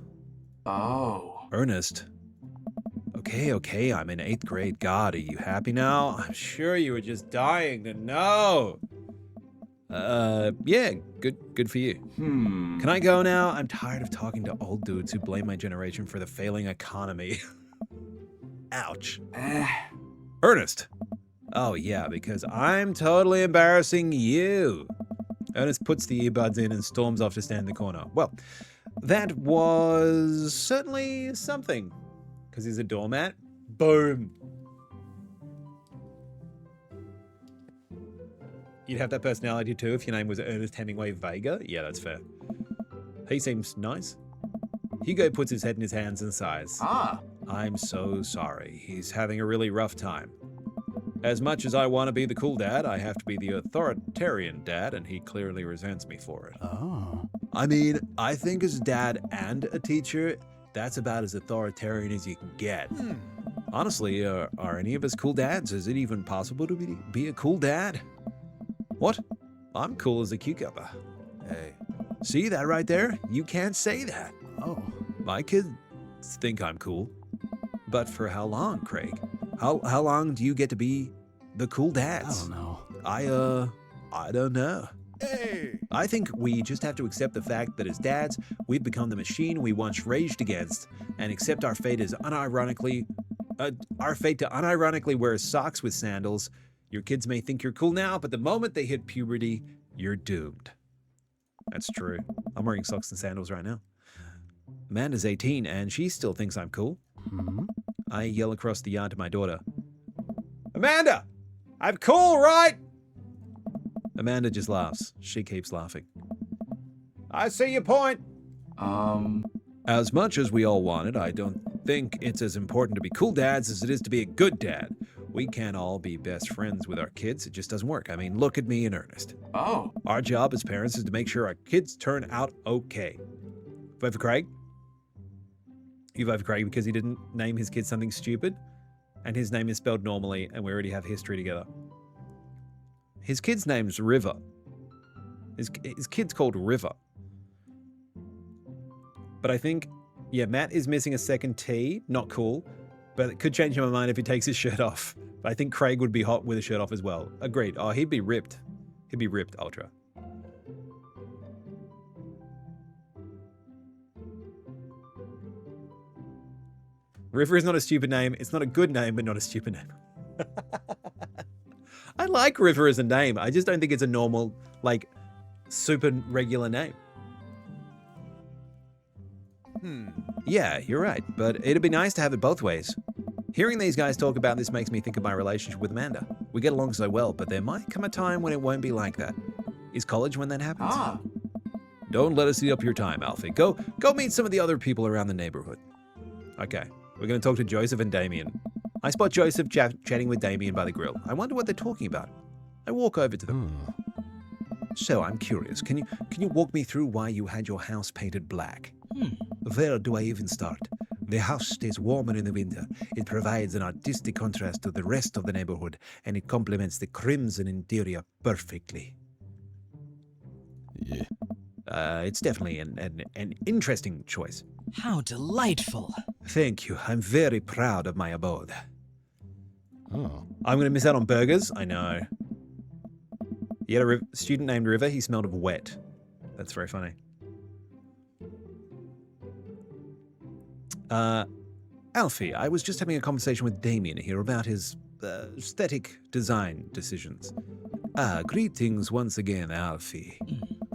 Oh. Ernest. Okay, I'm in 8th grade. God, are you happy now? I'm sure you were just dying to know. Yeah, good for you. Can I go now? I'm tired of talking to old dudes who blame my generation for the failing economy. Ouch. Ernest. Oh yeah, because I'm totally embarrassing you. Ernest puts the earbuds in and storms off to stand in the corner. Well, that was certainly something. Because he's a doormat. Boom. You'd have that personality too if your name was Ernest Hemingway Vega. Yeah, that's fair. He seems nice. Hugo puts his head in his hands and sighs. Ah. I'm so sorry. He's having a really rough time. As much as I want to be the cool dad, I have to be the authoritarian dad, and he clearly resents me for it. Oh. I mean, I think as a dad and a teacher, that's about as authoritarian as you can get. Honestly, are any of us cool dads? Is it even possible to be a cool dad? What? I'm cool as a cucumber. Hey, see that right there? You can't say that. Oh. My kids think I'm cool. But for how long, Craig? How long do you get to be the cool I dads? don't know. I don't know. Hey. I think we just have to accept the fact that as dads, we've become the machine we once raged against, and accept our fate to unironically wear socks with sandals. Your kids may think you're cool now, but the moment they hit puberty, you're doomed. That's true. I'm wearing socks and sandals right now. Amanda's 18, and she still thinks I'm cool. Hmm? I yell across the yard to my daughter. Amanda! I'm cool, right? Amanda just laughs. She keeps laughing. I see your point. As much as we all want it, I don't think it's as important to be cool dads as it is to be a good dad. We can't all be best friends with our kids. It just doesn't work. I mean, look at me and Ernest. Oh. Our job as parents is to make sure our kids turn out okay. Vote for Craig? You vote for Craig because he didn't name his kid something stupid, and his name is spelled normally, and we already have history together. His kid's name's River. His kid's called River. But I think, yeah, Matt is missing a second T. Not cool. But it could change my mind if he takes his shirt off. But I think Craig would be hot with a shirt off as well. Agreed. Oh, he'd be ripped. He'd be ripped, ultra. River is not a stupid name. It's not a good name, but not a stupid name. I like River as a name. I just don't think it's a normal, like, super regular name. Yeah, you're right, but it'd be nice to have it both ways. Hearing these guys talk about this makes me think of my relationship with Amanda. We get along so well, but there might come a time when it won't be like that. Is college when that happens? Ah. Don't let us eat up your time, Alfie. Go meet some of the other people around the neighborhood. Okay, we're going to talk to Joseph and Damien. I spot Joseph chatting with Damien by the grill. I wonder what they're talking about. I walk over to them. So, I'm curious. Can you walk me through why you had your house painted black? Where do I even start? The house stays warmer in the winter. It provides an artistic contrast to the rest of the neighborhood, and it complements the crimson interior perfectly. Yeah. It's definitely an interesting choice. How delightful. Thank you. I'm very proud of my abode. Oh. I'm going to miss out on burgers. I know. You had a student named River. He smelled of wet. That's very funny. Alfie, I was just having a conversation with Damien here about his aesthetic design decisions. Greetings once again, Alfie.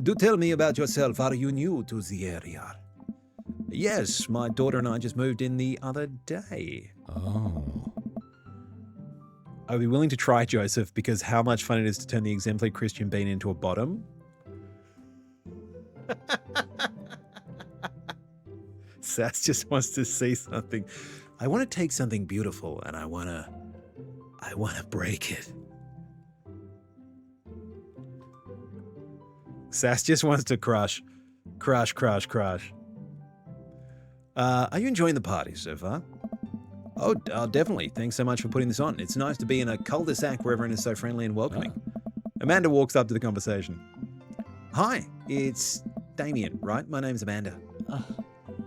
Do tell me about yourself. Are you new to the area? Yes, my daughter and I just moved in the other day. Oh. I would be willing to try, Joseph, because how much fun it is to turn the exemplary Christian Bean into a bottom. Sass just wants to see something. I want to take something beautiful and I want to break it. Sass just wants to crush. Crush. Are you enjoying the party so far? Oh, definitely. Thanks so much for putting this on. It's nice to be in a cul-de-sac where everyone is so friendly and welcoming. Amanda walks up to the conversation. Hi, it's Damien, right? My name's Amanda.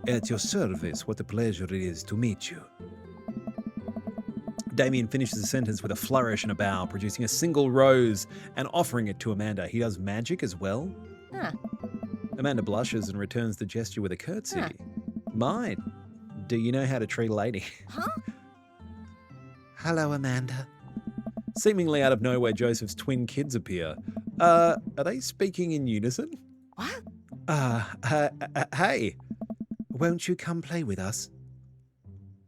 At your service, what a pleasure it is to meet you. Damien finishes the sentence with a flourish and a bow, producing a single rose and offering it to Amanda. He does magic as well. Huh. Amanda blushes and returns the gesture with a curtsy. Huh. Mine. Do you know how to treat a lady? Huh? Hello, Amanda. Seemingly out of nowhere, Joseph's twin kids appear. Are they speaking in unison? What? Hey, won't you come play with us?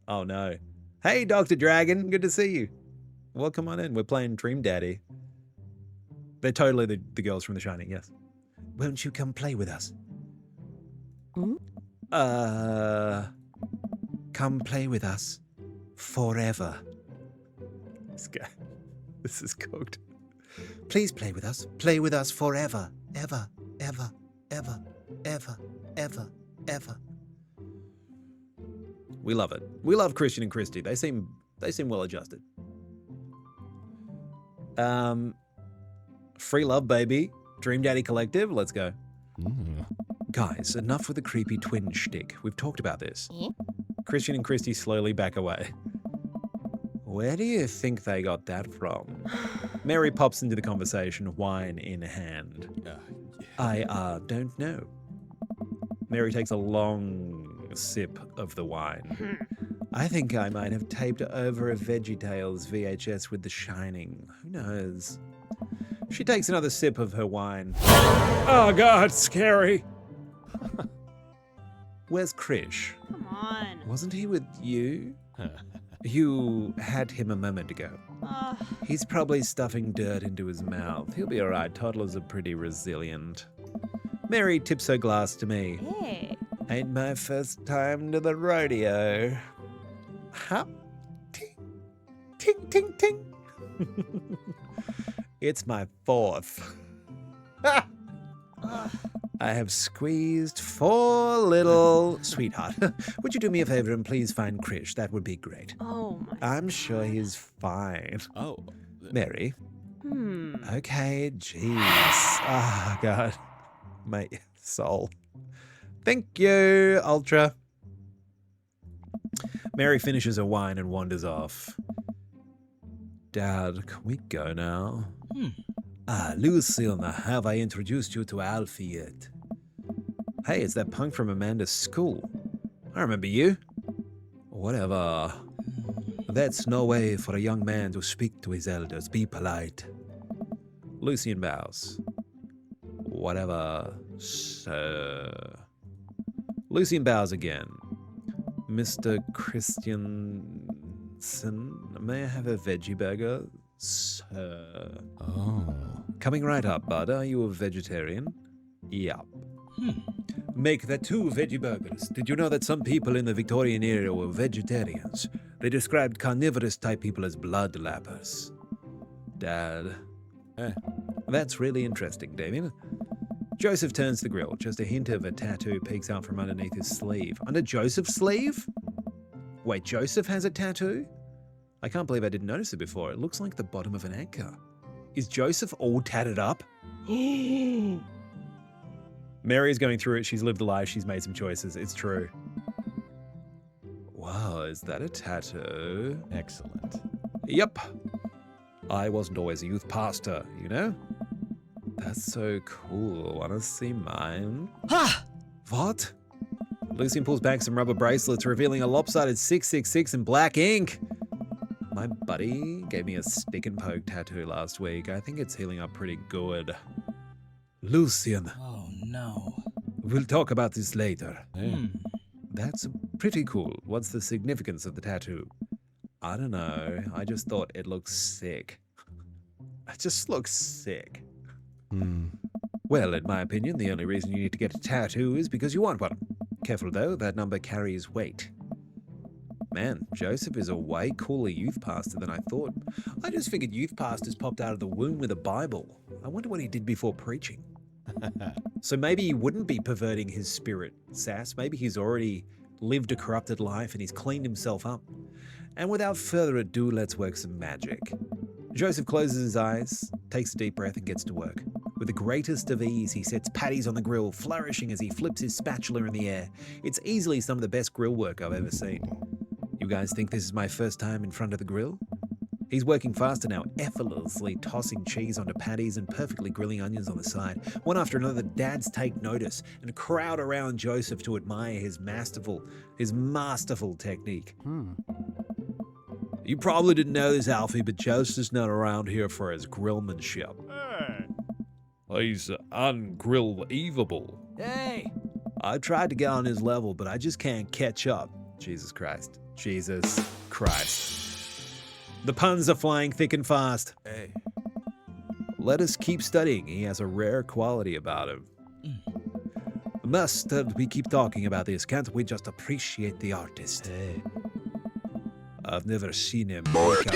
Oh, no. Hey, Dr. Dragon, good to see you. Well, come on in. We're playing Dream Daddy. They're totally the girls from The Shining, yes. Won't you come play with us? Hmm? Come play with us forever. This guy, this is cooked. Please play with us. Play with us forever. Ever, ever, ever, ever, ever, ever. We love it. We love Christian and Christy. They seem well adjusted. Free love, baby. Dream Daddy Collective. Let's go. Guys, enough with the creepy twin shtick. We've talked about this. Christian and Christy slowly back away. Where do you think they got that from? Mary pops into the conversation, wine in hand. I don't know. Mary takes a long sip of the wine. I think I might have taped over a VeggieTales VHS with The Shining. Who knows? She takes another sip of her wine. Oh God, scary. Where's Krish? Come on. Wasn't he with you? You had him a moment ago. He's probably stuffing dirt into his mouth. He'll be all right. Toddlers are pretty resilient. Mary tips her glass to me. Hey. Ain't my first time to the rodeo. Hop, ting, ting, ting, ting. It's my fourth. I have squeezed 4 little... Sweetheart, would you do me a favor and please find Krish? That would be great. Oh my. I'm sure he's fine. Oh. Mary? Hmm. Okay, jeez. Oh, God. My soul. Thank you, Ultra. Mary finishes her wine and wanders off. Dad, can we go now? Lucille, have I introduced you to Alfie yet? Hey, it's that punk from Amanda's school. I remember you. Whatever. That's no way for a young man to speak to his elders. Be polite. Lucian bows. Whatever, sir. Lucian bows again. Mr. Christiansen, may I have a veggie burger? Sir. Oh. Coming right up, bud. Are you a vegetarian? Yup. Make that 2 veggie burgers. Did you know that some people in the Victorian era were vegetarians? They described carnivorous type people as blood lappers. Dad. That's really interesting, Damien. Joseph turns to the grill. Just a hint of a tattoo peeks out from underneath his sleeve. Under Joseph's sleeve? Wait, Joseph has a tattoo? I can't believe I didn't notice it before. It looks like the bottom of an anchor. Is Joseph all tatted up? Mary's going through it. She's lived a life. She's made some choices. It's true. Wow, is that a tattoo? Excellent. Yep. I wasn't always a youth pastor, you know? That's so cool. Wanna see mine? Ah! What? Lucian pulls back some rubber bracelets, revealing a lopsided 666 in black ink. My buddy gave me a stick and poke tattoo last week. I think it's healing up pretty good. Lucian, Oh no. we'll talk about this later. Hey. That's pretty cool. What's the significance of the tattoo? I don't know. I just thought it looks sick. It just looks sick. Well, in my opinion, the only reason you need to get a tattoo is because you want one. Careful though, that number carries weight. Man, Joseph is a way cooler youth pastor than I thought. I just figured youth pastors popped out of the womb with a Bible. I wonder what he did before preaching. So maybe he wouldn't be perverting his spirit, Sass. Maybe he's already lived a corrupted life and he's cleaned himself up. And without further ado, let's work some magic. Joseph closes his eyes, takes a deep breath and gets to work. With the greatest of ease, he sets patties on the grill, flourishing as he flips his spatula in the air. It's easily some of the best grill work I've ever seen. You guys think this is my first time in front of the grill? He's working faster now, effortlessly tossing cheese onto patties and perfectly grilling onions on the side. One after another, dads take notice and crowd around Joseph to admire his masterful technique. You probably didn't know this, Alfie, but Joseph's not around here for his grillmanship. He's ungrill-evable. Hey! I tried to get on his level, but I just can't catch up. Jesus Christ. Jesus Christ. The puns are flying thick and fast. Hey. Let us keep studying. He has a rare quality about him. Must we keep talking about this? Can't we just appreciate the artist? Hey. I've never seen him make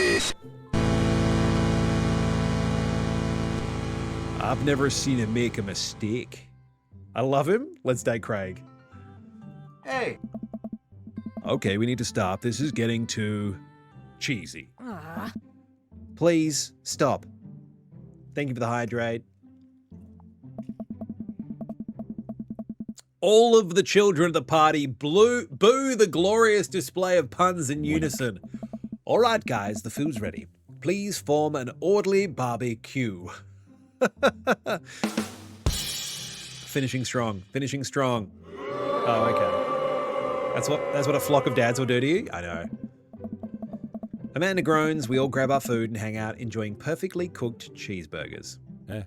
I've never seen him make a mistake. I love him. Let's date Craig. Hey. Okay, we need to stop. This is getting too cheesy. Ah. Please stop. Thank you for the hydrate. All of the children at the party boo the glorious display of puns in unison. All right, guys, the food's ready. Please form an orderly barbecue. Finishing strong. Finishing strong. Oh, okay. That's what a flock of dads will do to you? I know. Amanda groans, we all grab our food and hang out enjoying perfectly cooked cheeseburgers. Yeah.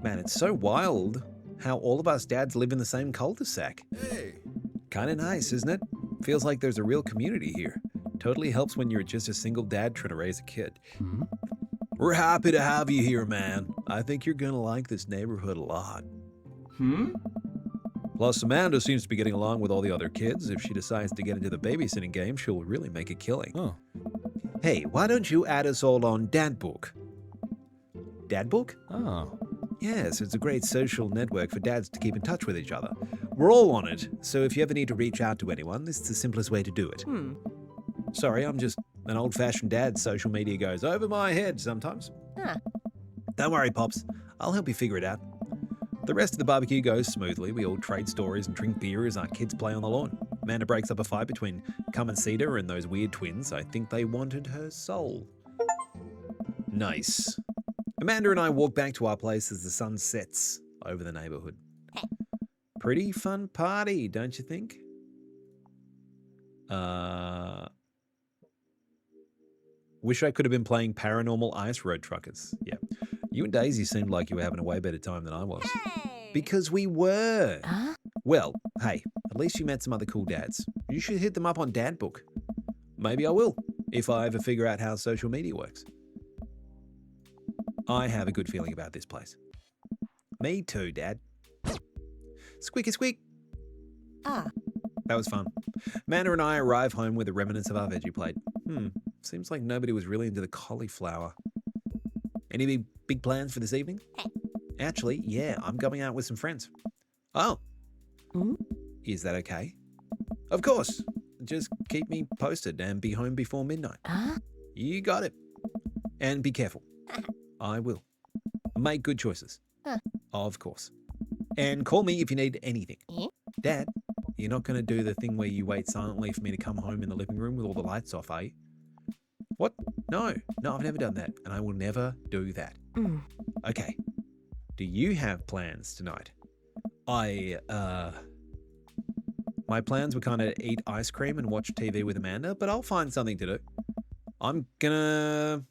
Man, it's so wild how all of us dads live in the same cul-de-sac. Hey. Kinda nice, isn't it? Feels like there's a real community here. Totally helps when you're just a single dad trying to raise a kid. We're happy to have you here, man. I think you're gonna like this neighborhood a lot. Plus, Amanda seems to be getting along with all the other kids. If she decides to get into the babysitting game, she'll really make a killing. Oh. Hey, why don't you add us all on Dadbook? Dadbook? Oh. Yes, it's a great social network for dads to keep in touch with each other. We're all on it, so if you ever need to reach out to anyone, this is the simplest way to do it. Sorry, I'm just an old-fashioned dad. Social media goes over my head sometimes. Don't worry, Pops. I'll help you figure it out. The rest of the barbecue goes smoothly. We all trade stories and drink beer as our kids play on the lawn. Amanda breaks up a fight between Cum and Cedar and those weird twins. I think they wanted her soul. Nice. Amanda and I walk back to our place as the sun sets over the neighborhood. Pretty fun party, don't you think? Wish I could have been playing Paranormal Ice Road Truckers. Yeah. You and Daisy seemed like you were having a way better time than I was. Hey. Because we were. Well, hey, at least you met some other cool dads. You should hit them up on Dadbook. Maybe I will, if I ever figure out how social media works. I have a good feeling about this place. Me too, Dad. Squeaky squeak. That was fun. Amanda and I arrive home with the remnants of our veggie plate. Seems like nobody was really into the cauliflower. Any big plans for this evening? Actually, yeah, I'm going out with some friends. Oh. Is that okay? Of course. Just keep me posted and be home before midnight. You got it. And be careful. I will. Make good choices. Of course. And call me if you need anything. Dad, you're not going to do the thing where you wait silently for me to come home in the living room with all the lights off, are you? What? No, I've never done that, and I will never do that. Okay. Do you have plans tonight? My plans were kind of eat ice cream and watch TV with Amanda, but I'll find something to do. I'm gonna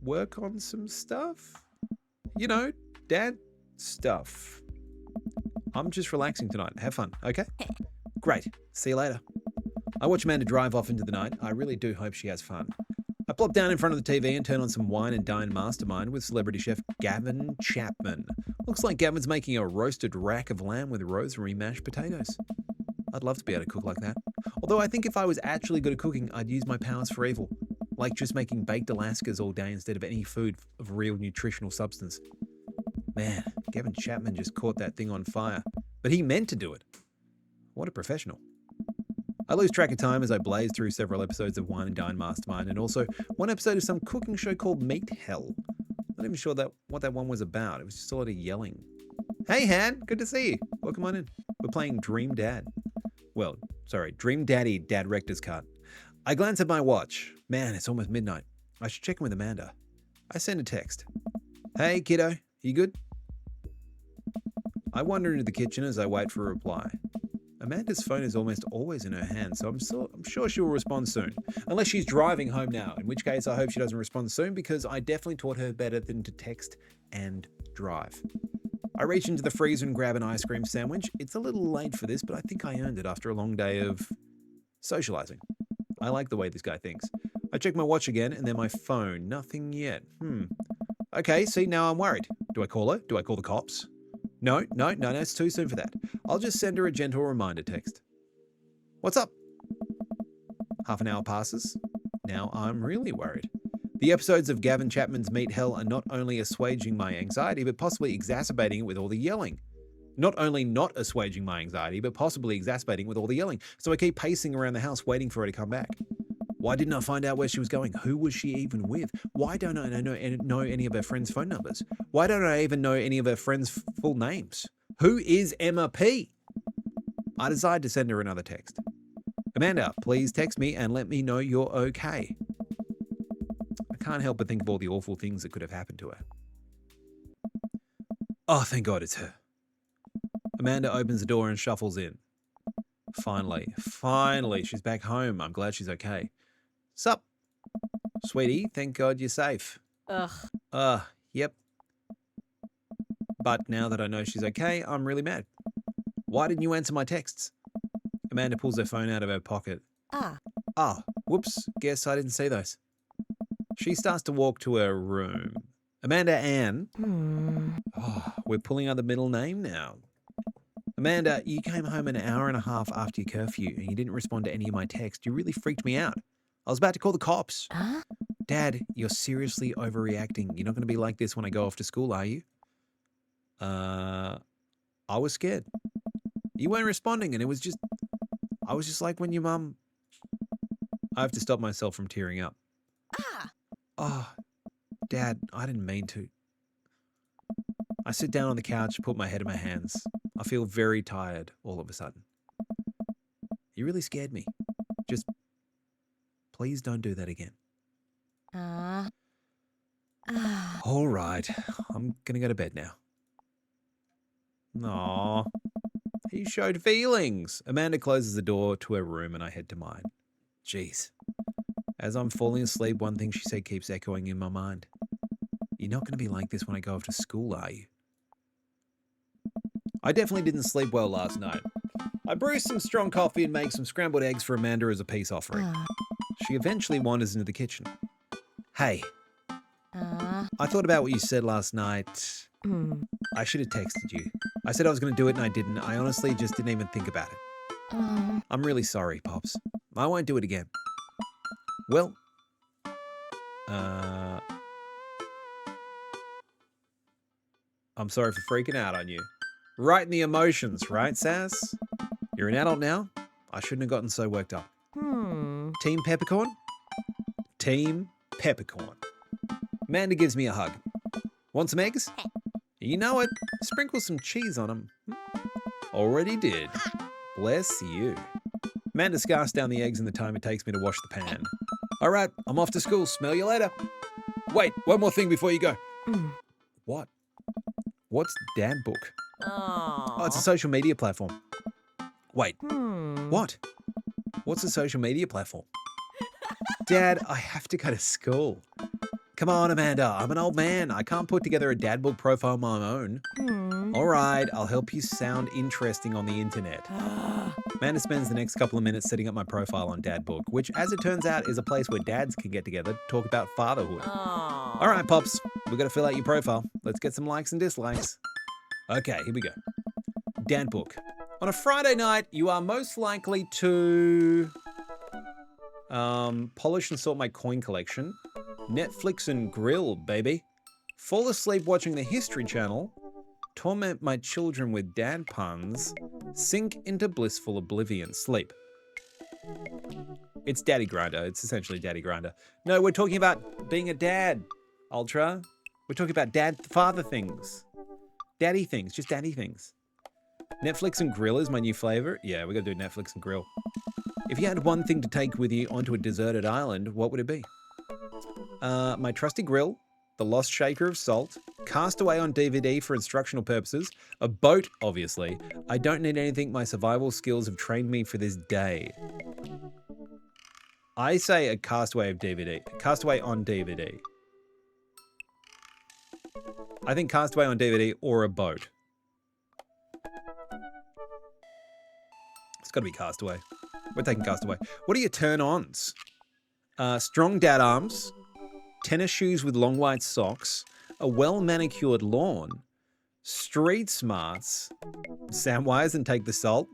work on some stuff. You know, dad stuff. I'm just relaxing tonight. Have fun, okay? Great. See you later. I watch Amanda drive off into the night. I really do hope she has fun. I plop down in front of the TV and turn on some Wine and Dine Mastermind with celebrity chef Gavin Chapman. Looks like Gavin's making a roasted rack of lamb with rosemary mashed potatoes. I'd love to be able to cook like that. Although I think if I was actually good at cooking, I'd use my powers for evil. Like just making baked Alaskas all day instead of any food of real nutritional substance. Man, Gavin Chapman just caught that thing on fire. But he meant to do it. What a professional. I lose track of time as I blaze through several episodes of Wine and Dine Mastermind and also one episode of some cooking show called Meat Hell. Not even sure what that one was about. It was just a lot of yelling. Hey, Han, good to see you. Welcome on in. We're playing Dream Dad. Well, sorry, Dream Daddy Dad Rector's Cut. I glance at my watch. Man, it's almost midnight. I should check in with Amanda. I send a text. Hey, kiddo, you good? I wander into the kitchen as I wait for a reply. Amanda's phone is almost always in her hand, so I'm sure she'll respond soon. Unless she's driving home now, in which case I hope she doesn't respond soon because I definitely taught her better than to text and drive. I reach into the freezer and grab an ice cream sandwich. It's a little late for this, but I think I earned it after a long day of socializing. I like the way this guy thinks. I check my watch again and then my phone. Nothing yet. Okay, see, now I'm worried. Do I call her? Do I call the cops? No, it's too soon for that. I'll just send her a gentle reminder text. What's up? Half an hour passes. Now I'm really worried. The episodes of Gavin Chapman's Meat Hell are not only assuaging my anxiety, but possibly exacerbating it with all the yelling. Not only not assuaging my anxiety, but possibly exacerbating with all the yelling. So I keep pacing around the house waiting for her to come back. Why didn't I find out where she was going? Who was she even with? Why don't I know any of her friends' phone numbers? Why don't I even know any of her friends' full names? Who is Emma P? I decide to send her another text. Amanda, please text me and let me know you're okay. I can't help but think of all the awful things that could have happened to her. Oh, thank God it's her. Amanda opens the door and shuffles in. Finally, she's back home. I'm glad she's okay. Sup? Sweetie, thank God you're safe. Ugh. Yep. But now that I know she's okay, I'm really mad. Why didn't you answer my texts? Amanda pulls her phone out of her pocket. Whoops, guess I didn't see those. She starts to walk to her room. Amanda Ann. We're pulling out the middle name now. Amanda, you came home an hour and a half after your curfew and you didn't respond to any of my texts. You really freaked me out. I was about to call the cops. Dad, you're seriously overreacting. You're not going to be like this when I go off to school, are you? I was scared. You weren't responding and I was just like when your mum... I have to stop myself from tearing up. Oh, Dad, I didn't mean to. I sit down on the couch, put my head in my hands. I feel very tired all of a sudden. You really scared me. Just please don't do that again. All right, I'm going to go to bed now. Aw, he showed feelings. Amanda closes the door to her room and I head to mine. Jeez. As I'm falling asleep, one thing she said keeps echoing in my mind. You're not going to be like this when I go off to school, are you? I definitely didn't sleep well last night. I brew some strong coffee and make some scrambled eggs for Amanda as a peace offering. She eventually wanders into the kitchen. Hey, I thought about what you said last night. I should have texted you. I said I was going to do it and I didn't. I honestly just didn't even think about it. I'm really sorry, Pops. I won't do it again. Well, I'm sorry for freaking out on you. Right in the emotions, right, Sass? You're an adult now. I shouldn't have gotten so worked up. Team Peppercorn? Team Peppercorn. Amanda gives me a hug. Want some eggs? You know it. Sprinkle some cheese on them. Already did. Bless you. Amanda scarfs down the eggs in the time it takes me to wash the pan. All right, I'm off to school. Smell you later. Wait, one more thing before you go. What? What's Dad Book? Oh, it's a social media platform. Wait, what? What's a social media platform? Dad, I have to go to school. Come on, Amanda. I'm an old man. I can't put together a dad book profile on my own. All right, I'll help you sound interesting on the internet. Amanda spends the next couple of minutes setting up my profile on Dad Book, which, as it turns out, is a place where dads can get together to talk about fatherhood. All right, Pops, we've got to fill out your profile. Let's get some likes and dislikes. Okay, here we go. Dad Book. On a Friday night, you are most likely to polish and sort my coin collection, Netflix and grill, baby, fall asleep watching the History Channel, torment my children with dad puns, sink into blissful oblivion, sleep. It's Daddy Grinder. It's essentially Daddy Grinder. No, we're talking about being a dad, Ultra. We're talking about father things. Daddy things, just daddy things. Netflix and grill is my new flavor. Yeah, we're going to do Netflix and grill. If you had one thing to take with you onto a deserted island, what would it be? My trusty grill, The Lost Shaker of Salt, Castaway on DVD for instructional purposes, a boat, obviously. I don't need anything. My survival skills have trained me for this day. I say a Castaway of DVD. Castaway on DVD. I think Castaway on DVD or a boat. It's got to be Castaway. We're taking Castaway. What are your turn-ons? Strong dad arms, tennis shoes with long white socks, a well-manicured lawn, street smarts, Samwise and take the salt.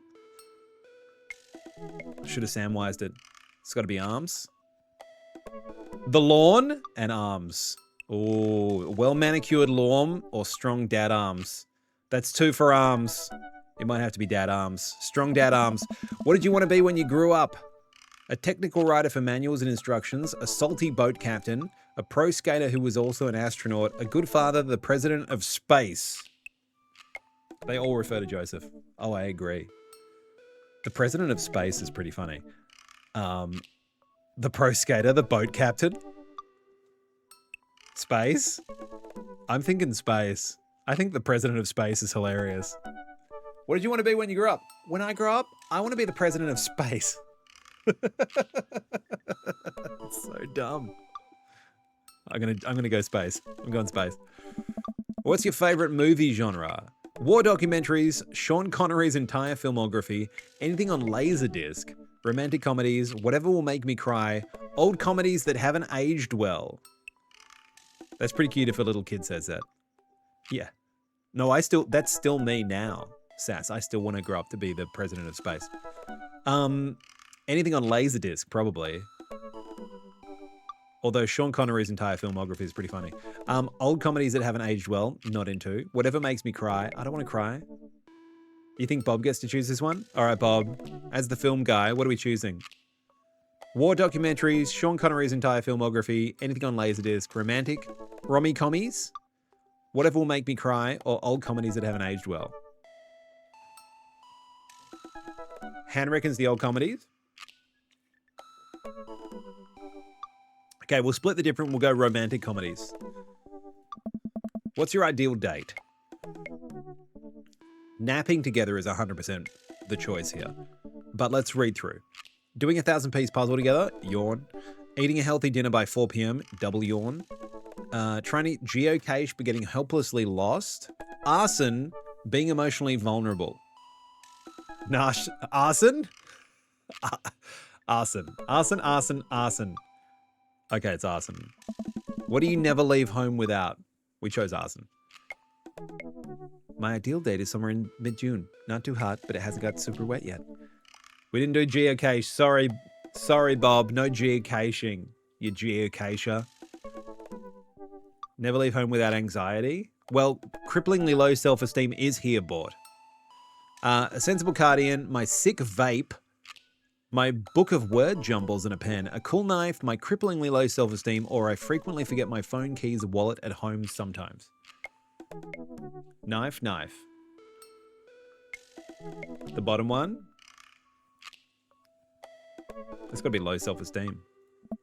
Should have Samwised it. It's got to be arms. The lawn and arms. Oh, well-manicured lawn or strong dad arms. That's 2 for arms. It might have to be dad arms. Strong dad arms. What did you want to be when you grew up? A technical writer for manuals and instructions, a salty boat captain, a pro skater who was also an astronaut, a good father, the president of space. They all refer to Joseph. Oh, I agree. The president of space is pretty funny. The pro skater, the boat captain. Space? I'm thinking space. I think the president of space is hilarious. What did you want to be when you grew up? When I grow up, I want to be the president of space. It's so dumb. I'm gonna go space. I'm going space. What's your favorite movie genre? War documentaries, Sean Connery's entire filmography, anything on Laserdisc, romantic comedies, whatever will make me cry, old comedies that haven't aged well. That's pretty cute if a little kid says that. Yeah. No, that's still me now, Sass. I still want to grow up to be the president of space. Anything on Laserdisc, probably. Although Sean Connery's entire filmography is pretty funny. Old comedies that haven't aged well, not into. Whatever makes me cry. I don't want to cry. You think Bob gets to choose this one? All right, Bob. As the film guy, what are we choosing? War documentaries, Sean Connery's entire filmography, anything on Laserdisc, romantic, rom-commies, whatever will make me cry, or old comedies that haven't aged well. Han reckons the old comedies. Okay, we'll split the different. We'll go romantic comedies. What's your ideal date? Napping together is 100% the choice here. But let's read through. Doing a 1,000-piece puzzle together, yawn. Eating a healthy dinner by 4 p.m, double yawn. Trying to geocache but getting helplessly lost. Arson, being emotionally vulnerable. Nash, arson? Arson. Arson, arson, arson. Okay, it's arson. What do you never leave home without? We chose arson. My ideal date is somewhere in mid-June. Not too hot, but it hasn't got super wet yet. We didn't do geocache. Sorry, Bob. No geocaching, you geocacher. Never leave home without anxiety. Well, cripplingly low self-esteem is here, bought. A sensible cardigan, my sick vape, my book of word jumbles and a pen, a cool knife, my cripplingly low self-esteem, or I frequently forget my phone, keys, wallet at home sometimes. Knife, knife. The bottom one. It's got to be low self-esteem.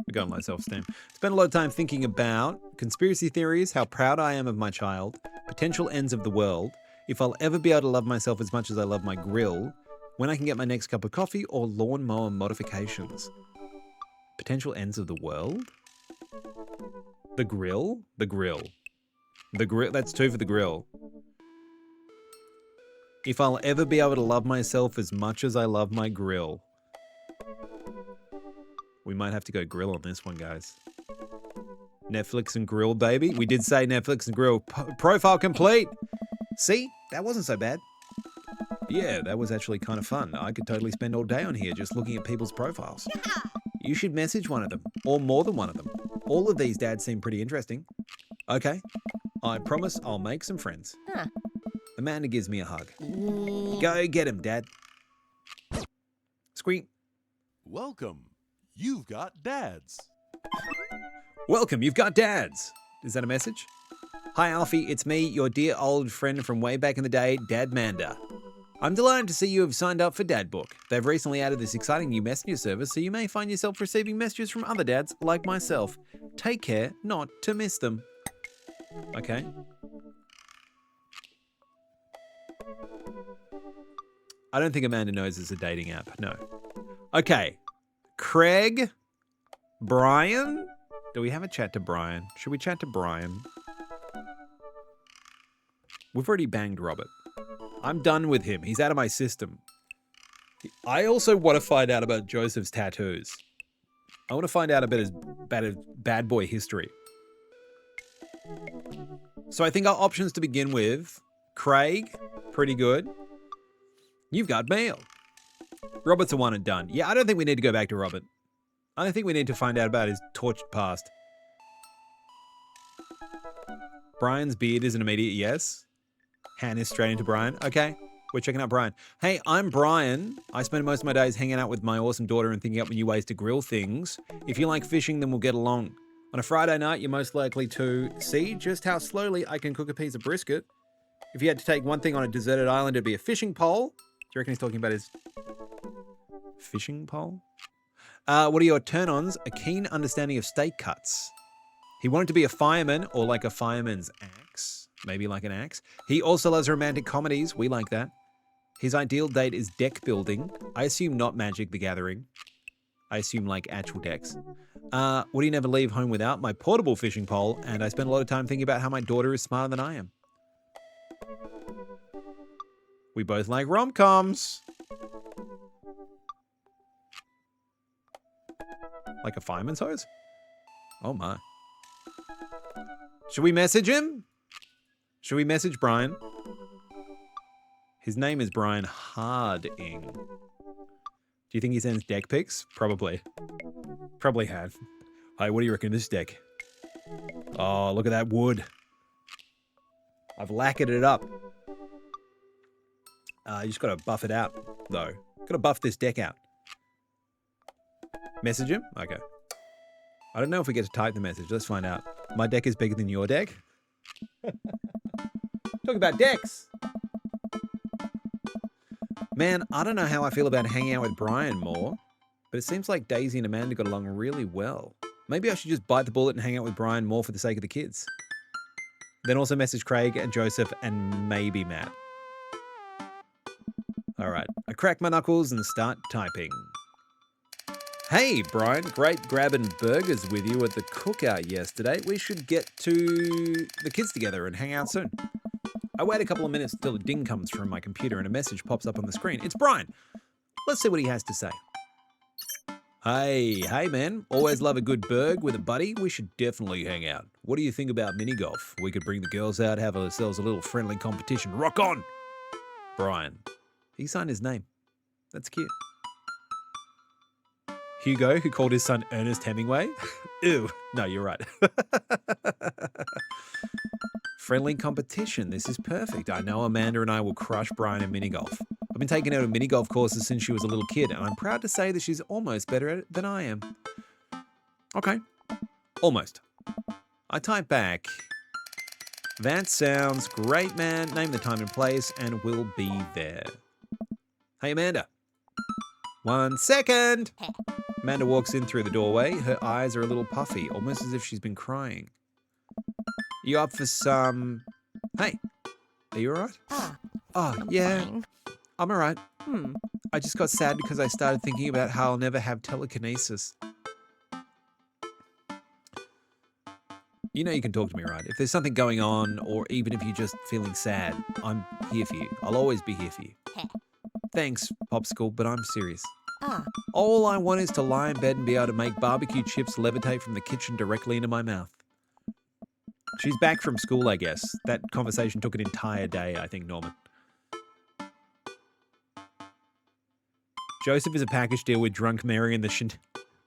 We're going low self-esteem. Spent a lot of time thinking about conspiracy theories, how proud I am of my child, potential ends of the world, if I'll ever be able to love myself as much as I love my grill, when I can get my next cup of coffee, or lawnmower modifications. Potential ends of the world? The grill? The grill. The grill. That's 2 for the grill. If I'll ever be able to love myself as much as I love my grill. We might have to go grill on this one, guys. Netflix and grill, baby. We did say Netflix and grill. Profile complete. See? That wasn't so bad. Yeah, that was actually kind of fun. I could totally spend all day on here just looking at people's profiles. Yeah. You should message one of them, or more than one of them. All of these dads seem pretty interesting. Okay. I promise I'll make some friends. Huh. Amanda gives me a hug. Go get him, Dad. Squeak. Welcome. You've got dads. Welcome, you've got dads. Is that a message? Hi, Alfie. It's me, your dear old friend from way back in the day, Dad Manda. I'm delighted to see you have signed up for Dad Book. They've recently added this exciting new messenger service, so you may find yourself receiving messages from other dads like myself. Take care not to miss them. Okay. I don't think Amanda knows it's a dating app. No. Okay. Craig? Brian? Do we have a chat to Brian? Should we chat to Brian? We've already banged Robert. I'm done with him. He's out of my system. I also want to find out about Joseph's tattoos. I want to find out about his bad boy history. So I think our options to begin with, Craig, pretty good. You've got mail. Robert's a one and done. Yeah, I don't think we need to go back to Robert. I don't think we need to find out about his tortured past. Brian's beard is an immediate yes. Han is straight into Brian. Okay, we're checking out Brian. Hey, I'm Brian. I spend most of my days hanging out with my awesome daughter and thinking up new ways to grill things. If you like fishing, then we'll get along. On a Friday night, you're most likely to see just how slowly I can cook a piece of brisket. If you had to take one thing on a deserted island, it'd be a fishing pole. Do you reckon he's talking about his fishing pole? What are your turn-ons? A keen understanding of steak cuts. He wanted to be a fireman or like a fireman's axe. Maybe like an axe. He also loves romantic comedies. We like that. His ideal date is deck building. I assume not Magic the Gathering. I assume like actual decks. What do you never leave home without? My portable fishing pole. And I spend a lot of time thinking about how my daughter is smarter than I am. We both like rom-coms. Like a fireman's hose? Oh my. Should we message him? Should we message Brian? His name is Brian Harding. Do you think he sends deck pics? Probably. Probably had. Hey, what do you reckon of this deck? Oh, look at that wood. I've lacquered it up. You just got to buff it out, though. Got to buff this deck out. Message him? Okay. I don't know if we get to type the message. Let's find out. My deck is bigger than your deck. Talk about decks. Man, I don't know how I feel about hanging out with Brian more, but it seems like Daisy and Amanda got along really well. Maybe I should just bite the bullet and hang out with Brian more for the sake of the kids. Then also message Craig and Joseph and maybe Matt. All right, I crack my knuckles and start typing. Hey, Brian, great grabbing burgers with you at the cookout yesterday. We should get to the kids together and hang out soon. I wait a couple of minutes until a ding comes from my computer and a message pops up on the screen. It's Brian. Let's see what he has to say. Hey man, always love a good burg with a buddy. We should definitely hang out. What do you think about mini golf? We could bring the girls out, have ourselves a little friendly competition. Rock on! Brian. He signed his name. That's cute. Hugo, who called his son Ernest Hemingway. Ew. No, you're right. Friendly competition. This is perfect. I know Amanda and I will crush Brian in mini golf. I've been taking her to mini golf courses since she was a little kid, and I'm proud to say that she's almost better at it than I am. Okay. Almost. I type back. That sounds great, man. Name the time and place, and we'll be there. Hey, Amanda. 1 second. Amanda walks in through the doorway. Her eyes are a little puffy, almost as if she's been crying. You up for some... Hey, are you alright? I'm yeah, fine. I'm alright. I just got sad because I started thinking about how I'll never have telekinesis. You know you can talk to me, right? If there's something going on, or even if you're just feeling sad, I'm here for you. I'll always be here for you. Thanks, Popsicle, but I'm serious. All I want is to lie in bed and be able to make barbecue chips levitate from the kitchen directly into my mouth. She's back from school, I guess. That conversation took an entire day, I think, Norman. Joseph is a package deal with drunk Mary and the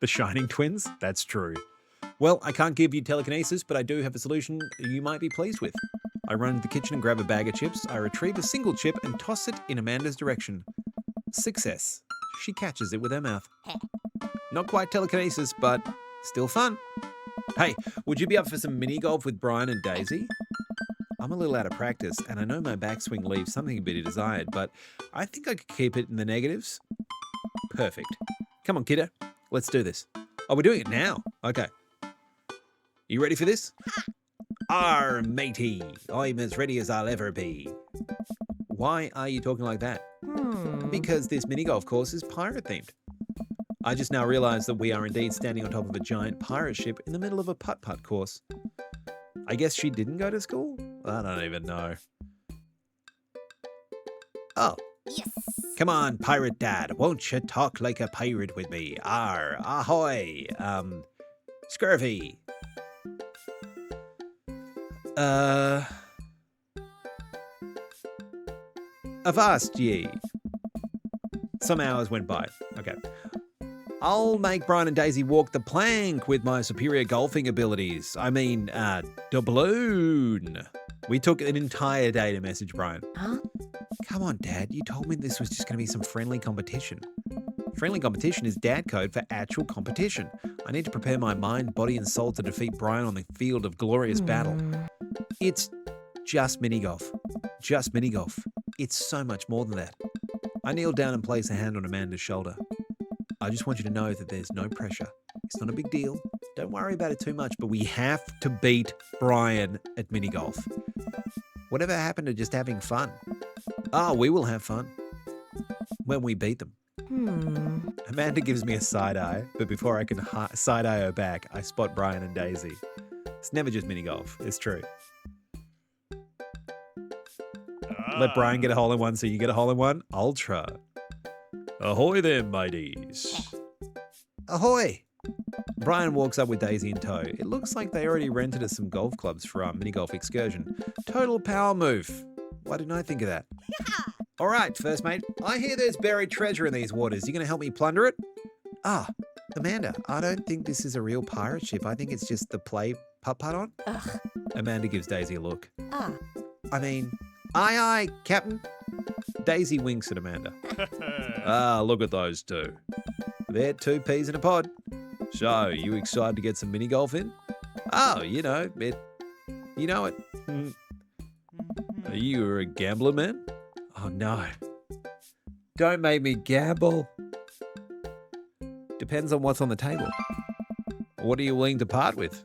Shining Twins? That's true. Well, I can't give you telekinesis, but I do have a solution you might be pleased with. I run into the kitchen and grab a bag of chips. I retrieve a single chip and toss it in Amanda's direction. Success. She catches it with her mouth. Not quite telekinesis, but still fun. Hey, would you be up for some mini golf with Brian and Daisy? I'm a little out of practice, and I know my backswing leaves something to be desired, but I think I could keep it in the negatives. Perfect. Come on, kiddo. Let's do this. Oh, we're doing it now. Okay. You ready for this? Arr, matey. I'm as ready as I'll ever be. Why are you talking like that? Because this mini golf course is pirate themed. I just now realised that we are indeed standing on top of a giant pirate ship in the middle of a putt-putt course. I guess she didn't go to school? I don't even know. Oh. Yes. Come on, pirate dad. Won't you talk like a pirate with me? Arr, ahoy. Scurvy. Avast ye. Some hours went by. Okay. I'll make Brian and Daisy walk the plank with my superior golfing abilities. I mean, doubloon. We took an entire day to message Brian. Huh? Come on, Dad. You told me this was just going to be some friendly competition. Friendly competition is dad code for actual competition. I need to prepare my mind, body, and soul to defeat Brian on the field of glorious battle. It's just mini golf. Just mini golf. It's so much more than that. I kneel down and place a hand on Amanda's shoulder. I just want you to know that there's no pressure. It's not a big deal. Don't worry about it too much, but we have to beat Brian at mini golf. Whatever happened to just having fun? Oh, we will have fun when we beat them. Amanda gives me a side eye, but before I can side eye her back, I spot Brian and Daisy. It's never just mini golf. It's true. Let Brian get a hole in one so you get a hole in one. Ultra. Ahoy there, mateys. Ahoy. Brian walks up with Daisy in tow. It looks like they already rented us some golf clubs for our mini golf excursion. Total power move. Why didn't I think of that? All right, first mate. I hear there's buried treasure in these waters. You going to help me plunder it? Ah, Amanda, I don't think this is a real pirate ship. I think it's just the play putt-putt on. Ugh. Amanda gives Daisy a look. Ah. I mean, aye, Captain. Daisy winks at Amanda. Ah, look at those two. They're two peas in a pod. So, you excited to get some mini golf in? Oh, you know it. Are you a gambler, man? Oh, no. Don't make me gamble. Depends on what's on the table. What are you willing to part with?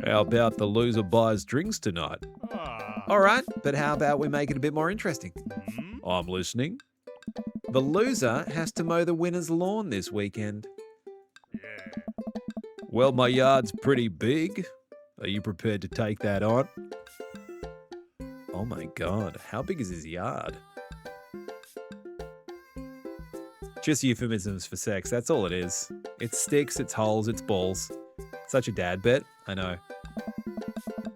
How about the loser buys drinks tonight? All right, but how about we make it a bit more interesting? I'm listening. The loser has to mow the winner's lawn this weekend. Well, my yard's pretty big. Are you prepared to take that on? Oh my God, how big is his yard? Just euphemisms for sex, that's all it is. It's sticks, it's holes, it's balls. Such a dad bet, I know.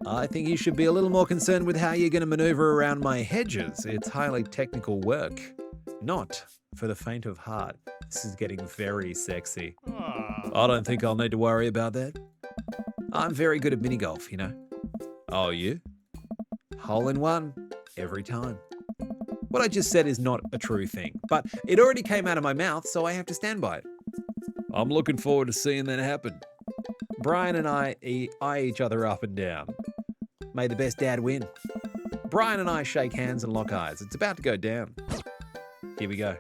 I think you should be a little more concerned with how you're going to maneuver around my hedges. It's highly technical work. Not for the faint of heart. This is getting very sexy. I don't think I'll need to worry about that. I'm very good at mini golf, you know. Oh, you? Hole in one, every time. What I just said is not a true thing, but it already came out of my mouth, so I have to stand by it. I'm looking forward to seeing that happen. Brian and I eye each other up and down. May the best dad win. Brian and I shake hands and lock eyes. It's about to go down. Here we go.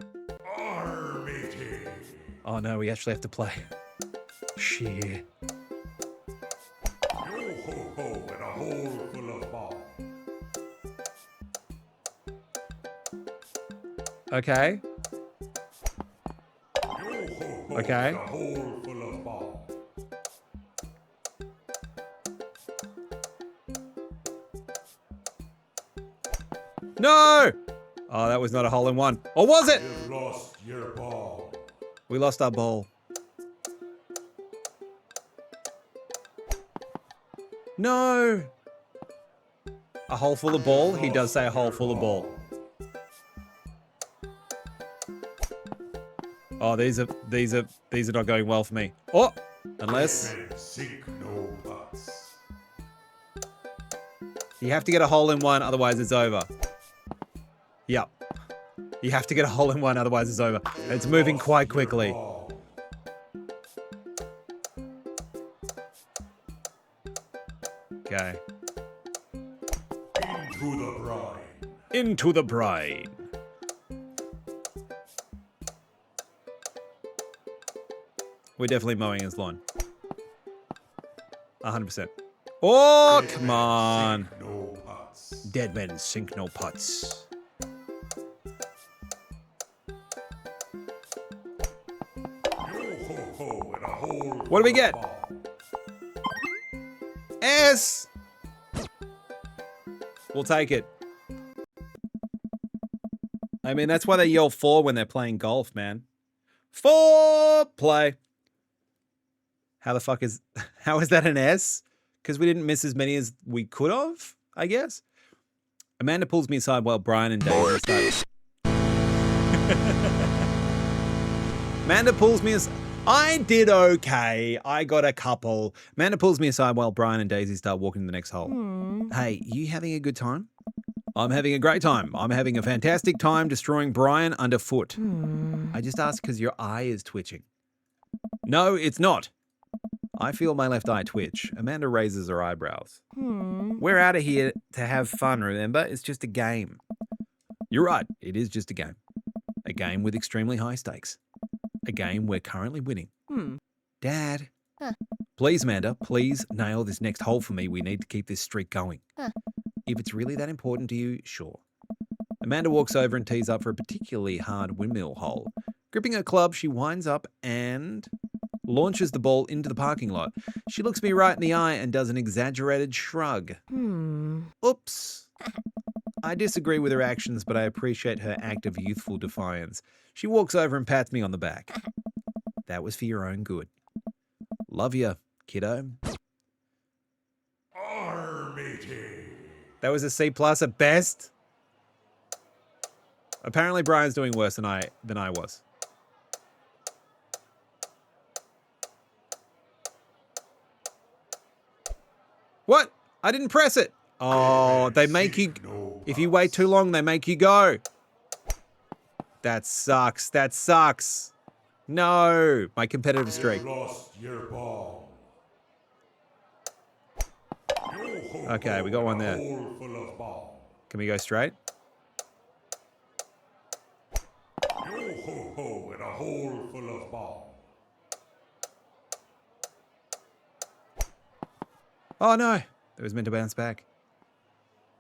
Oh no, we actually have to play. Shit. Yo-ho-ho and a hole full of balls. Okay. Yo-ho-ho Okay. and a hole full of balls. No! Oh, that was not a hole in one. Or was it? You've lost your ball. We lost our ball. No! A hole full of ball? He does say a hole full of ball. Oh, these are not going well for me. Oh! Unless Men sink no butts. you have to get a hole in one, otherwise it's over. Yep. You have to get a hole in one, otherwise it's over. It's moving quite quickly. Ball. Okay. Into the brine. Into the brine. We're definitely mowing his lawn. 100%. Oh, Dead come men on. sink no butts. Dead men sink no pots. Yo-ho-ho and a hole What do we full of get? ball. S. We'll take it. I mean, that's why they yell four when they're playing golf, man. Four play. How the fuck is, how is that an S? Because we didn't miss as many as we could have, I guess. Amanda pulls me aside while Brian and Daisy start. Amanda pulls me aside. I did okay. I got a couple. Amanda pulls me aside while Brian and Daisy start walking to the next hole. Hey, you having a good time? I'm having a great time. I'm having a fantastic time destroying Brian underfoot. I just asked because your eye is twitching. No, it's not. I feel my left eye twitch. Amanda raises her eyebrows. We're out of here to have fun, remember? It's just a game. You're right. It is just a game. A game with extremely high stakes. A game we're currently winning. Dad. Please, Amanda, please nail this next hole for me. We need to keep this streak going. If it's really that important to you, sure. Amanda walks over and tees up for a particularly hard windmill hole. Gripping her club, she winds up and launches the ball into the parking lot. She looks me right in the eye and does an exaggerated shrug. Oops. I disagree with her actions, but I appreciate her act of youthful defiance. She walks over and pats me on the back. That was for your own good. Love ya, kiddo. Armatey. That was a C plus at best. Apparently Brian's doing worse than I was. What? I didn't press it. Oh, they make you, No if you wait too long, they make you go. That sucks. That sucks. No, my competitive streak. You've lost your ball. Yo-ho-ho Okay, we got one and a there. hole full of ball. Can we go straight? Yo-ho-ho and a hole full of ball. Oh no, it was meant to bounce back.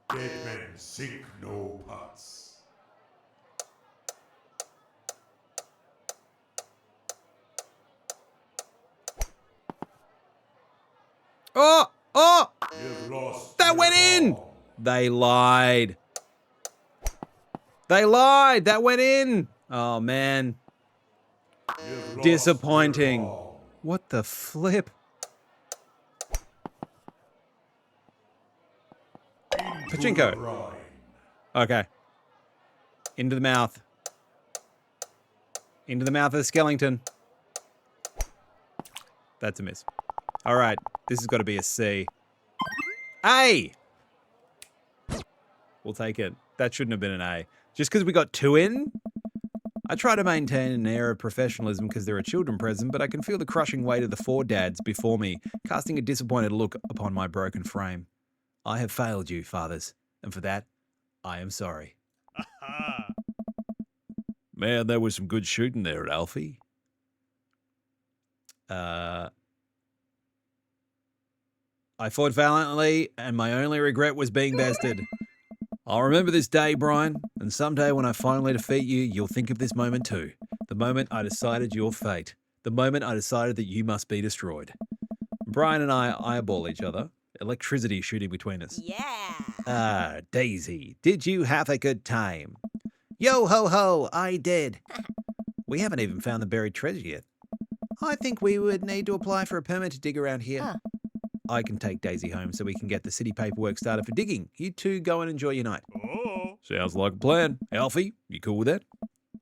Dead men sink no putts. Oh, oh, You've lost that your went in. ball. They lied. They lied. That went in. Oh man, You've lost disappointing. your ball. What the flip? Into Pachinko. the brine. Okay. Into the mouth. Into the mouth of the skeleton. That's a miss. All right. This has got to be a C. A! We'll take it. That shouldn't have been an A. Just because we got two in? I try to maintain an air of professionalism because there are children present, but I can feel the crushing weight of the four dads before me, casting a disappointed look upon my broken frame. I have failed you, fathers, and for that, I am sorry. Man, there was some good shooting there at Alfie. I fought valiantly, and my only regret was being bested. I'll remember this day, Brian, and someday when I finally defeat you, you'll think of this moment too. The moment I decided your fate. The moment I decided that you must be destroyed. Brian and I eyeball each other, Electricity shooting between us. Yeah. Daisy, did you have a good time? Yo ho ho, I did. We haven't even found the buried treasure yet. I think we would need to apply for a permit to dig around here. Huh. I can take Daisy home so we can get the city paperwork started for digging. You two go and enjoy your night. Oh. Sounds like a plan. Alfie, you cool with that?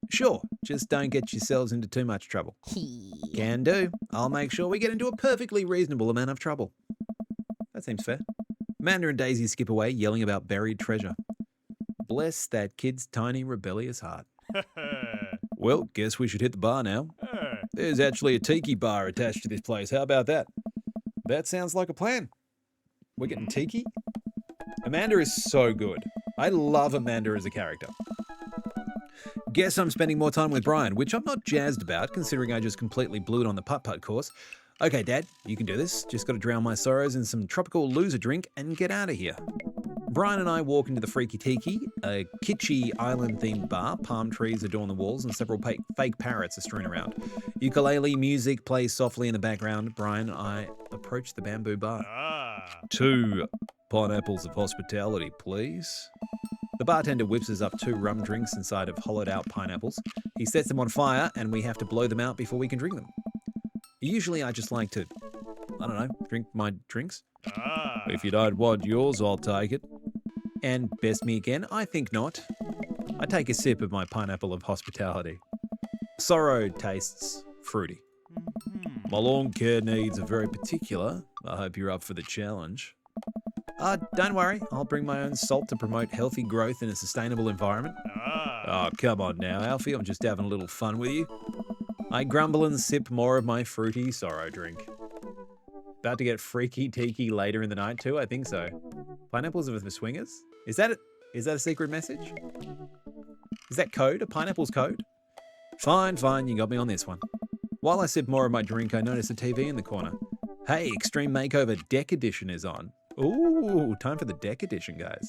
Sure, just don't get yourselves into too much trouble. Can do. I'll make sure we get into a perfectly reasonable amount of trouble. That seems fair. Amanda and Daisy skip away, yelling about buried treasure. Bless that kid's tiny, rebellious heart. Well, guess we should hit the bar now. There's actually a tiki bar attached to this place. How about that? That sounds like a plan. We're getting tiki? Amanda is so good. I love Amanda as a character. Guess I'm spending more time with Brian, which I'm not jazzed about, considering I just completely blew it on the putt-putt course. Okay, Dad, you can do this. Just got to drown my sorrows in some tropical loser drink and get out of here. Brian and I walk into the Freaky Tiki, a kitschy island-themed bar. Palm trees adorn the walls and several fake parrots are strewn around. Ukulele music plays softly in the background. Brian and I approach the bamboo bar. 2 pineapples of hospitality, please. The bartender whips us up 2 rum drinks inside of hollowed-out pineapples. He sets them on fire, and we have to blow them out before we can drink them. Usually I just like to, I don't know, drink my drinks. If you don't want yours, I'll take it. And best me again? I think not. I take a sip of my pineapple of hospitality. Sorrow tastes fruity. My lawn care needs are very particular. I hope you're up for the challenge. Don't worry, I'll bring my own salt to promote healthy growth in a sustainable environment. Oh, come on now, Alfie, I'm just having a little fun with you. I grumble and sip more of my fruity sorrow drink. About to get freaky tiki later in the night too, I think so. Pineapples are the swingers? Is that a secret message? Is that code? A pineapple's code? Fine, you got me on this one. While I sip more of my drink, I notice a TV in the corner. Hey, Extreme Makeover Deck Edition is on. Ooh, time for the Deck Edition, guys.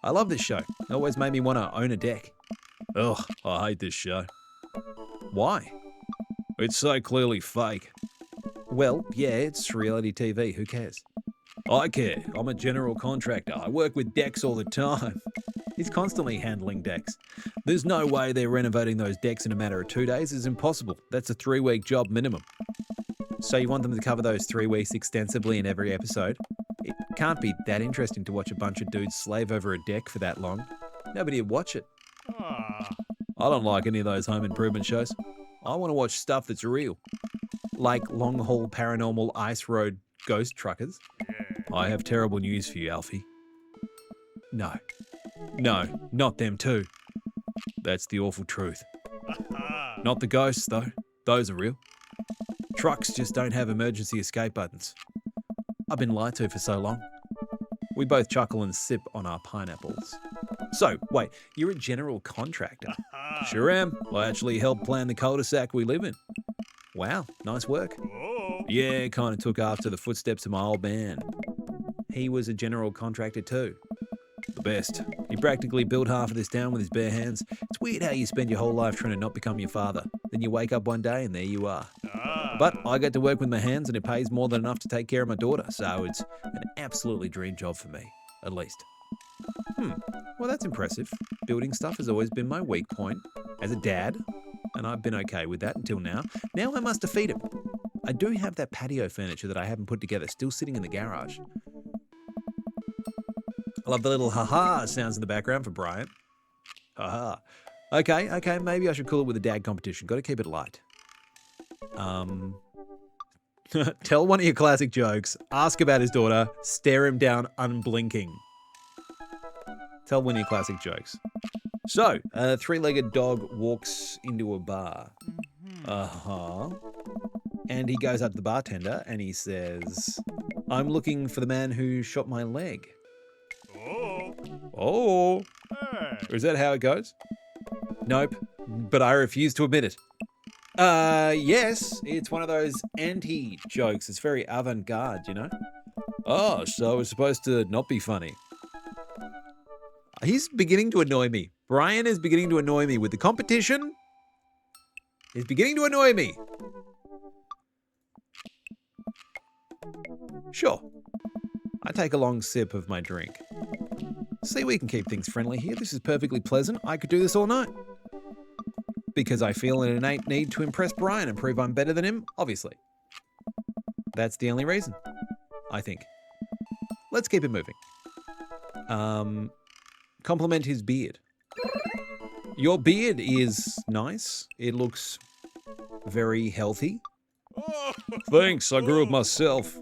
I love this show. It always made me want to own a deck. Ugh, I hate this show. Why? It's so clearly fake. Well, yeah, it's reality TV. Who cares? I care. I'm a general contractor. I work with decks all the time. He's constantly handling decks. There's no way they're renovating those decks in a matter of 2 days. It's impossible. That's a 3-week job minimum. So you want them to cover those 3 weeks extensively in every episode? It can't be that interesting to watch a bunch of dudes slave over a deck for that long. Nobody would watch it. I don't like any of those home improvement shows. I want to watch stuff that's real. Like long-haul paranormal ice road ghost truckers. I have terrible news for you, Alfie. No, not them too. That's the awful truth. Not the ghosts, though. Those are real. Trucks just don't have emergency escape buttons. I've been lied to for so long. We both chuckle and sip on our pineapples. So, wait, you're a general contractor? Sure am. I actually helped plan the cul-de-sac we live in. Wow, nice work. Yeah, kind of took after the footsteps of my old man. He was a general contractor too. The best. He practically built half of this town with his bare hands. It's weird how you spend your whole life trying to not become your father. Then you wake up one day and there you are. But I get to work with my hands and it pays more than enough to take care of my daughter. So it's an absolutely dream job for me, at least. Well, that's impressive. Building stuff has always been my weak point as a dad, and I've been okay with that until now. Now I must defeat him. I do have that patio furniture that I haven't put together, still sitting in the garage. I love the little ha-ha sounds in the background for Brian. Ha-ha. Okay, maybe I should call it with a dad competition. Got to keep it light. Tell one of your classic jokes, ask about his daughter, stare him down unblinking. Tell one of your classic jokes. So, a 3-legged dog walks into a bar. And he goes up to the bartender and he says, I'm looking for the man who shot my leg. Oh. Is that how it goes? Nope, but I refuse to admit it. Yes, it's one of those anti-jokes. It's very avant-garde, you know? Oh, so it's supposed to not be funny. He's beginning to annoy me. Brian is beginning to annoy me with the competition. He's beginning to annoy me. Sure. I take a long sip of my drink. See, we can keep things friendly here. This is perfectly pleasant. I could do this all night. Because I feel an innate need to impress Brian and prove I'm better than him, obviously. That's the only reason, I think. Let's keep it moving. Compliment his beard. Your beard is nice. It looks very healthy. Thanks, I grew up myself.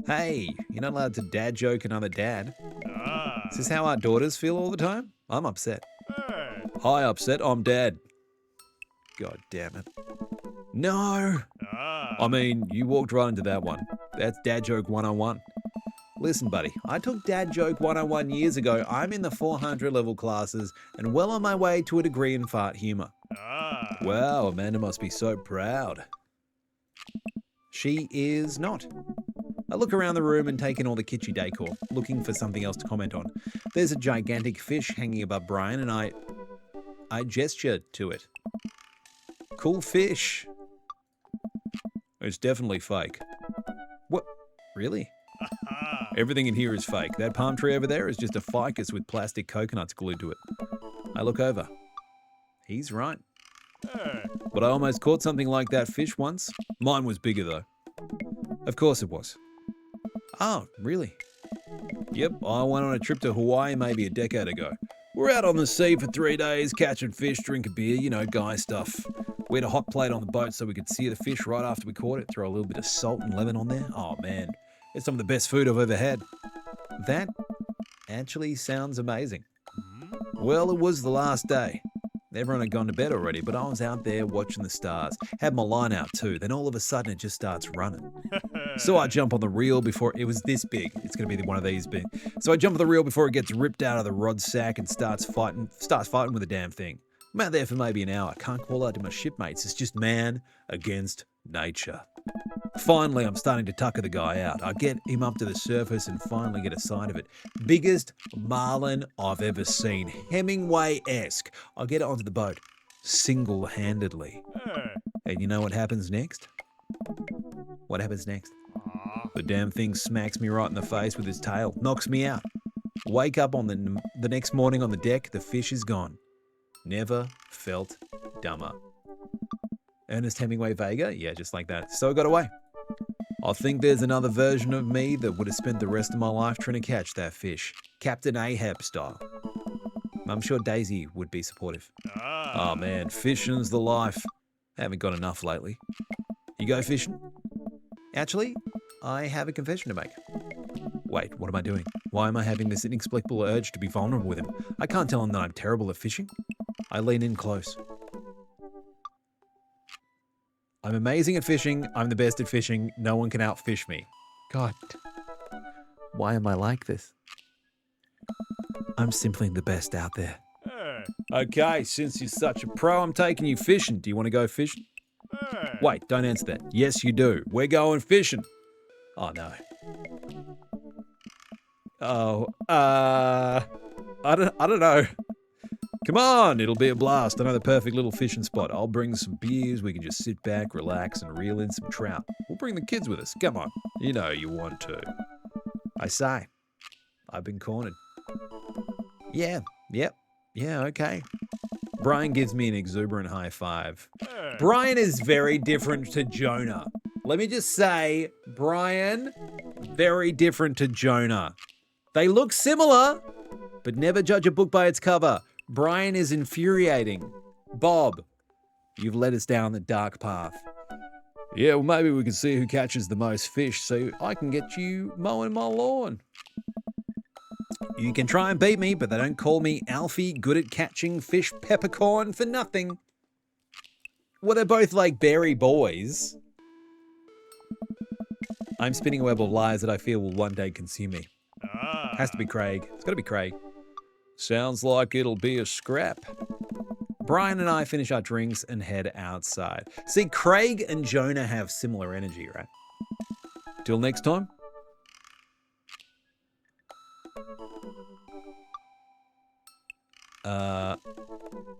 Hey, you're not allowed to dad joke another dad. Is this how our daughters feel all the time? I'm upset. Hi, upset, I'm dad. God damn it. No! I mean, you walked right into that one. That's dad joke 101. Listen, buddy, I took dad joke 101 years ago. I'm in the 400 level classes and well on my way to a degree in fart humor. Wow, Amanda must be so proud. She is not. I look around the room and take in all the kitschy decor, looking for something else to comment on. There's a gigantic fish hanging above Brian and I gesture to it. Cool fish. It's definitely fake. What? Really? Everything in here is fake. That palm tree over there is just a ficus with plastic coconuts glued to it. I look over. He's right. But I almost caught something like that fish once. Mine was bigger though. Of course it was. Oh, really? Yep, I went on a trip to Hawaii maybe a decade ago. We're out on the sea for 3 days, catching fish, drinking beer, you know, guy stuff. We had a hot plate on the boat so we could sear the fish right after we caught it, throw a little bit of salt and lemon on there. Oh man, it's some of the best food I've ever had. That actually sounds amazing. Well, it was the last day. Everyone had gone to bed already, but I was out there watching the stars. Had my line out too. Then all of a sudden it just starts running. So I jump on the reel before it was this big. It's going to be one of these big. So I jump on the reel before it gets ripped out of the rod sack and starts fighting with the damn thing. I'm out there for maybe an hour. Can't call out to my shipmates. It's just man against nature. Finally, I'm starting to tucker the guy out. I get him up to the surface and finally get a sight of it. Biggest marlin I've ever seen. Hemingway-esque. I get it onto the boat single-handedly. And you know what happens next? What happens next? The damn thing smacks me right in the face with his tail. Knocks me out. Wake up on the next morning on the deck. The fish is gone. Never felt dumber. Ernest Hemingway Vega? Yeah, just like that. So it got away. I think there's another version of me that would have spent the rest of my life trying to catch that fish. Captain Ahab style. I'm sure Daisy would be supportive. Oh man, fishing's the life. Haven't got enough lately. You go fishing? Actually, I have a confession to make. Wait, what am I doing? Why am I having this inexplicable urge to be vulnerable with him? I can't tell him that I'm terrible at fishing. I lean in close. I'm amazing at fishing. I'm the best at fishing. No one can outfish me. God, why am I like this? I'm simply the best out there. Okay, since you're such a pro, I'm taking you fishing. Do you want to go fishing? Wait, don't answer that. Yes, you do. We're going fishing. Oh, no. Oh, I don't know. Come on, it'll be a blast. I know the perfect little fishing spot. I'll bring some beers. We can just sit back, relax, and reel in some trout. We'll bring the kids with us. Come on. You know you want to. I say, I've been cornered. Yeah, okay. Brian gives me an exuberant high five. Brian is very different to Jonah. Let me just say, Brian, very different to Jonah. They look similar, but never judge a book by its cover. Brian is infuriating. Bob, you've led us down the dark path. Yeah, well, maybe we can see who catches the most fish so I can get you mowing my lawn. You can try and beat me, but they don't call me Alfie, good at catching fish peppercorn for nothing. Well, they're both like berry boys. I'm spinning a web of lies that I fear will one day consume me. Has to be Craig. It's got to be Craig. Sounds like it'll be a scrap. Brian and I finish our drinks and head outside. See, Craig and Jonah have similar energy, right? Till next time.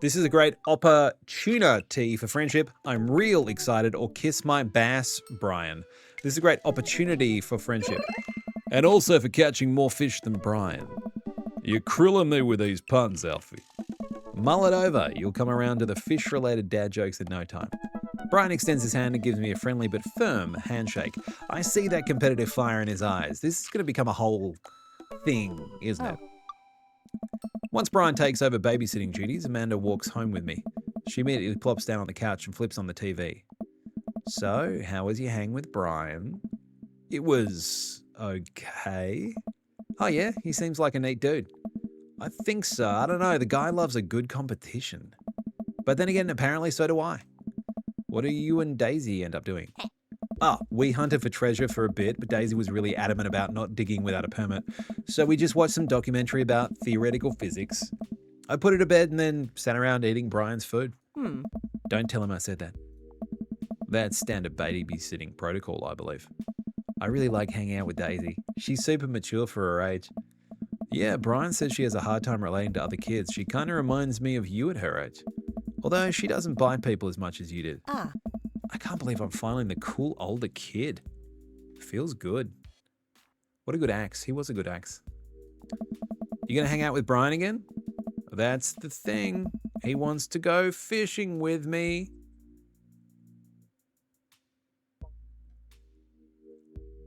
This is a great opportunity for friendship. I'm real excited. Or kiss my bass, Brian. This is a great opportunity for friendship. And also for catching more fish than Brian. You're krilling me with these puns, Alfie. Mull it over. You'll come around to the fish-related dad jokes in no time. Brian extends his hand and gives me a friendly but firm handshake. I see that competitive fire in his eyes. This is going to become a whole thing, isn't it? Once Brian takes over babysitting duties, Amanda walks home with me. She immediately plops down on the couch and flips on the TV. So, how was your hang with Brian? It was okay. Oh yeah, he seems like a neat dude. I think so. I don't know. The guy loves a good competition. But then again, apparently so do I. What do you and Daisy end up doing? Oh, we hunted for treasure for a bit, but Daisy was really adamant about not digging without a permit. So we just watched some documentary about theoretical physics. I put her to bed and then sat around eating Brian's food. Don't tell him I said that. That's standard babysitting protocol, I believe. I really like hanging out with Daisy. She's super mature for her age. Yeah, Brian says she has a hard time relating to other kids. She kind of reminds me of you at her age. Although she doesn't bite people as much as you did. I can't believe I'm finally the cool older kid. Feels good. What a good axe. He was a good axe. You gonna hang out with Brian again? That's the thing. He wants to go fishing with me.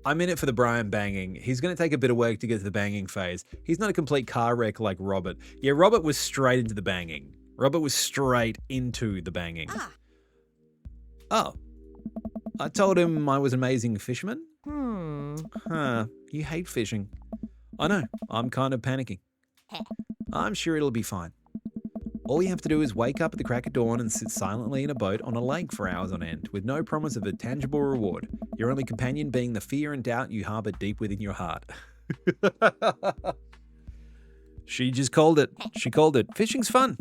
I'm in it for the Brian banging. He's going to take a bit of work to get to the banging phase. He's not a complete car wreck like Robert. Yeah, Robert was straight into the banging. Robert was straight into the banging. Oh. I told him I was an amazing fisherman? Huh. You hate fishing. I know. I'm kind of panicking. I'm sure it'll be fine. All you have to do is wake up at the crack of dawn and sit silently in a boat on a lake for hours on end, with no promise of a tangible reward, your only companion being the fear and doubt you harbor deep within your heart. She just called it. She called it. Fishing's fun.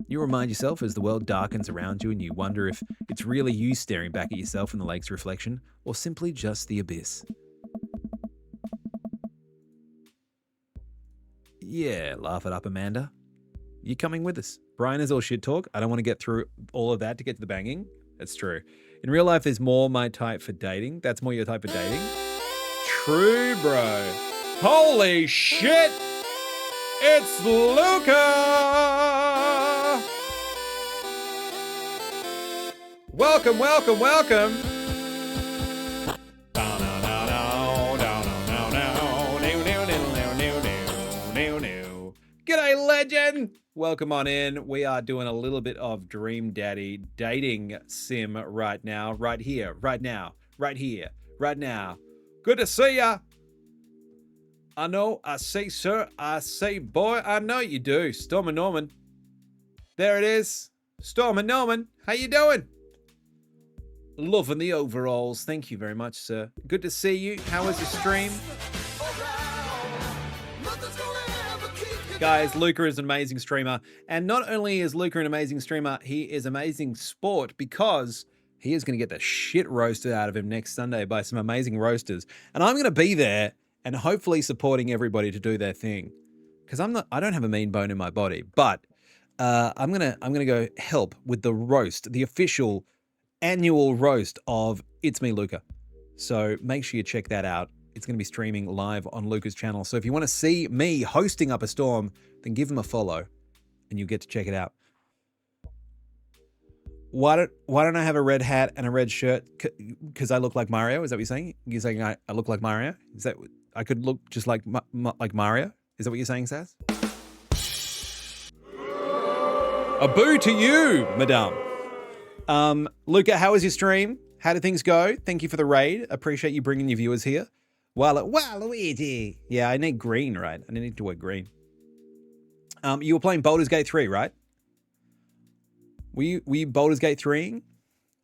You remind yourself as the world darkens around you and you wonder if it's really you staring back at yourself in the lake's reflection, or simply just the abyss. Yeah, laugh it up, Amanda. You coming with us? Brian is all shit talk. I don't want to get through all of that to get to the banging. That's true. In real life, there's more my type for dating. That's more your type for dating. True, bro. Holy shit! It's Luca! Welcome, welcome, welcome. G'day, legend! Welcome on in. We are doing a little bit of Dream Daddy dating sim right now. Right here, right now, right here, right now. Good to see ya. I know, I see, sir. I see, boy. I know you do. Storm and Norman. There it is. Storm and Norman. How you doing? Loving the overalls. Thank you very much, sir. Good to see you. How was your stream? Guys, Luca is an amazing streamer. And not only is Luca an amazing streamer, he is amazing sport because he is going to get the shit roasted out of him next Sunday by some amazing roasters. And I'm going to be there and hopefully supporting everybody to do their thing. Because I don't have a mean bone in my body, but I'm gonna go help with the roast, the official annual roast of It's Me, Luca. So make sure you check that out. It's going to be streaming live on Luca's channel. So if you want to see me hosting up a storm, then give him a follow and you'll get to check it out. Why don't I have a red hat and a red shirt? Because I look like Mario? Is that what you're saying? You're saying I look like Mario? Is that I could look just like Mario? Is that what you're saying, Sass? A boo to you, madame. Luca, how was your stream? How did things go? Thank you for the raid. Appreciate you bringing your viewers here. Waluigi. Yeah, I need green, right? I need to wear green. You were playing Baldur's Gate 3, right? Were you Baldur's Gate 3ing?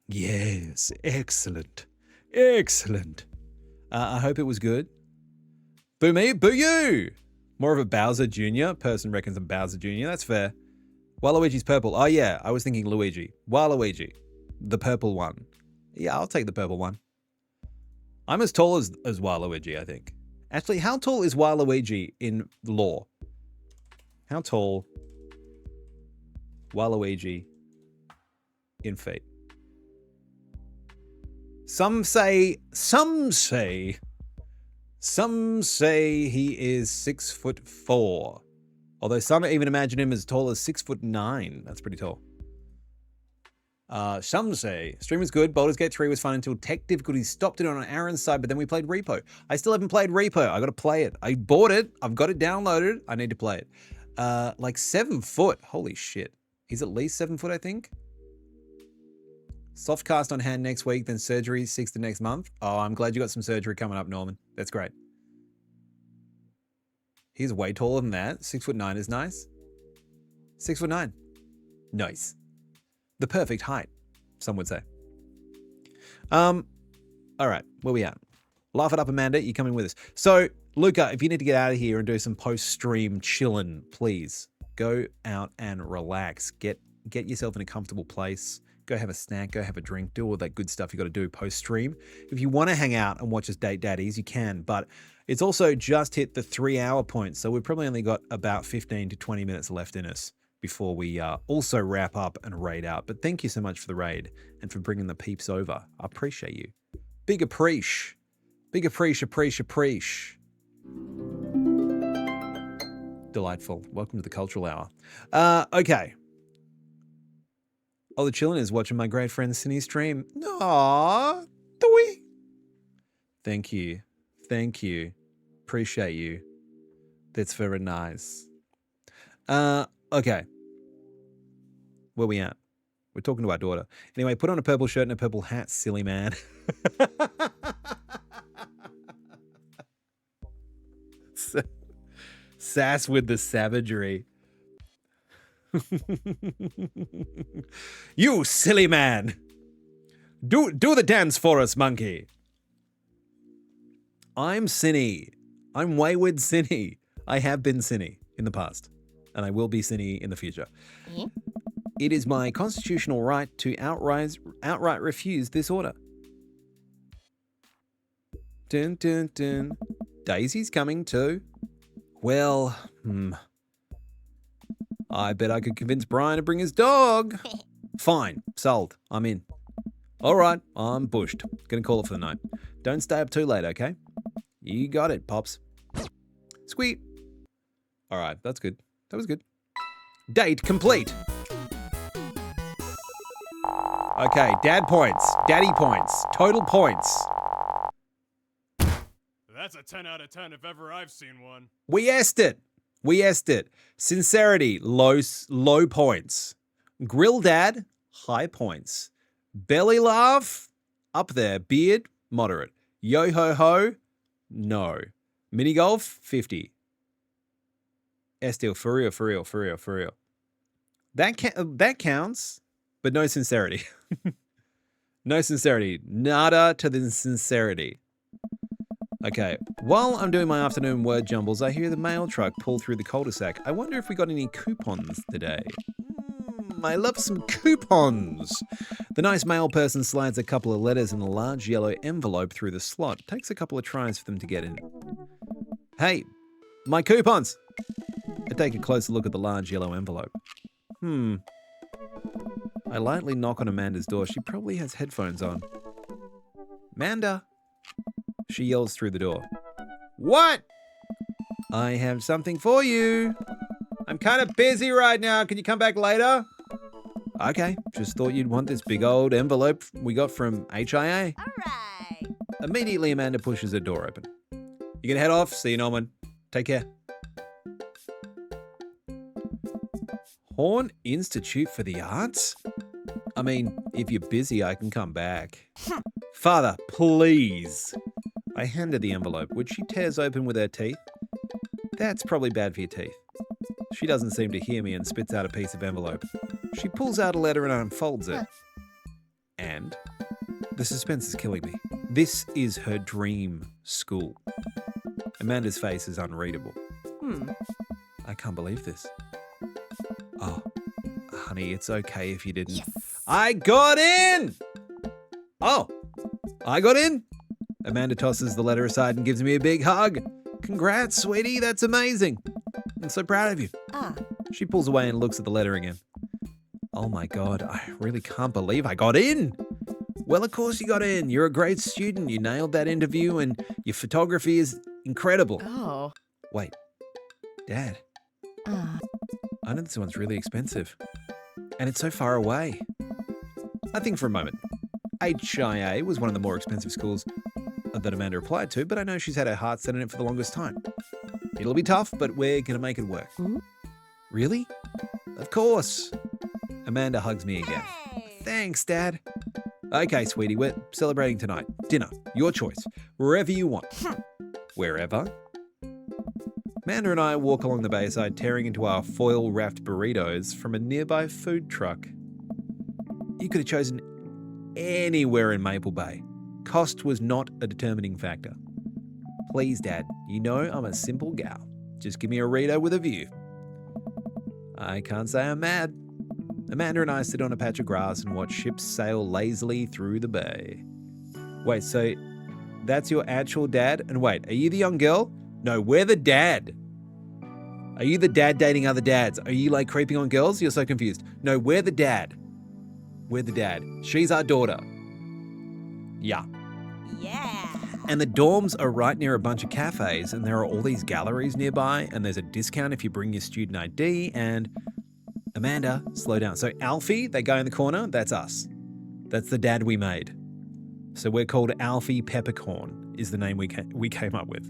Yes, excellent. Excellent. I hope it was good. Boo me, boo you. More of a Bowser Jr. Person reckons I'm Bowser Jr. That's fair. Waluigi's purple. Oh yeah, I was thinking Luigi. Waluigi. The purple one. Yeah, I'll take the purple one. I'm as tall as Waluigi, I think. Actually, how tall is Waluigi in lore? How tall Waluigi in feet? Some say Some say he is 6'4", although some even imagine him as tall as 6'9". That's pretty tall. Some say stream was good. Baldur's Gate 3 was fun until tech difficulties stopped it on Aaron's side, but then we played Repo. I still haven't played Repo. I got to play it. I bought it. I've got it downloaded. I need to play it. Like 7 foot. Holy shit. He's at least 7 foot, I think. Soft cast on hand next week, then surgery 6th of next month. Oh, I'm glad you got some surgery coming up, Norman. That's great. He's way taller than that. 6'9" is nice. 6'9". Nice. The perfect height, some would say. All right, where we at? Laugh it up, Amanda. You coming with us? So, Luca, if you need to get out of here and do some post-stream chilling, please go out and relax. Get yourself in a comfortable place. Go have a snack, go have a drink, do all that good stuff you got to do post-stream. If you want to hang out and watch us date daddies, you can, but it's also just hit the 3-hour point, so we've probably only got about 15 to 20 minutes left in us before we also wrap up and raid out. But thank you so much for the raid and for bringing the peeps over. I appreciate you. Big appreciate. Big appreciate. Delightful. Welcome to the Cultural Hour. Okay. Oh, the chillin' is watching my great friend Cindy stream. Aww. Doy. Thank you. Appreciate you. That's very nice. Okay. Where we at? We're talking to our daughter. Anyway, put on a purple shirt and a purple hat, silly man. Sass with the savagery. You silly man. Do the dance for us, monkey. I'm Cinny. I'm wayward Cinny. I have been Cinny in the past, and I will be Cinny in the future. It is my constitutional right to outright refuse this order. Dun, dun, dun. Daisy's coming too. Well, I bet I could convince Brian to bring his dog. Fine, sold. I'm in. All right, I'm bushed. Gonna call it for the night. Don't stay up too late, okay? You got it, Pops. Squeak. All right, that's good. That was good. Date complete. Okay, dad points, daddy points, total points. That's a 10 out of 10 if ever I've seen one. We asked it. Sincerity, low points. Grill dad, high points. Belly laugh, up there. Beard, moderate. Yo ho ho, no. Mini golf, 50. Estil, for real. That counts, but no sincerity. No sincerity. Nada to the sincerity. Okay, while I'm doing my afternoon word jumbles, I hear the mail truck pull through the cul-de-sac. I wonder if we got any coupons today. I love some coupons. The nice mail person slides a couple of letters in a large yellow envelope through the slot. Takes a couple of tries for them to get in. Hey, my coupons. I take a closer look at the large yellow envelope. I lightly knock on Amanda's door. She probably has headphones on. Amanda. She yells through the door. What? I have something for you. I'm kind of busy right now. Can you come back later? Okay, just thought you'd want this big old envelope we got from HIA. All right. Immediately, Amanda pushes her door open. You can head off. See you, Norman. Take care. Horn Institute for the Arts? I mean, if you're busy, I can come back. Father, please. I hand her the envelope, which she tears open with her teeth. That's probably bad for your teeth. She doesn't seem to hear me and spits out a piece of envelope. She pulls out a letter and unfolds it. And the suspense is killing me. This is her dream school. Amanda's face is unreadable. I can't believe this. Oh, honey, it's okay if you didn't. Yes. I got in! Oh, I got in? Amanda tosses the letter aside and gives me a big hug. Congrats, sweetie, that's amazing. I'm so proud of you. She pulls away and looks at the letter again. Oh my God, I really can't believe I got in. Well, of course you got in. You're a great student. You nailed that interview and your photography is Incredible. Oh. Wait, Dad, I know this one's really expensive. And it's so far away. I think for a moment. HIA was one of the more expensive schools that Amanda applied to, but I know she's had her heart set on it for the longest time. It'll be tough, but we're going to make it work. Really? Of course. Amanda hugs me again. Thanks, Dad. Okay, sweetie, we're celebrating tonight. Dinner, your choice. Wherever you want. Wherever. Amanda and I walk along the bayside, tearing into our foil-wrapped burritos from a nearby food truck. You could have chosen anywhere in Maple Bay. Cost was not a determining factor. Please, Dad, you know I'm a simple gal. Just give me a Rito with a view. I can't say I'm mad. Amanda and I sit on a patch of grass and watch ships sail lazily through the bay. Wait, so that's your actual dad? And wait, are you the young girl? No, we're the dad. Are you the dad dating other dads? Are you like creeping on girls? You're so confused. No, we're the dad. We're the dad. She's our daughter. Yeah. Yeah. And the dorms are right near a bunch of cafes, and there are all these galleries nearby, and there's a discount if you bring your student ID, and Amanda, slow down. So Alfie, that guy in the corner, that's us. That's the dad we made. So we're called Alfie Peppercorn is the name we came up with.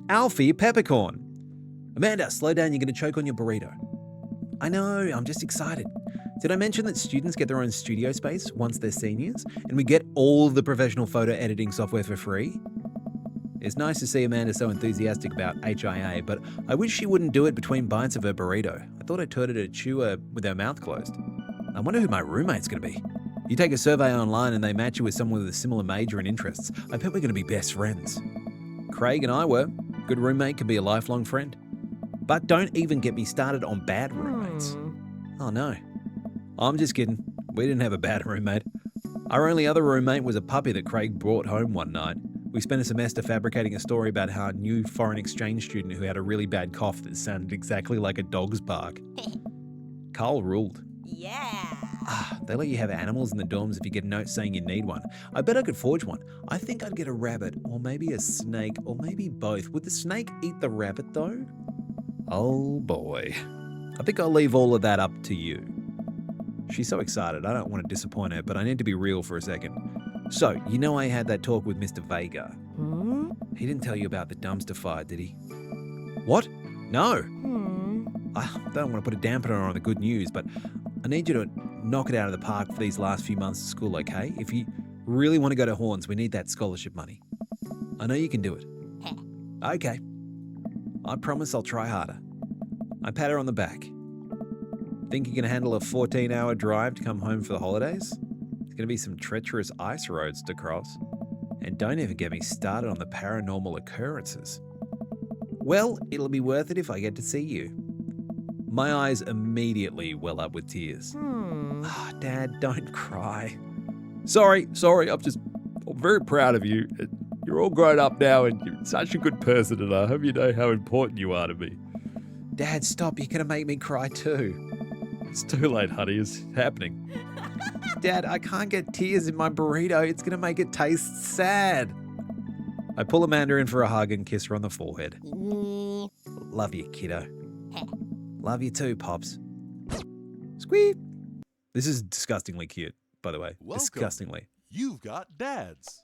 Alfie Peppercorn. Amanda, slow down, you're going to choke on your burrito. I know, I'm just excited. Did I mention that students get their own studio space once they're seniors, and we get all the professional photo editing software for free? It's nice to see Amanda so enthusiastic about HIA, but I wish she wouldn't do it between bites of her burrito. I thought I taught her to chew with her mouth closed. I wonder who my roommate's going to be. You take a survey online and they match you with someone with a similar major and interests. I bet we're going to be best friends. Craig and I were. Good roommate can be a lifelong friend. But don't even get me started on bad roommates. Oh no. I'm just kidding. We didn't have a bad roommate. Our only other roommate was a puppy that Craig brought home one night. We spent a semester fabricating a story about how a new foreign exchange student who had a really bad cough that sounded exactly like a dog's bark. Carl ruled. Yeah. They let you have animals in the dorms if you get a note saying you need one. I bet I could forge one. I think I'd get a rabbit, or maybe a snake, or maybe both. Would the snake eat the rabbit though? Oh boy. I think I'll leave all of that up to you. She's so excited, I don't want to disappoint her, but I need to be real for a second. So, you know I had that talk with Mr. Vega. He didn't tell you about the dumpster fire, did he? What? No. I don't want to put a dampener on the good news, but I need you to knock it out of the park for these last few months of school, okay? If you really want to go to Horns, we need that scholarship money. I know you can do it. Okay. I promise I'll try harder. I pat her on the back. Think you can handle a 14-hour drive to come home for the holidays? There's going to be some treacherous ice roads to cross. And don't even get me started on the paranormal occurrences. Well, it'll be worth it if I get to see you. My eyes immediately well up with tears. Dad, don't cry. Sorry, I'm very proud of you. You're all grown up now and you're such a good person, and I hope you know how important you are to me. Dad, stop, you're going to make me cry too. It's too late, honey, it's happening. Dad, I can't get tears in my burrito. It's going to make it taste sad. I pull Amanda in for a hug and kiss her on the forehead. Love you, kiddo. Love you too, Pops. Squeak. This is disgustingly cute, by the way. Welcome. Disgustingly. You've got dads.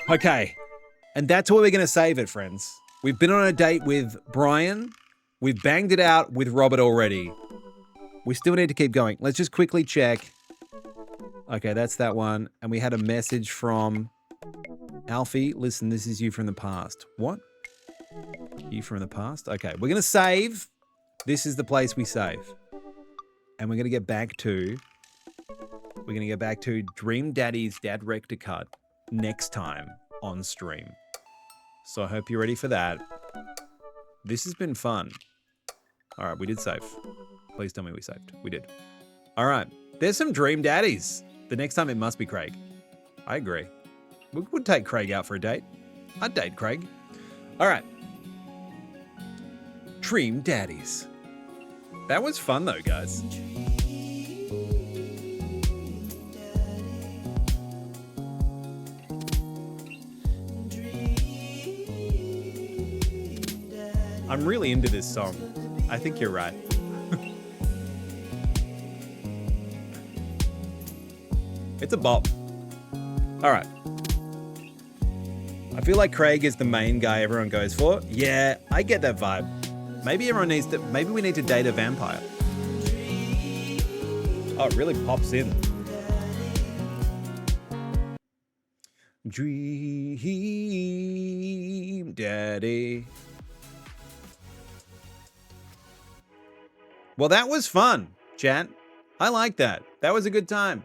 Okay. And that's where we're going to save it, friends. We've been on a date with Brian. We've banged it out with Robert already. We still need to keep going. Let's just quickly check. Okay, that's that one. And we had a message from Alfie. Listen, this is you from the past. What? You from the past? Okay, we're going to save. This is the place we save. And we're going to get back to Dream Daddy's Dad Rector Cut next time on stream. So I hope you're ready for that. This has been fun. All right, we did save. Please tell me we saved. We did. All right, there's some Dream Daddies. The next time it must be Craig. I agree. We would take Craig out for a date. I'd date Craig. All right. Dream Daddies. That was fun though, guys. I'm really into this song. I think you're right. It's a bop. All right. I feel like Craig is the main guy everyone goes for. Yeah, I get that vibe. Maybe we need to date a vampire. Oh, it really pops in. Dream Daddy. Well, that was fun, chat. I like that. That was a good time.